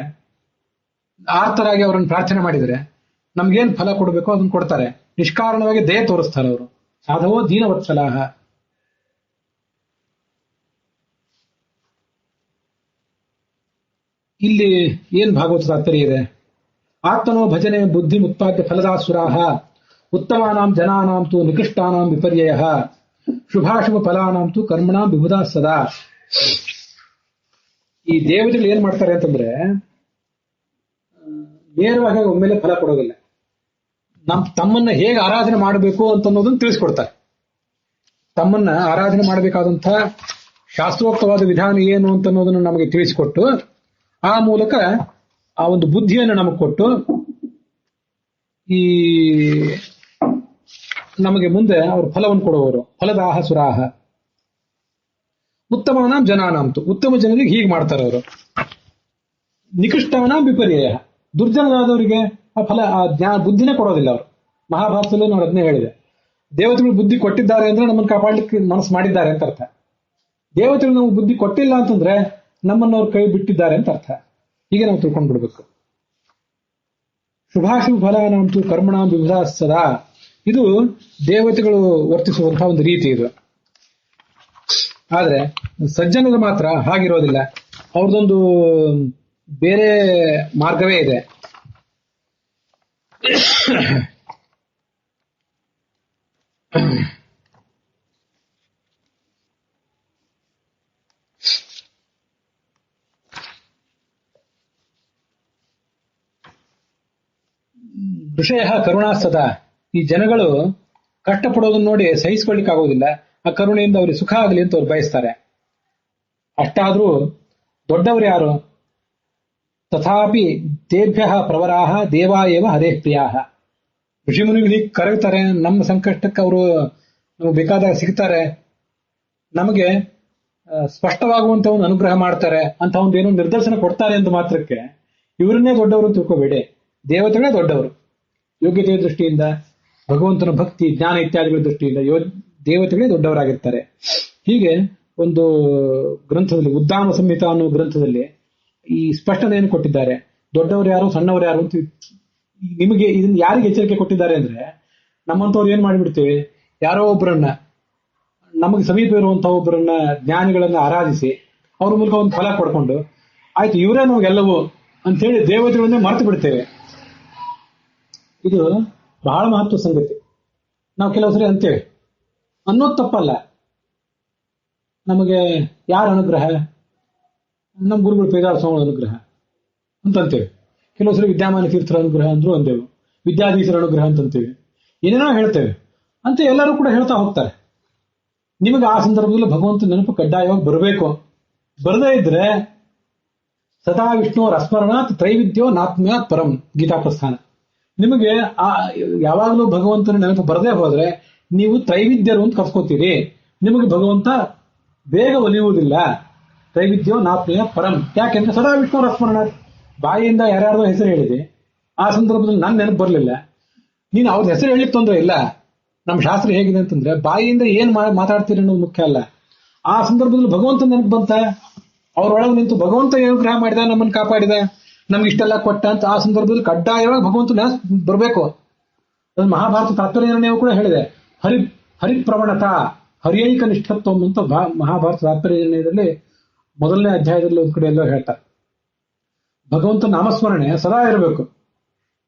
ಆರ್ತರಾಗಿ ಅವರನ್ನು ಪ್ರಾರ್ಥನೆ ಮಾಡಿದರೆ ನಮ್ಗೇನ್ ಫಲ ಕೊಡಬೇಕೋ ಅದನ್ನು ಕೊಡ್ತಾರೆ. ನಿಷ್ಕಾರಣವಾಗಿ ದಯೆ ತೋರಿಸ್ತಾರೆ ಅವರು. ಸಾಧವೋ ದೀನವತ್ಸಲಾಹ. ಇಲ್ಲಿ ಏನ್ ಭಾಗವತ ತಾತ್ಪರ್ಯ ಇದೆ? ಆತ್ಮನೋ ಭಜನೆ ಬುದ್ಧಿ ಮುತ್ಪಾದ್ಯ ಫಲದಾಸುರಾಹ ಉತ್ತಮಾನಾಂ ಜನಾನಾಂ ತು ನಿಕೃಷ್ಟಾನಾಂ ವಿಪರ್ಯಯ ಶುಭಾಶುಭ ಫಲಾನಾಂ ತು ಕರ್ಮಣಾಂ ವಿಬುಧಾ ಸದಾ. ಈ ದೇವತೆಗಳು ಏನ್ ಮಾಡ್ತಾರೆ ಅಂತಂದ್ರೆ ನೇರವಾಗಿ ಒಮ್ಮೆಲೆ ಫಲ ಕೊಡೋದಿಲ್ಲ. ತಮ್ಮನ್ನ ಹೇಗೆ ಆರಾಧನೆ ಮಾಡಬೇಕು ಅಂತ ಅನ್ನೋದನ್ನ ತಿಳಿಸ್ಕೊಡ್ತಾರೆ. ತಮ್ಮನ್ನ ಆರಾಧನೆ ಮಾಡಬೇಕಾದಂತಹ ಶಾಸ್ತ್ರೋಕ್ತವಾದ ವಿಧಾನ ಏನು ಅಂತ ಅನ್ನೋದನ್ನು ನಮಗೆ ತಿಳಿಸಿಕೊಟ್ಟು ಆ ಮೂಲಕ ಆ ಒಂದು ಬುದ್ಧಿಯನ್ನು ನಮಗೆ ಕೊಟ್ಟು ಈ ನಮಗೆ ಮುಂದೆ ಅವರು ಫಲವನ್ನು ಕೊಡುವವರು. ಫಲದಾಹ ಸುರಾಹ ಉತ್ತಮಾನಾಂ ಜನಾನಾಂತು, ಉತ್ತಮ ಜನರಿಗೆ ಹೀಗೆ ಮಾಡ್ತಾರೆ ಅವರು. ನಿಕೃಷ್ಟವನಾಂ ವಿಪರ್ಯಯ, ದುರ್ಜನರಾದವರಿಗೆ ಆ ಫಲ ಆ ಜ್ಞಾನ ಬುದ್ಧಿನೇ ಕೊಡೋದಿಲ್ಲ ಅವರು. ಮಹಾಭಾರತದಲ್ಲೂ ನಾನು ಅದನ್ನೇ ಹೇಳಿದೆ. ದೇವತೆಗಳು ಬುದ್ಧಿ ಕೊಟ್ಟಿದ್ದಾರೆ ಅಂದ್ರೆ ನಮ್ಮನ್ನು ಕಾಪಾಡಲಿಕ್ಕೆ ಮನಸ್ಸು ಮಾಡಿದ್ದಾರೆ ಅಂತ ಅರ್ಥ. ದೇವತೆಗಳು ನಮಗೆ ಬುದ್ಧಿ ಕೊಟ್ಟಿಲ್ಲ ಅಂತಂದ್ರೆ ನಮ್ಮನ್ನು ಅವ್ರು ಕೈ ಬಿಟ್ಟಿದ್ದಾರೆ ಅಂತ ಅರ್ಥ. ಹೀಗೆ ನಾವು ತಿಳ್ಕೊಂಡು ಬಿಡ್ಬೇಕು. ಶುಭಾಶುಭ ಫಲಾನಾಂತು ಕರ್ಮಣಾಂ ವಿಬುಧಾ ಸದಾ, ಇದು ದೇವತೆಗಳು ವರ್ತಿಸುವಂತಹ ಒಂದು ರೀತಿ ಇದು. ಆದ್ರೆ ಸಜ್ಜನರು ಮಾತ್ರ ಹಾಗಿರೋದಿಲ್ಲ. ಅವ್ರದೊಂದು ಬೇರೆ ಮಾರ್ಗವೇ ಇದೆ. ಋಷಯ ಕರುಣಾಸದ, ಈ ಜನಗಳು ಕಷ್ಟಪಡೋದನ್ನ ನೋಡಿ ಸಹಿಸಿಕೊಳ್ಳಿಕ್ಕಾಗೋದಿಲ್ಲ. ಆ ಕರುಣೆಯಿಂದ ಅವ್ರಿಗೆ ಸುಖ ಆಗಲಿ ಅಂತ ಅವ್ರು ಬಯಸ್ತಾರೆ. ಅಷ್ಟಾದ್ರೂ ದೊಡ್ಡವರು ಯಾರು? ತಥಾಪಿ ತೇಭ್ಯ ಪ್ರವರಾಹ ದೇವಾ ಏವ ಹರೇ ಪ್ರಿಯಾ. ಋಷಿಮುನಿಗಳು ಹೀಗೆ ಕರೆಯುತ್ತಾರೆ, ನಮ್ಮ ಸಂಕಷ್ಟಕ್ಕೆ ಅವರು ನಮಗೆ ಬೇಕಾದಾಗ ಸಿಗ್ತಾರೆ, ನಮಗೆ ಸ್ಪಷ್ಟವಾಗುವಂತ ಒಂದು ಅನುಗ್ರಹ ಮಾಡ್ತಾರೆ ಅಂತ ಒಂದು ಏನೋ ನಿರ್ದರ್ಶನ ಕೊಡ್ತಾರೆ ಅಂತ ಮಾತ್ರಕ್ಕೆ ಇವರನ್ನೇ ದೊಡ್ಡವರು ತಿಳ್ಕೋಬೇಡಿ. ದೇವತೆಗಳೇ ದೊಡ್ಡವರು. ಯೋಗ್ಯತೆಯ ದೃಷ್ಟಿಯಿಂದ, ಭಗವಂತನ ಭಕ್ತಿ ಜ್ಞಾನ ಇತ್ಯಾದಿಗಳ ದೃಷ್ಟಿಯಿಂದ ದೇವತೆಗಳೇ ದೊಡ್ಡವರಾಗಿರ್ತಾರೆ. ಹೀಗೆ ಒಂದು ಗ್ರಂಥದಲ್ಲಿ, ಉದ್ದಾಮ ಸಂಹಿತ ಅನ್ನೋ ಗ್ರಂಥದಲ್ಲಿ ಈ ಸ್ಪಷ್ಟನೆಯನ್ನು ಕೊಟ್ಟಿದ್ದಾರೆ. ದೊಡ್ಡವರು ಯಾರು, ಸಣ್ಣವರು ಯಾರು ಅಂತ ನಿಮಗೆ ಇದನ್ನ ಯಾರಿಗೆ ಎಚ್ಚರಿಕೆ ಕೊಟ್ಟಿದ್ದಾರೆ ಅಂದ್ರೆ, ನಮ್ಮಂತವ್ರು ಏನ್ ಮಾಡಿಬಿಡ್ತೇವೆ, ಯಾರೋ ಒಬ್ಬರನ್ನ, ನಮಗೆ ಸಮೀಪ ಇರುವಂತಹ ಒಬ್ಬರನ್ನ, ಜ್ಞಾನಿಗಳನ್ನ ಆರಾಧಿಸಿ ಅವ್ರ ಮೂಲಕ ಒಂದು ಫಲ ಪಡ್ಕೊಂಡು ಆಯ್ತು ಇವರೇ ನಮಗೆಲ್ಲವೂ ಅಂತ ಹೇಳಿ ದೇವತೆಗಳನ್ನೇ ಮರೆತು ಬಿಡ್ತೇವೆ. ಇದು ಬಹಳ ಮಹತ್ವ ಸಂಗತಿ. ನಾವು ಕೆಲವು ಸರಿ ಅಂತೇವೆ, ಅನ್ನೋದು ತಪ್ಪಲ್ಲ. ನಮಗೆ ಯಾರ ಅನುಗ್ರಹ? ನಮ್ಮ ಗುರುಗಳು ಪೇದಾರ ಸ್ವಾಮಿ ಅನುಗ್ರಹ ಅಂತಂತೇವೆ. ಕೆಲವು ಸರಿ ವಿದ್ಯಾಮಾನ ತೀರ್ಥರ ಅನುಗ್ರಹ ಅಂದ್ರೂ ಅಂದೇವು, ವಿದ್ಯಾಧೀಶರ ಅನುಗ್ರಹ ಅಂತಂತೇವೆ, ಏನೇನೋ ಹೇಳ್ತೇವೆ ಅಂತ ಎಲ್ಲರೂ ಕೂಡ ಹೇಳ್ತಾ ಹೋಗ್ತಾರೆ. ನಿಮಗೆ ಆ ಸಂದರ್ಭದಲ್ಲಿ ಭಗವಂತ ನೆನಪು ಕಡ್ಡಾಯವಾಗಿ ಬರಬೇಕು. ಬರದೇ ಇದ್ರೆ ಸದಾ ವಿಷ್ಣು ರಸ್ಮರಣಾತ್ ತ್ರೈವಿದ್ಯೋ ನಾತ್ಮ್ಯಾತ್ ಪರಂ, ಗೀತಾ ಪ್ರಸ್ಥಾನ. ನಿಮಗೆ ಆ ಯಾವಾಗಲೂ ಭಗವಂತನ ನೆನಪು ಬರದೇ ಹೋದ್ರೆ ನೀವು ತ್ರೈವಿದ್ಯರು ಅಂತ ಕರ್ಸ್ಕೋತೀರಿ. ನಿಮಗೆ ಭಗವಂತ ಬೇಗ ಒಲಿಯುವುದಿಲ್ಲ. ತ್ರೈವಿದ್ಯೋ ನಾತ್ಮ್ಯಾತ್ ಪರಂ, ಯಾಕೆಂದ್ರೆ ಸದಾ ವಿಷ್ಣು ರಸ್ಮರಣಾತ್, ಬಾಯಿಯಿಂದ ಯಾರ್ಯಾರ್ದೋ ಹೆಸರು ಹೇಳಿದೆ, ಆ ಸಂದರ್ಭದಲ್ಲಿ ನನ್ನ ನೆನಪು ಬರಲಿಲ್ಲ. ನೀನು ಅವ್ರ ಹೆಸರು ಹೇಳಲಿಕ್ಕೆ ತೊಂದರೆ ಇಲ್ಲ. ನಮ್ಮ ಶಾಸ್ತ್ರ ಹೇಗಿದೆ ಅಂತಂದ್ರೆ ಬಾಯಿಯಿಂದ ಏನ್ ಮಾತಾಡ್ತೀರಿ ಅನ್ನೋದು ಮುಖ್ಯ ಅಲ್ಲ. ಆ ಸಂದರ್ಭದಲ್ಲಿ ಭಗವಂತ ನೆನಪು ಬಂತ, ಅವ್ರೊಳಗೆ ನಿಂತು ಭಗವಂತ ಏನು ಗ್ರಹ ಮಾಡಿದ, ನಮ್ಮನ್ನು ಕಾಪಾಡಿದ, ನಮ್ಗೆ ಇಷ್ಟೆಲ್ಲ ಕೊಟ್ಟ ಅಂತ ಆ ಸಂದರ್ಭದಲ್ಲಿ ಕಡ್ಡಾಯವಾಗಿ ಭಗವಂತ ನೆನಪು ಬರಬೇಕು. ಅದು ಮಹಾಭಾರತ ತಾತ್ಪರ್ಯ ನಿರ್ಣಯ ಕೂಡ ಹೇಳಿದೆ. ಹರಿಪ್ರವಣತ ಹರಿಯೈಕ ನಿಷ್ಠತ್ವ ಅಂತ ಮಹಾಭಾರತ ತಾತ್ಪರ್ಯ ನಿರ್ಣಯದಲ್ಲಿ ಮೊದಲನೇ ಅಧ್ಯಾಯದಲ್ಲಿ ಒಂದ್ ಕಡೆ ಎಲ್ಲೋ ಹೇಳ್ತಾರೆ. ಭಗವಂತ ನಾಮಸ್ಮರಣೆ ಸದಾ ಇರಬೇಕು.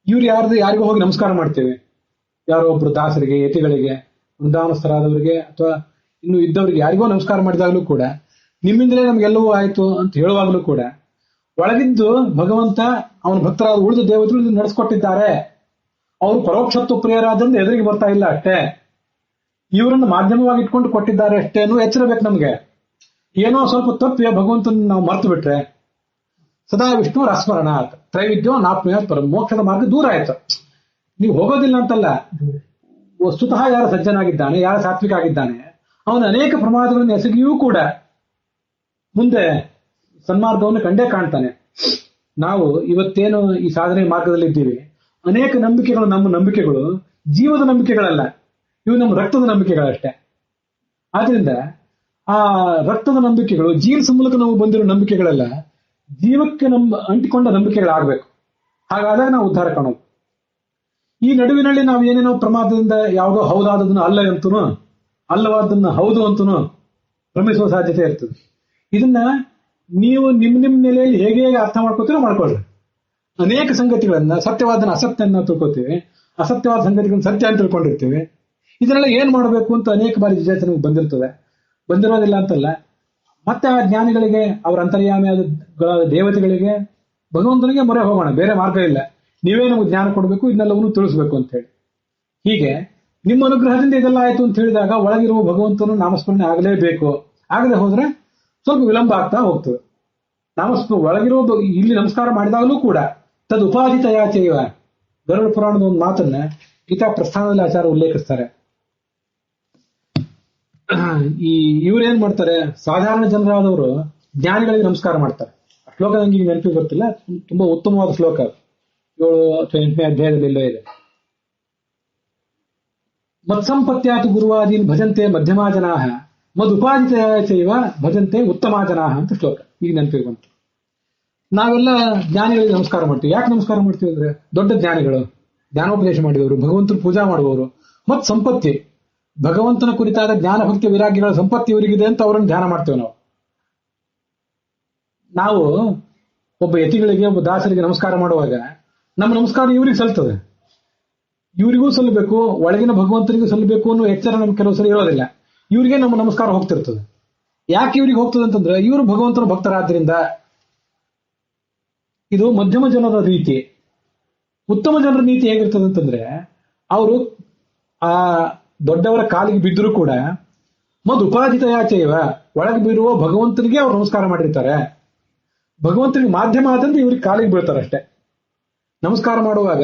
ಇವ್ರು ಯಾರಿಗೂ ಹೋಗಿ ನಮಸ್ಕಾರ ಮಾಡ್ತೇವೆ, ಯಾರೋ ಒಬ್ರು ದಾಸರಿಗೆ, ಯತಿಗಳಿಗೆ, ವೃಂದಾವನಸ್ಥರಾದವರಿಗೆ ಅಥವಾ ಇನ್ನು ಇದ್ದವರಿಗೆ ಯಾರಿಗೋ ನಮಸ್ಕಾರ ಮಾಡಿದಾಗಲೂ ಕೂಡ ನಿಮ್ಮಿಂದಲೇ ನಮ್ಗೆಲ್ಲವೂ ಆಯ್ತು ಅಂತ ಹೇಳುವಾಗಲೂ ಕೂಡ ಒಳಗಿದ್ದು ಭಗವಂತ ಅವನ ಭಕ್ತರಾದ ಉಳಿದ ದೇವತೆಗಳು ನಡೆಸ್ಕೊಟ್ಟಿದ್ದಾರೆ. ಅವರು ಪರೋಕ್ಷತ್ವ ಪ್ರಿಯರಾದ್ರಿಂದ ಎದುರಿಗೆ ಬರ್ತಾ ಇಲ್ಲ ಅಷ್ಟೇ, ಇವರನ್ನು ಮಾಧ್ಯಮವಾಗಿ ಇಟ್ಕೊಂಡು ಕೊಟ್ಟಿದ್ದಾರೆ ಅಷ್ಟೇ ಅನ್ನೋ ಎಚ್ಚರ ಬೇಕು ನಮ್ಗೆ. ಏನೋ ಸ್ವಲ್ಪ ತಪ್ಪಿ ಭಗವಂತನ ನಾವು ಮರ್ತು ಬಿಟ್ರೆ ಸದಾ ವಿಷ್ಣು ರಸ್ಮರಣ ತ್ರೈವಿದ್ಯೋ ನಾಪ್ಮ್ಯಾತ್ ಪರಂ, ಮೋಕ್ಷದ ಮಾರ್ಗ ದೂರ ಆಯ್ತು. ನೀವು ಹೋಗೋದಿಲ್ಲ ಅಂತಲ್ಲ, ವಸ್ತುತಃ ಯಾರು ಸಜ್ಜನಾಗಿದ್ದಾನೆ, ಯಾರು ಸಾತ್ವಿಕ ಆಗಿದ್ದಾನೆ, ಅವನ ಅನೇಕ ಪ್ರಮಾದಗಳನ್ನು ಎಸಗಿಯೂ ಕೂಡ ಮುಂದೆ ಸನ್ಮಾರ್ಗವನ್ನು ಕಂಡೇ ಕಾಣ್ತಾನೆ. ನಾವು ಇವತ್ತೇನು ಈ ಸಾಧನೆ ಮಾರ್ಗದಲ್ಲಿ ಇದ್ದೀವಿ, ಅನೇಕ ನಂಬಿಕೆಗಳು ನಮ್ಮ ನಂಬಿಕೆಗಳು ಜೀವದ ನಂಬಿಕೆಗಳಲ್ಲ, ಇವು ನಮ್ಮ ರಕ್ತದ ನಂಬಿಕೆಗಳಷ್ಟೇ. ಆದ್ರಿಂದ ಆ ರಕ್ತದ ನಂಬಿಕೆಗಳು, ಜೀನ್ಸ್ ಮೂಲಕ ನಾವು ಬಂದಿರೋ ನಂಬಿಕೆಗಳೆಲ್ಲ ಜೀವಕ್ಕೆ ಅಂಟಿಕೊಂಡ ನಂಬಿಕೆಗಳಾಗಬೇಕು. ಹಾಗಾದಾಗ ನಾವು ಉದ್ಧಾರ ಕಾಣೋದು. ಈ ನಡುವಿನಲ್ಲಿ ನಾವು ಏನೇನೋ ಪ್ರಮಾದದಿಂದ ಯಾವುದೋ ಹೌದಾದದನ್ನ ಅಲ್ಲ ಅಂತನೂ ಅಲ್ಲವಾದನ್ನ ಹೌದು ಅಂತನೂ ಭ್ರಮಿಸುವ ಸಾಧ್ಯತೆ ಇರ್ತದೆ. ಇದನ್ನ ನೀವು ನಿಮ್ಮ ನೆಲೆಯಲ್ಲಿ ಹೇಗೆ ಹೇಗೆ ಅರ್ಥ ಮಾಡ್ಕೋತೀರೋ ಮಾಡ್ಕೊಳ್ರಿ. ಅನೇಕ ಸಂಗತಿಗಳನ್ನ, ಸತ್ಯವಾದನ ಅಸತ್ಯನ್ನ ತಿಳ್ಕೊತೀವಿ. ಅಸತ್ಯವಾದ ಸಂಗತಿಗಳನ್ನು ಸತ್ಯ ಅಂತ ತಿಳ್ಕೊಂಡಿರ್ತೀವಿ. ಇದನ್ನೆಲ್ಲ ಏನ್ ಮಾಡಬೇಕು ಅಂತ ಅನೇಕ ಬಾರಿ ಜಿಜ್ಞಾಸೆ ನಮಗೆ ಬಂದಿರ್ತದೆ. ಬಂದಿರೋದಿಲ್ಲ ಅಂತಲ್ಲ. ಮತ್ತೆ ಆ ಜ್ಞಾನಿಗಳಿಗೆ, ಅವರ ಅಂತರ್ಯಾಮಿಯಾದ ದೇವತೆಗಳಿಗೆ, ಭಗವಂತನಿಗೆ ಮೊರೆ ಹೋಗೋಣ, ಬೇರೆ ಮಾರ್ಗ ಇಲ್ಲ. ನೀವೇ ನಮ್ಗೆ ಜ್ಞಾನ ಕೊಡಬೇಕು, ಇದನ್ನೆಲ್ಲವನ್ನು ತಿಳಿಸ್ಬೇಕು ಅಂತ ಹೇಳಿ. ಹೀಗೆ ನಿಮ್ಮ ಅನುಗ್ರಹದಿಂದ ಇದೆಲ್ಲ ಆಯ್ತು ಅಂತ ಹೇಳಿದಾಗ ಒಳಗಿರುವ ಭಗವಂತನು ನಾಮಸ್ಮರಣೆ ಆಗಲೇಬೇಕು. ಆಗದೆ ಹೋದ್ರೆ ಸ್ವಲ್ಪ ವಿಳಂಬ ಆಗ್ತಾ ಹೋಗ್ತದೆ. ಒಳಗಿರುವ ಇಲ್ಲಿ ನಮಸ್ಕಾರ ಮಾಡಿದಾಗಲೂ ಕೂಡ ತದ್ ಉಪಾಧಿತ ಯಾಚೆಯ ಗರುಡ ಪುರಾಣದ ಒಂದು ಮಾತನ್ನ ಗೀತಾ ಪ್ರಸ್ಥಾನದಲ್ಲಿ ಆಚಾರ ಉಲ್ಲೇಖಿಸ್ತಾರೆ. ಇವ್ರೇನ್ ಮಾಡ್ತಾರೆ, ಸಾಧಾರಣ ಜನರಾದವರು ಜ್ಞಾನಿಗಳಿಗೆ ನಮಸ್ಕಾರ ಮಾಡ್ತಾರೆ. ಆ ಶ್ಲೋಕ ನಂಗೆ ಈಗ ನೆನಪಿಗೆ ಬರ್ತಿಲ್ಲ, ತುಂಬಾ ಉತ್ತಮವಾದ ಶ್ಲೋಕ, 7 ಅಥವಾ 8ನೇ ಅಧ್ಯಾಯದಲ್ಲಿ ಎಲ್ಲೋ ಇದೆ. ಮತ್ಸಂಪತ್ಯಾತು ಗುರುವಾದೀನ್ ಭಜಂತೆ ಮಧ್ಯಮಾ ಜನಾಹ ಮದುಪಾದಿತೈವ ಭಜಂತೆ ಉತ್ತಮಾ ಜನಾಹ ಅಂತ ಶ್ಲೋಕ ಈಗ ನೆನಪಿಗೆ ಬಂತು. ನಾವೆಲ್ಲ ಜ್ಞಾನಿಗಳಿಗೆ ನಮಸ್ಕಾರ ಮಾಡ್ತೀವಿ. ಯಾಕೆ ನಮಸ್ಕಾರ ಮಾಡ್ತೀವಿ ಅಂದ್ರೆ, ದೊಡ್ಡ ಜ್ಞಾನಿಗಳು, ಜ್ಞಾನೋಪದೇಶ ಮಾಡಿದವರು, ಭಗವಂತನ ಪೂಜಾ ಮಾಡುವವರು, ಮತ್ ಸಂಪತ್ತಿ, ಭಗವಂತನ ಕುರಿತಾದ ಜ್ಞಾನ ಭಕ್ತಿ ವಿರಾಗ್ಯಗಳ ಸಂಪತ್ತಿ ಇವರಿಗಿದೆ ಅಂತ ಅವರನ್ನು ಧ್ಯಾನ ಮಾಡ್ತೇವೆ ನಾವು. ಒಬ್ಬ ಯತಿಗಳಿಗೆ, ಒಬ್ಬ ದಾಸರಿಗೆ ನಮಸ್ಕಾರ ಮಾಡುವಾಗ ನಮ್ಮ ನಮಸ್ಕಾರ ಇವ್ರಿಗೆ ಸಲ್ತದೆ, ಇವರಿಗೂ ಸಲ್ಲಬೇಕು, ಒಳಗಿನ ಭಗವಂತನಿಗೂ ಸಲ್ಲಬೇಕು ಅನ್ನೋ ಎಚ್ಚರ ನಮ್ಗೆ ಕೆಲವು ಸರಿ ಇರೋದಿಲ್ಲ. ಇವರಿಗೆ ನಮ್ಮ ನಮಸ್ಕಾರ ಹೋಗ್ತಿರ್ತದೆ. ಯಾಕೆ ಇವ್ರಿಗೆ ಹೋಗ್ತದೆ ಅಂತಂದ್ರೆ, ಇವರು ಭಗವಂತನ ಭಕ್ತರಾದ್ರಿಂದ. ಇದು ಮಧ್ಯಮ ಜನರ ರೀತಿ. ಉತ್ತಮ ಜನರ ನೀತಿ ಹೇಗಿರ್ತದೆ ಅಂತಂದ್ರೆ, ಅವರು ಆ ದೊಡ್ಡವರ ಕಾಲಿಗೆ ಬಿದ್ದರೂ ಕೂಡ ಉಪಾಧಿತ ಯಾಚೆಯವ ಒಳಗೆ ಬೀರುವ ಭಗವಂತನಿಗೆ ಅವ್ರು ನಮಸ್ಕಾರ ಮಾಡಿರ್ತಾರೆ. ಭಗವಂತನಿಗೆ ಮಾಧ್ಯಮ ಆದಂದ್ರೆ ಇವ್ರಿಗೆ ಕಾಲಿಗೆ ಬೀಳ್ತಾರೆ ಅಷ್ಟೇ. ನಮಸ್ಕಾರ ಮಾಡುವಾಗ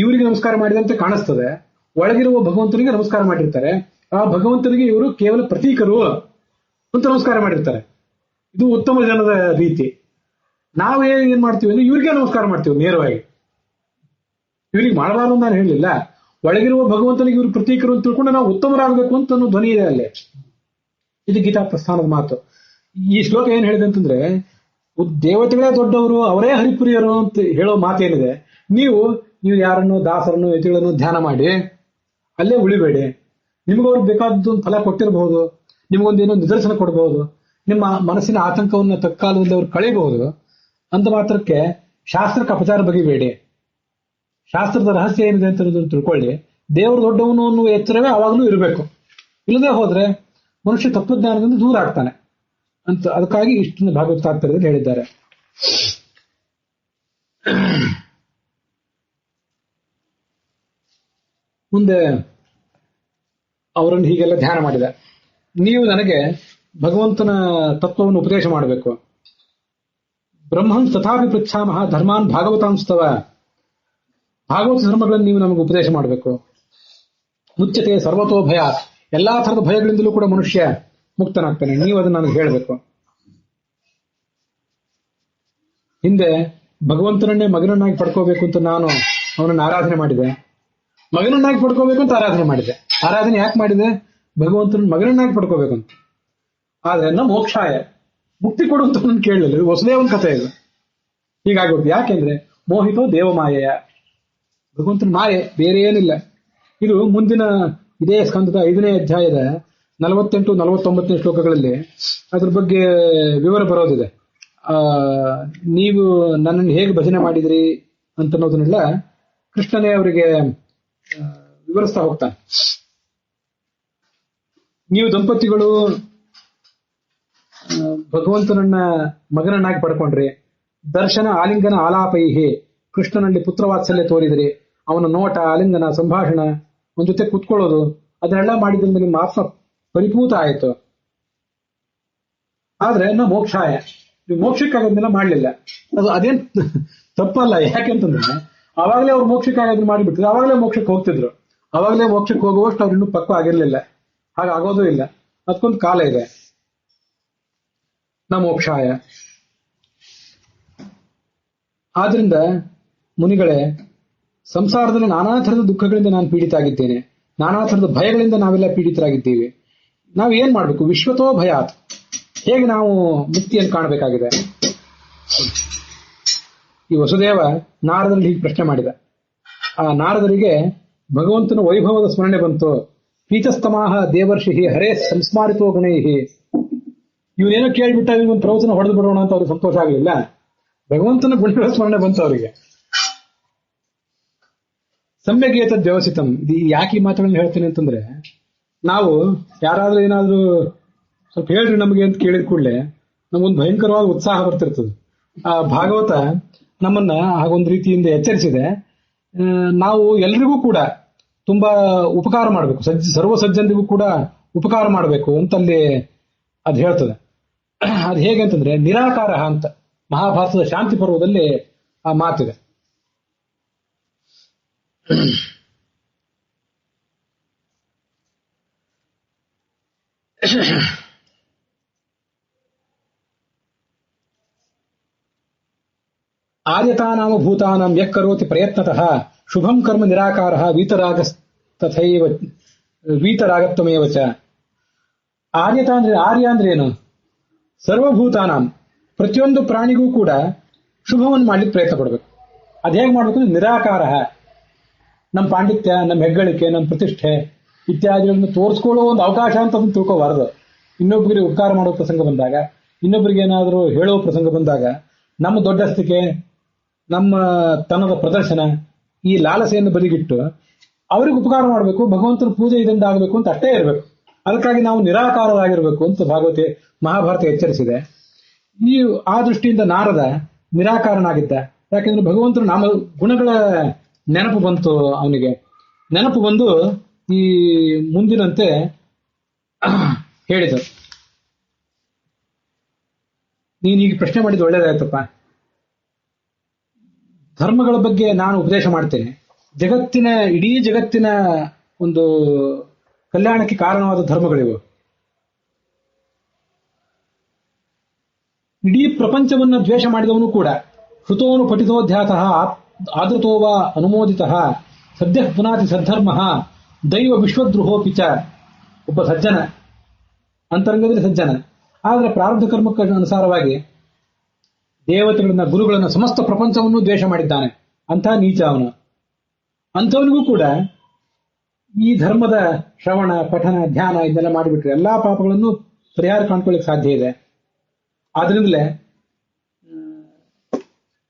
ಇವರಿಗೆ ನಮಸ್ಕಾರ ಮಾಡಿದಂತೆ ಕಾಣಿಸ್ತದೆ, ಒಳಗಿರುವ ಭಗವಂತನಿಗೆ ನಮಸ್ಕಾರ ಮಾಡಿರ್ತಾರೆ. ಆ ಭಗವಂತನಿಗೆ ಇವರು ಕೇವಲ ಪ್ರತೀಕರು ಅಂತ ನಮಸ್ಕಾರ ಮಾಡಿರ್ತಾರೆ. ಇದು ಉತ್ತಮ ಜನರ ರೀತಿ. ನಾವೇ ಏನ್ ಮಾಡ್ತೀವಿ ಅಂದ್ರೆ ಇವ್ರಿಗೆ ನಮಸ್ಕಾರ ಮಾಡ್ತೀವಿ ನೇರವಾಗಿ. ಇವ್ರಿಗೆ ಮಾಡಬಾರ್ದು ನಾನು ಹೇಳಲಿಲ್ಲ, ಒಳಗಿರುವ ಭಗವಂತನಿಗೆ ಇವರು ಪ್ರತೀಕರು ಅಂತ ತಿಳ್ಕೊಂಡು ನಾವು ಉತ್ತಮರಾಗಬೇಕು ಅಂತ ಅನ್ನೋ ಧ್ವನಿ ಇದೆ ಅಲ್ಲಿ. ಇದು ಗೀತಾ ಪ್ರಸ್ಥಾನದ ಮಾತು. ಈ ಶ್ಲೋಕ ಏನ್ ಹೇಳಿದೆ ಅಂತಂದ್ರೆ, ದೇವತೆಗಳೇ ದೊಡ್ಡವರು, ಅವರೇ ಹರಿಪ್ರಿಯರು ಅಂತ ಹೇಳೋ ಮಾತೇನಿದೆ. ನೀವು ಯಾರನ್ನು, ದಾಸರನ್ನು, ಯತಿಗಳನ್ನು ಧ್ಯಾನ ಮಾಡಿ ಅಲ್ಲೇ ಉಳಿಬೇಡಿ. ನಿಮಗವ್ರಿಗೆ ಬೇಕಾದದ್ದು ಒಂದು ಫಲ ಕೊಟ್ಟಿರಬಹುದು, ನಿಮಗೊಂದೇನೋ ನಿದರ್ಶನ ಕೊಡಬಹುದು, ನಿಮ್ಮ ಮನಸ್ಸಿನ ಆತಂಕವನ್ನು ತತ್ಕಾಲದಲ್ಲಿ ಅವ್ರು ಕಳೆಯಬಹುದು. ಅಂತ ಮಾತ್ರಕ್ಕೆ ಶಾಸ್ತ್ರಕ್ಕೆ ಅಪಚಾರ ಬಗೆಬೇಡಿ. ಶಾಸ್ತ್ರದ ರಹಸ್ಯ ಏನಿದೆ ಅಂತ ತಿಳ್ಕೊಳ್ಳಿ. ದೇವರು ದೊಡ್ಡವನು ಅನ್ನುವ ಎಚ್ಚರವೇ ಅವಾಗಲೂ ಇರಬೇಕು. ಇಲ್ಲದೆ ಹೋದ್ರೆ ಮನುಷ್ಯ ತತ್ವಜ್ಞಾನದಿಂದ ದೂರ ಆಗ್ತಾನೆ ಅಂತ. ಅದಕ್ಕಾಗಿ ಇಷ್ಟನ್ನು ಭಾಗವತ ತಾತ್ಪರ್ಯದಲ್ಲಿ ಹೇಳಿದ್ದಾರೆ. ಮುಂದೆ ಅವರನ್ನು ಹೀಗೆಲ್ಲ ಧ್ಯಾನ ಮಾಡಿದ. ನೀವು ನನಗೆ ಭಗವಂತನ ತತ್ವವನ್ನು ಉಪದೇಶ ಮಾಡಬೇಕು. ಬ್ರಹ್ಮನ್ ತಥಾಪಿ ಪೃಚ್ಛಾಮಹ ಧರ್ಮಾನ್ ಭಾಗವತಾಂಸ್ತವ, ಭಾಗವತ ಧರ್ಮಗಳನ್ನು ನೀವು ನಮಗೆ ಉಪದೇಶ ಮಾಡಬೇಕು. ಮುಚ್ಚತೆ ಸರ್ವತೋ ಭಯ, ಎಲ್ಲಾ ತರದ ಭಯಗಳಿಂದಲೂ ಕೂಡ ಮನುಷ್ಯ ಮುಕ್ತನಾಗ್ತಾನೆ. ನೀವು ಅದನ್ನು ನನಗೆ ಹೇಳಬೇಕು. ಹಿಂದೆ ಭಗವಂತನನ್ನೇ ಮಗನನ್ನಾಗಿ ಪಡ್ಕೋಬೇಕು ಅಂತ ನಾನು ಅವನನ್ನು ಆರಾಧನೆ ಮಾಡಿದೆ. ಮಗನನ್ನಾಗಿ ಪಡ್ಕೋಬೇಕು ಅಂತ ಆರಾಧನೆ ಮಾಡಿದೆ. ಆರಾಧನೆ ಯಾಕೆ ಮಾಡಿದೆ? ಭಗವಂತನ ಮಗನನ್ನಾಗಿ ಪಡ್ಕೋಬೇಕು ಅಂತ. ಆದ್ರೆ ನಮ್ಮ ಮೋಕ್ಷಾಯ, ಮುಕ್ತಿ ಕೊಡುವಂತ ಕೇಳಲಿಲ್ಲ. ಇದು ವಸುದೇವನ ಕಥೆ ಇದು. ಹೀಗಾಗುತ್ತೆ. ಯಾಕೆಂದ್ರೆ ಮೋಹಿತೋ ದೇವಮಾಯೆಯ, ಭಗವಂತನ ಮಾಯೆ, ಬೇರೆ ಏನಿಲ್ಲ. ಇದು ಮುಂದಿನ ಇದೇ ಸ್ಕಂದದ 5ನೇ ಅಧ್ಯಾಯದ 48-49ನೇ ಶ್ಲೋಕಗಳಲ್ಲಿ ಅದ್ರ ಬಗ್ಗೆ ವಿವರ ಬರೋದಿದೆ. ನೀವು ನನ್ನನ್ನು ಹೇಗೆ ಭಜನೆ ಮಾಡಿದ್ರಿ ಅಂತನ್ನೋದನ್ನೆಲ್ಲ ಕೃಷ್ಣನೇ ಅವರಿಗೆ ವಿವರಿಸ್ತಾ ಹೋಗ್ತಾನೆ. ನೀವು ದಂಪತಿಗಳು ಭಗವಂತನನ್ನ ಮಗನನ್ನಾಗಿ ಪಡ್ಕೊಂಡ್ರಿ, ದರ್ಶನ ಆಲಿಂಗನ ಆಲಾಪೈಹಿ, ಕೃಷ್ಣನಲ್ಲಿ ಪುತ್ರವಾತ್ಸಲ್ಯ ತೋರಿದ್ರಿ, ಅವನ ನೋಟ, ಆಲಿಂಗನ, ಸಂಭಾಷಣ, ಒಂದ್ ಜೊತೆ ಕುತ್ಕೊಳ್ಳೋದು, ಅದನ್ನೆಲ್ಲ ಮಾಡಿದ್ರಿಂದ ನಿಮ್ಮ ಆತ್ಮ ಪರಿಪೂತ ಆಯಿತು. ಆದ್ರೆ ನಾವು ಮೋಕ್ಷಾಯ, ನೀವು ಮೋಕ್ಷಕ್ಕಾಗೋದನ್ನೆಲ್ಲ ಮಾಡ್ಲಿಲ್ಲ. ಅದೇನ್ ತಪ್ಪಲ್ಲ. ಯಾಕೆಂತಂದ್ರೆ ಅವಾಗಲೇ ಅವ್ರು ಮೋಕ್ಷಕ್ಕಾಗೋದನ್ನ ಮಾಡಿಬಿಟ್ಟಿದ್ರು, ಅವಾಗಲೇ ಮೋಕ್ಷಕ್ಕೆ ಹೋಗ್ತಿದ್ರು. ಅವಾಗಲೇ ಮೋಕ್ಷಕ್ಕೆ ಹೋಗುವಷ್ಟು ಅವ್ರು ಇನ್ನೂ ಪಕ್ವ ಆಗಿರ್ಲಿಲ್ಲ. ಹಾಗಾಗೋದೂ ಇಲ್ಲ. ಅದಕ್ಕೊಂದು ಕಾಲ ಇದೆ. ನ ಮೋಕ್ಷಾಯ. ಆದ್ರಿಂದ ಮುನಿಗಳೇ, ಸಂಸಾರದಲ್ಲಿ ನಾನಾ ಥರದ ದುಃಖಗಳಿಂದ ನಾನು ಪೀಡಿತ ಆಗಿದ್ದೇನೆ, ನಾನಾ ಥರದ ಭಯಗಳಿಂದ ನಾವೆಲ್ಲ ಪೀಡಿತರಾಗಿದ್ದೀವಿ. ನಾವು ಏನ್ ಮಾಡ್ಬೇಕು? ವಿಶ್ವತೋ ಭಯಾತ್, ಹೇಗೆ ನಾವು ಮುಕ್ತಿಯನ್ನು ಕಾಣಬೇಕಾಗಿದೆ? ಈ ವಸುದೇವ ನಾರದಲ್ಲಿ ಹೀಗೆ ಪ್ರಶ್ನೆ ಮಾಡಿದ. ಆ ನಾರದರಿಗೆ ಭಗವಂತನ ವೈಭವದ ಸ್ಮರಣೆ ಬಂತು. ಪೀತಸ್ತಮಾಹ ದೇವರ್ಷಿ ಹರೇ ಸಂಸ್ಮಾರಿತೋ ಗುಣೈಹಿ. ಇವನೇನೋ ಕೇಳ್ಬಿಟ್ಟ, ಇವನ್ ಪ್ರವಚನ ಹೊಡೆದು ಬಿಡೋಣ ಅಂತ ಅವ್ರಿಗೆ ಸಂತೋಷ ಆಗ್ಲಿಲ್ಲ. ಭಗವಂತನ ಗುಣಗಳ ಸ್ಮರಣೆ ಬಂತು ಅವರಿಗೆ. ಸಮ್ಯಗೇತ ವ್ಯವಸ್ಥಿತಂ. ಇದು ಯಾಕೆ ಈ ಮಾತುಗಳನ್ನ ಹೇಳ್ತೀನಿ ಅಂತಂದ್ರೆ, ನಾವು ಯಾರಾದ್ರೂ ಏನಾದ್ರೂ ಸ್ವಲ್ಪ ಹೇಳ್ರಿ ನಮಗೆ ಅಂತ ಕೇಳಿದ ಕೂಡಲೇ ನಮಗೊಂದು ಭಯಂಕರವಾದ ಉತ್ಸಾಹ ಬರ್ತಿರ್ತದೆ. ಆ ಭಾಗವತ ನಮ್ಮನ್ನ ಹಾಗೊಂದು ರೀತಿಯಿಂದ ಎಚ್ಚರಿಸಿದೆ. ನಾವು ಎಲ್ರಿಗೂ ಕೂಡ ತುಂಬಾ ಉಪಕಾರ ಮಾಡಬೇಕು, ಸರ್ವ ಸಜ್ಜನರಿಗೂ ಕೂಡ ಉಪಕಾರ ಮಾಡಬೇಕು ಅಂತಲ್ಲಿ ಅದು ಹೇಳ್ತದೆ. ಅದು ಹೇಗೆ ಅಂತಂದ್ರೆ ನಿರಾಕಾರ ಅಂತ ಮಹಾಭಾರತದ ಶಾಂತಿ ಪರ್ವದಲ್ಲಿ ಆ ಮಾತಿದೆ. ಆರ್ಯತಾನಾಮ ಭೂತಾನಾಂ ಯಃ ಕರೋತಿ ಪ್ರಯತ್ನತಃ ಶುಭಂ ಕರ್ಮ ನಿರಾಕಾರಃ ವೀತರಾಗಸ್ತಥೈವ ವೀತರಾಗತ್ವಮೇವ ಚ. ಆರ್ಯ ಅಂದ್ರೆ ಏನು? ಸರ್ವಭೂತಾನಾಂ, ಪ್ರತಿಯೊಂದು ಪ್ರಾಣಿಗೂ ಕೂಡ ಶುಭವನ್ನು ಮಾಡ್ಲಿಕ್ಕೆ ಪ್ರಯತ್ನ ಪಡಬೇಕು. ಅದು ಹೇಗೆ ಮಾಡ್ಬೇಕು ಅಂದ್ರೆ ನಿರಾಕಾರ. ನಮ್ಮ ಪಾಂಡಿತ್ಯ, ನಮ್ಮ ಹೆಗ್ಗಳಿಕೆ, ನಮ್ಮ ಪ್ರತಿಷ್ಠೆ ಇತ್ಯಾದಿಗಳನ್ನು ತೋರಿಸ್ಕೊಳ್ಳೋ ಒಂದು ಅವಕಾಶ ಅಂತ ಅದನ್ನು ತಿಳ್ಕೋಬಾರದು. ಇನ್ನೊಬ್ಬರಿಗೆ ಉಪಕಾರ ಮಾಡೋ ಪ್ರಸಂಗ ಬಂದಾಗ, ಇನ್ನೊಬ್ಬರಿಗೆ ಏನಾದರೂ ಹೇಳೋ ಪ್ರಸಂಗ ಬಂದಾಗ ನಮ್ಮ ದೊಡ್ಡಸ್ತಿಕೆ, ನಮ್ಮ ತನದ ಪ್ರದರ್ಶನ, ಈ ಲಾಲಸೆಯನ್ನು ಬದಿಗಿಟ್ಟು ಅವ್ರಿಗೆ ಉಪಕಾರ ಮಾಡಬೇಕು, ಭಗವಂತನ ಪೂಜೆ ಇದರಿಂದ ಆಗಬೇಕು ಅಂತ ಅಷ್ಟೇ ಇರಬೇಕು. ಅದಕ್ಕಾಗಿ ನಾವು ನಿರಾಕಾರರಾಗಿರ್ಬೇಕು ಅಂತ ಮಹಾಭಾರತ ಎಚ್ಚರಿಸಿದೆ. ಆ ದೃಷ್ಟಿಯಿಂದ ನಾರದ ನಿರಾಕಾರನಾಗಿದ್ದ. ಯಾಕೆಂದ್ರೆ ಭಗವಂತನ ನಾಮ ಗುಣಗಳ ನೆನಪು ಬಂತು ಅವನಿಗೆ. ನೆನಪು ಬಂದು ಈ ಮುಂದಿನಂತೆ ಹೇಳಿದರು. ನೀನೀಗ ಪ್ರಶ್ನೆ ಮಾಡಿದ್ದು ಒಳ್ಳೇದಾಯ್ತಪ್ಪ. ಧರ್ಮಗಳ ಬಗ್ಗೆ ನಾನು ಉಪದೇಶ ಮಾಡ್ತೇನೆ. ಇಡೀ ಜಗತ್ತಿನ ಒಂದು ಕಲ್ಯಾಣಕ್ಕೆ ಕಾರಣವಾದ ಧರ್ಮಗಳಿವು. ಇಡೀ ಪ್ರಪಂಚವನ್ನು ದ್ವೇಷ ಮಾಡಿದವನು ಕೂಡ ಶ್ರುತೋನು ಪಠಿತೋಧ್ಯಾತಃ ಆದೃತೋವ ಅನುಮೋದಿತಃ ಸದ್ಯ ಪುನಾತಿ ಸದ್ಧರ್ಮ ದೈವ ವಿಶ್ವದ್ರೋಹೋಪಿ ಚ. ಒಬ್ಬ ಸಜ್ಜನ, ಅಂತರಂಗದಲ್ಲಿ ಸಜ್ಜನ, ಆದರೆ ಪ್ರಾರಬ್ಧ ಕರ್ಮಕ್ಕೆ ಅನುಸಾರವಾಗಿ ದೇವತೆಗಳನ್ನ, ಗುರುಗಳನ್ನ, ಸಮಸ್ತ ಪ್ರಪಂಚವನ್ನು ದ್ವೇಷ ಮಾಡಿದ್ದಾನೆ. ಅಂಥ ನೀಚ ಅವನು. ಅಂಥವನಿಗೂ ಕೂಡ ಈ ಧರ್ಮದ ಶ್ರವಣ, ಪಠನ, ಧ್ಯಾನ ಇದನ್ನೆಲ್ಲ ಮಾಡಿಬಿಟ್ರೆ ಎಲ್ಲಾ ಪಾಪಗಳನ್ನು ಪರಿಹಾರ ಕಾಣ್ಕೊಳ್ಳಿಕ್ಕೆ ಸಾಧ್ಯ ಇದೆ. ಆದ್ರಿಂದಲೇ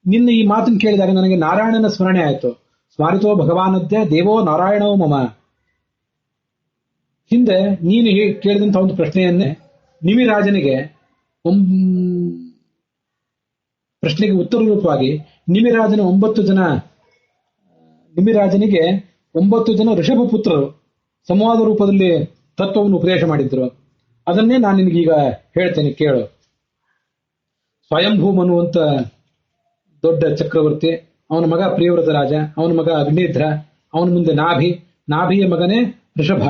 ನಿನ್ನ ಈ ಮಾತನ್ನು ಕೇಳಿದಾಗ ನನಗೆ ನಾರಾಯಣನ ಸ್ಮರಣೆ ಆಯಿತು. ಸ್ಮಾರಿತೋ ಭಗವಾನದ್ಯ ದೇವೋ ನಾರಾಯಣೋ ಮಮ. ಹಿಂದೆ ನೀನು ಕೇಳಿದಂಥ ಒಂದು ಪ್ರಶ್ನೆಯನ್ನೇ ನಿಮಿರಾಜನಿಗೆ ಪ್ರಶ್ನೆಗೆ ಉತ್ತರ ರೂಪವಾಗಿ ನಿಮಿರಾಜನಿಗೆ 9 ಜನ ಋಷಭ ಪುತ್ರರು ಸಂವಾದ ರೂಪದಲ್ಲಿ ತತ್ವವನ್ನು ಉಪದೇಶ ಮಾಡಿದ್ರು. ಅದನ್ನೇ ನಾನು ನಿನಗೀಗ ಹೇಳ್ತೇನೆ, ಕೇಳು. ಸ್ವಯಂಭೂಮನು ಅಂತ ದೊಡ್ಡ ಚಕ್ರವರ್ತಿ, ಅವನ ಮಗ ಪ್ರಿಯವ್ರತ ರಾಜ, ಅವನ ಮಗ ಅಗ್ನಿಧ್ರ, ಅವನ ಮುಂದೆ ನಾಭಿಯ ಮಗನೇ ಋಷಭ.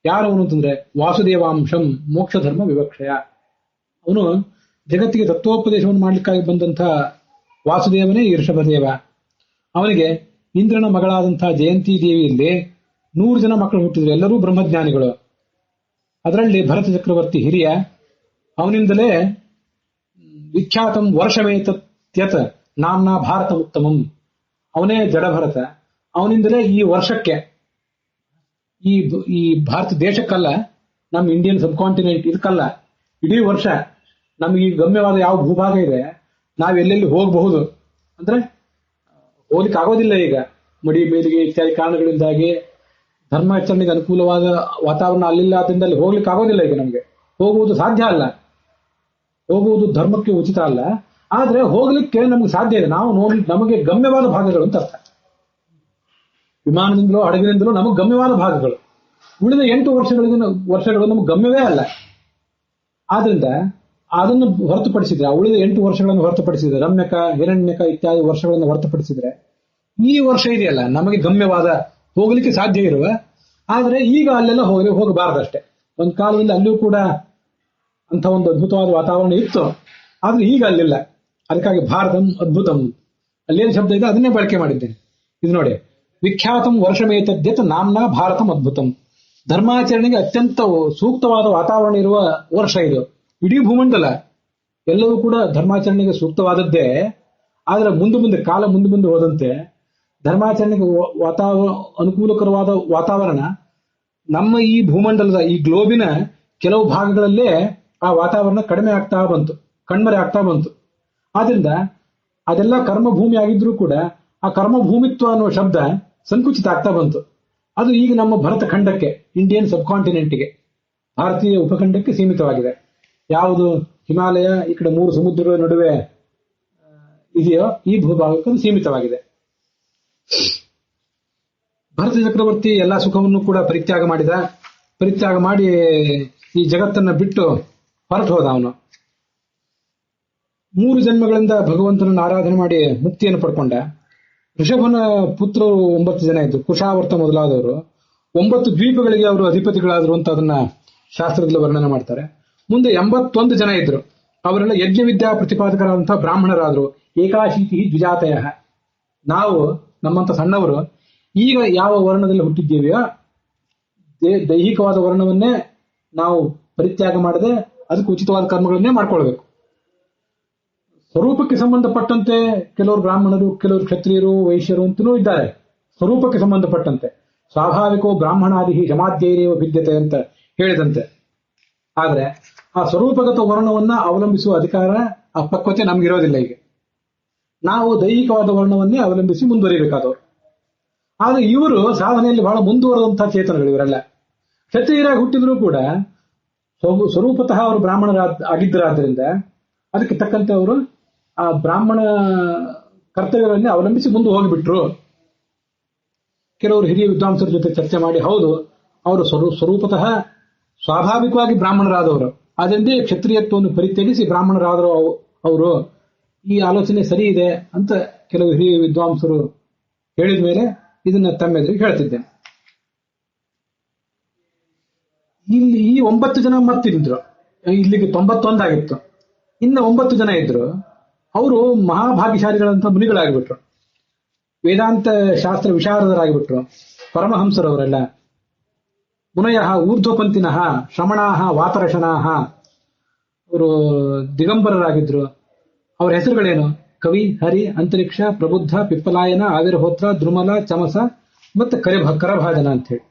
ಯಾರವನು ಅಂತಂದ್ರೆ ವಾಸುದೇವಾಂಶಂ ಮೋಕ್ಷ ಧರ್ಮ ವಿವಕ್ಷಯ. ಅವನು ಜಗತ್ತಿಗೆ ತತ್ವೋಪದೇಶವನ್ನು ಮಾಡ್ಲಿಕ್ಕಾಗಿ ಬಂದಂಥ ವಾಸುದೇವನೇ ಈ ಋಷಭದೇವ. ಅವನಿಗೆ ಇಂದ್ರನ ಮಗಳಾದಂತಹ ಜಯಂತಿ ದೇವಿಯಲ್ಲಿ 100 ಜನ ಮಕ್ಕಳು ಹುಟ್ಟಿದ್ರು, ಎಲ್ಲರೂ ಬ್ರಹ್ಮಜ್ಞಾನಿಗಳು. ಅದರಲ್ಲಿ ಭರತ ಚಕ್ರವರ್ತಿ ಹಿರಿಯ. ಅವನಿಂದಲೇ ವಿಖ್ಯಾತಂ ವರ್ಷಮೇತತ್ಯತ್ ನಾಮ್ನಾ ಭಾರತ ಉತ್ತಮಂ. ಅವನೇ ಜಡಭರತ. ಅವನಿಂದಲೇ ಈ ವರ್ಷಕ್ಕೆ, ಈ ಭಾರತ ದೇಶಕ್ಕಲ್ಲ, ನಮ್ಮ ಇಂಡಿಯನ್ ಸಬ್ ಕಾಂಟಿನೆಂಟ್ ಇದಕ್ಕಲ್ಲ, ಇಡೀ ವರ್ಷ ನಮಗೆ ಈ ಗಮ್ಯವಾದ ಯಾವ ಭೂಭಾಗ ಇದೆ, ನಾವೆಲ್ಲೆಲ್ಲಿ ಹೋಗಬಹುದು ಅಂದ್ರೆ ಹೋಗ್ಲಿಕ್ಕೆ ಆಗೋದಿಲ್ಲ. ಈಗ ಮಡಿ ಮೇಲಿಗೆ ಇತ್ಯಾದಿ ಕಾರಣಗಳಿಂದಾಗಿ ಧರ್ಮಾಚರಣೆಗೆ ಅನುಕೂಲವಾದ ವಾತಾವರಣ ಅಲ್ಲಿಲ್ಲ. ಅದರಿಂದ ಅಲ್ಲಿ ಹೋಗ್ಲಿಕ್ಕೆ ಆಗೋದಿಲ್ಲ. ಈಗ ನಮಗೆ ಹೋಗುವುದು ಸಾಧ್ಯ ಅಲ್ಲ, ಹೋಗುವುದು ಧರ್ಮಕ್ಕೆ ಉಚಿತ ಅಲ್ಲ. ಆದ್ರೆ ಹೋಗ್ಲಿಕ್ಕೆ ನಮ್ಗೆ ಸಾಧ್ಯ ಇದೆ. ನಾವು ನಮಗೆ ಗಮ್ಯವಾದ ಭಾಗಗಳು ಅಂತ ಅರ್ಥ. ವಿಮಾನದಿಂದಲೋ ಹಡಗಿನಿಂದಲೋ ನಮಗೆ ಗಮ್ಯವಾದ ಭಾಗಗಳು. ಉಳಿದ 8 ವರ್ಷಗಳು ನಮಗೆ ಗಮ್ಯವೇ ಅಲ್ಲ. ಆದ್ರಿಂದ ಅದನ್ನು ಹೊರತುಪಡಿಸಿದ್ರೆ, ಉಳಿದ 8 ವರ್ಷಗಳನ್ನು ಹೊರತುಪಡಿಸಿದ್ರೆ, ರಮ್ಯಕ, ಹಿರಣ್ಯಕ ಇತ್ಯಾದಿ ವರ್ಷಗಳನ್ನು ಹೊರತುಪಡಿಸಿದ್ರೆ, ಈ ವರ್ಷ ಇದೆಯಲ್ಲ ನಮಗೆ ಗಮ್ಯವಾದ, ಹೋಗ್ಲಿಕ್ಕೆ ಸಾಧ್ಯ ಇರುವ. ಆದ್ರೆ ಈಗ ಅಲ್ಲೆಲ್ಲ ಹೋಗಬಾರದಷ್ಟೇ. ಒಂದು ಕಾಲದಲ್ಲಿ ಅಲ್ಲಿಯೂ ಕೂಡ ಅಂತ ಒಂದು ಅದ್ಭುತವಾದ ವಾತಾವರಣ ಇತ್ತು, ಆದ್ರೆ ಈಗ ಅಲ್ಲಿಲ್ಲ. ಅದಕ್ಕಾಗಿ ಭಾರತಂ ಅದ್ಭುತಂ, ಅಲ್ಲೇನು ಶಬ್ದ ಇದೆ ಅದನ್ನೇ ಬಳಕೆ ಮಾಡಿದ್ದೇನೆ. ಇದು ನೋಡಿ, ವಿಖ್ಯಾತಂ ವರ್ಷಮೇತದ್ಯತ್ ನಾಮ್ನಾ ಭಾರತಂ ಅದ್ಭುತಂ. ಧರ್ಮಾಚರಣೆಗೆ ಅತ್ಯಂತ ಸೂಕ್ತವಾದ ವಾತಾವರಣ ಇರುವ ವರ್ಷ ಇದು. ಇಡೀ ಭೂಮಂಡಲ ಎಲ್ಲವೂ ಕೂಡ ಧರ್ಮಾಚರಣೆಗೆ ಸೂಕ್ತವಾದದ್ದೇ. ಆದ್ರೆ ಕಾಲ ಮುಂದೆ ಹೋದಂತೆ ಧರ್ಮಾಚರಣೆಗೆ ಅನುಕೂಲಕರವಾದ ವಾತಾವರಣ ನಮ್ಮ ಈ ಭೂಮಂಡಲದ, ಈ ಗ್ಲೋಬಿನ ಕೆಲವು ಭಾಗಗಳಲ್ಲೇ ಆ ವಾತಾವರಣ ಕಡಿಮೆ ಆಗ್ತಾ ಬಂತು, ಕಣ್ಮರೆ ಆಗ್ತಾ ಬಂತು. ಆದ್ರಿಂದ ಅದೆಲ್ಲ ಕರ್ಮಭೂಮಿ ಆಗಿದ್ರೂ ಕೂಡ ಆ ಕರ್ಮಭೂಮಿತ್ವ ಅನ್ನೋ ಶಬ್ದ ಸಂಕುಚಿತ ಆಗ್ತಾ ಬಂತು. ಅದು ಈಗ ನಮ್ಮ ಭರತ ಖಂಡಕ್ಕೆ, ಇಂಡಿಯನ್ ಸಬ್ ಕಾಂಟಿನೆಂಟ್ಗೆ, ಭಾರತೀಯ ಉಪಖಂಡಕ್ಕೆ ಸೀಮಿತವಾಗಿದೆ. ಯಾವುದು ಹಿಮಾಲಯ ಈ ಕಡೆ 3 ಸಮುದ್ರಗಳ ನಡುವೆ ಇದೆಯೋ ಈ ಭೂಭಾಗಕ್ಕೆ ಸೀಮಿತವಾಗಿದೆ. ಭರತ ಚಕ್ರವರ್ತಿ ಎಲ್ಲಾ ಸುಖವನ್ನು ಕೂಡ ಪರಿತ್ಯಾಗ ಮಾಡಿದ. ಪರಿತ್ಯಾಗ ಮಾಡಿ ಈ ಜಗತ್ತನ್ನ ಬಿಟ್ಟು ಹೊರಟು ಹೋದ. ಅವನು 3 ಜನ್ಮಗಳಿಂದ ಭಗವಂತನನ್ನು ಆರಾಧನೆ ಮಾಡಿ ಮುಕ್ತಿಯನ್ನು ಪಡ್ಕೊಂಡ. ಋಷಭನ ಪುತ್ರರು 9 ಜನ ಇದ್ರು, ಕುಶಾವರ್ತ ಮೊದಲಾದವರು. 9 ದ್ವೀಪಗಳಿಗೆ ಅವರು ಅಧಿಪತಿಗಳಾದ್ರು ಅಂತ ಅದನ್ನ ಶಾಸ್ತ್ರದಲ್ಲಿ ವರ್ಣನೆ ಮಾಡ್ತಾರೆ. ಮುಂದೆ 81 ಜನ ಇದ್ರು, ಅವರೆಲ್ಲ ಯಜ್ಞವಿದ್ಯಾ ಪ್ರತಿಪಾದಕರಾದಂತಹ ಬ್ರಾಹ್ಮಣರಾದ್ರು. ಏಕಾಶೀತಿ ದ್ವಿಜಾತಯ. ನಾವು ನಮ್ಮಂತ ಸಣ್ಣವರು ಈಗ ಯಾವ ವರ್ಣದಲ್ಲಿ ಹುಟ್ಟಿದ್ದೀವಿಯೋ ದೈಹಿಕವಾದ ವರ್ಣವನ್ನೇ ನಾವು ಪರಿತ್ಯಾಗ ಮಾಡದೆ ಅದಕ್ಕೆ ಉಚಿತವಾದ ಕರ್ಮಗಳನ್ನೇ ಮಾಡ್ಕೊಳ್ಬೇಕು. ಸ್ವರೂಪಕ್ಕೆ ಸಂಬಂಧಪಟ್ಟಂತೆ ಕೆಲವರು ಬ್ರಾಹ್ಮಣರು, ಕೆಲವರು ಕ್ಷತ್ರಿಯರು, ವೈಶ್ಯರು ಅಂತಲೂ ಇದ್ದಾರೆ. ಸ್ವರೂಪಕ್ಕೆ ಸಂಬಂಧಪಟ್ಟಂತೆ ಸ್ವಾಭಾವಿಕೋ ಬ್ರಾಹ್ಮಣಾದಿ ಜಮಾಧ್ಯೈರೇವ ಭಿದ್ಯತೆ ಅಂತ ಹೇಳಿದಂತೆ. ಆದ್ರೆ ಆ ಸ್ವರೂಪಗತ ವರ್ಣವನ್ನ ಅವಲಂಬಿಸುವ ಅಧಿಕಾರ, ಆ ಪಕ್ವತೆ ನಮ್ಗಿರೋದಿಲ್ಲ. ಈಗ ನಾವು ದೈಹಿಕವಾದ ವರ್ಣವನ್ನೇ ಅವಲಂಬಿಸಿ ಮುಂದುವರಿಬೇಕಾದವರು. ಆದ್ರೆ ಇವರು ಸಾಧನೆಯಲ್ಲಿ ಬಹಳ ಮುಂದುವರೆದಂತಹ ಚೇತನಗಳು ಇವರೆಲ್ಲ. ಕ್ಷತ್ರಿಯರಾಗಿ ಹುಟ್ಟಿದ್ರು ಕೂಡ ಸ್ವರೂಪತಃ ಅವರು ಆಗಿದ್ದರಾದ್ದರಿಂದ ಅದಕ್ಕೆ ತಕ್ಕಂತೆ ಅವರು ಆ ಬ್ರಾಹ್ಮಣ ಕರ್ತವ್ಯಗಳನ್ನೇ ಅವಲಂಬಿಸಿ ಮುಂದೆ ಹೋಗಿಬಿಟ್ರು. ಕೆಲವರು ಹಿರಿಯ ವಿದ್ವಾಂಸರ ಜೊತೆ ಚರ್ಚೆ ಮಾಡಿ, ಹೌದು ಅವರು ಸ್ವರೂಪತಃ ಸ್ವಾಭಾವಿಕವಾಗಿ ಬ್ರಾಹ್ಮಣರಾದವರು, ಅದರಿಂದ ಕ್ಷತ್ರಿಯತ್ವವನ್ನು ಪರಿತ್ಯಜಿಸಿ ಬ್ರಾಹ್ಮಣರಾದರು ಅವರು. ಈ ಆಲೋಚನೆ ಸರಿ ಇದೆ ಅಂತ ಕೆಲವು ಹಿರಿಯ ವಿದ್ವಾಂಸರು ಹೇಳಿದ ಮೇಲೆ ಇದನ್ನ ತಮ್ಮೆದುರಿಗೆ ಹೇಳ್ತಿದ್ದೇನೆ. ಇಲ್ಲಿ ಈ 9 ಜನ ಮತ್ತಿದ್ರು, ಇಲ್ಲಿಗೆ 91 ಆಗಿತ್ತು. ಇನ್ನು 9 ಜನ ಇದ್ರು, ಅವರು ಮಹಾಭಾಗ್ಯಶಾಲಿಗಳಂತ ಮುನಿಗಳಾಗಿಬಿಟ್ರು. ವೇದಾಂತ ಶಾಸ್ತ್ರ ವಿಶಾರದರಾಗಿಬಿಟ್ರು, ಪರಮಹಂಸರವರೆಲ್ಲ. ಮುನಯ ಊರ್ಧ್ವಪಂಥಿನಃ ಶ್ರಮಣಾಹ ವಾತರಶನಾಹ, ಅವರು ದಿಗಂಬರರಾಗಿದ್ರು. ಅವರ ಹೆಸರುಗಳೇನು? ಕವಿ, ಹರಿ, ಅಂತರಿಕ್ಷ, ಪ್ರಬುದ್ಧ, ಪಿಪ್ಪಲಾಯನ, ಆವಿರ್ಹೋತ್ರ, ದ್ರುಮಲ, ಚಮಸ ಮತ್ತೆ ಕರಭಾಜನ ಅಂತ ಹೇಳಿ.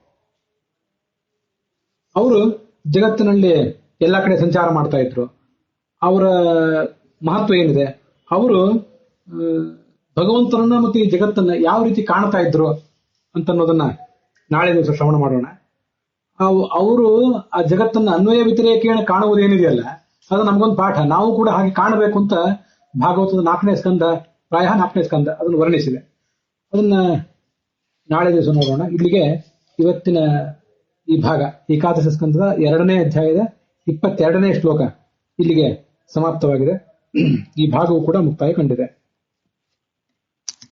ಅವರು ಜಗತ್ತಿನಲ್ಲಿ ಎಲ್ಲಾ ಕಡೆ ಸಂಚಾರ ಮಾಡ್ತಾ ಇದ್ರು. ಅವರ ಮಹತ್ವ ಏನಿದೆ? ಅವರು ಭಗವಂತನನ್ನ ಮತ್ತು ಈ ಜಗತ್ತನ್ನ ಯಾವ ರೀತಿ ಕಾಣ್ತಾ ಇದ್ರು ಅಂತ ಅನ್ನೋದನ್ನ ನಾಳೆ ದಿವಸ ಶ್ರವಣ ಮಾಡೋಣ. ಅವರು ಆ ಜಗತ್ತನ್ನ ಅನ್ವಯ ವ್ಯತಿರೇಕೇಣ ಕಾಣುವುದೇನಿದೆಯಲ್ಲ, ಅದು ನಮಗೊಂದು ಪಾಠ. ನಾವು ಕೂಡ ಹಾಗೆ ಕಾಣಬೇಕು ಅಂತ ಭಾಗವತದ 4ನೇ ಸ್ಕಂದ, ಪ್ರಾಯ 4ನೇ ಸ್ಕಂದ ಅದನ್ನು ವರ್ಣಿಸಿದೆ. ಅದನ್ನ ನಾಳೆ ದಿವಸ ನೋಡೋಣ. ಇಲ್ಲಿಗೆ ಇವತ್ತಿನ ಈ ಭಾಗ, ಏಕಾದಶ ಸ್ಕಂದದ 2ನೇ ಅಧ್ಯಾಯದ 22ನೇ ಶ್ಲೋಕ ಇಲ್ಲಿಗೆ ಸಮಾಪ್ತವಾಗಿದೆ. ಈ ಭಾಗವು ಕೂಡ ಮುಕ್ತಾಯ ಕಂಡಿದೆ.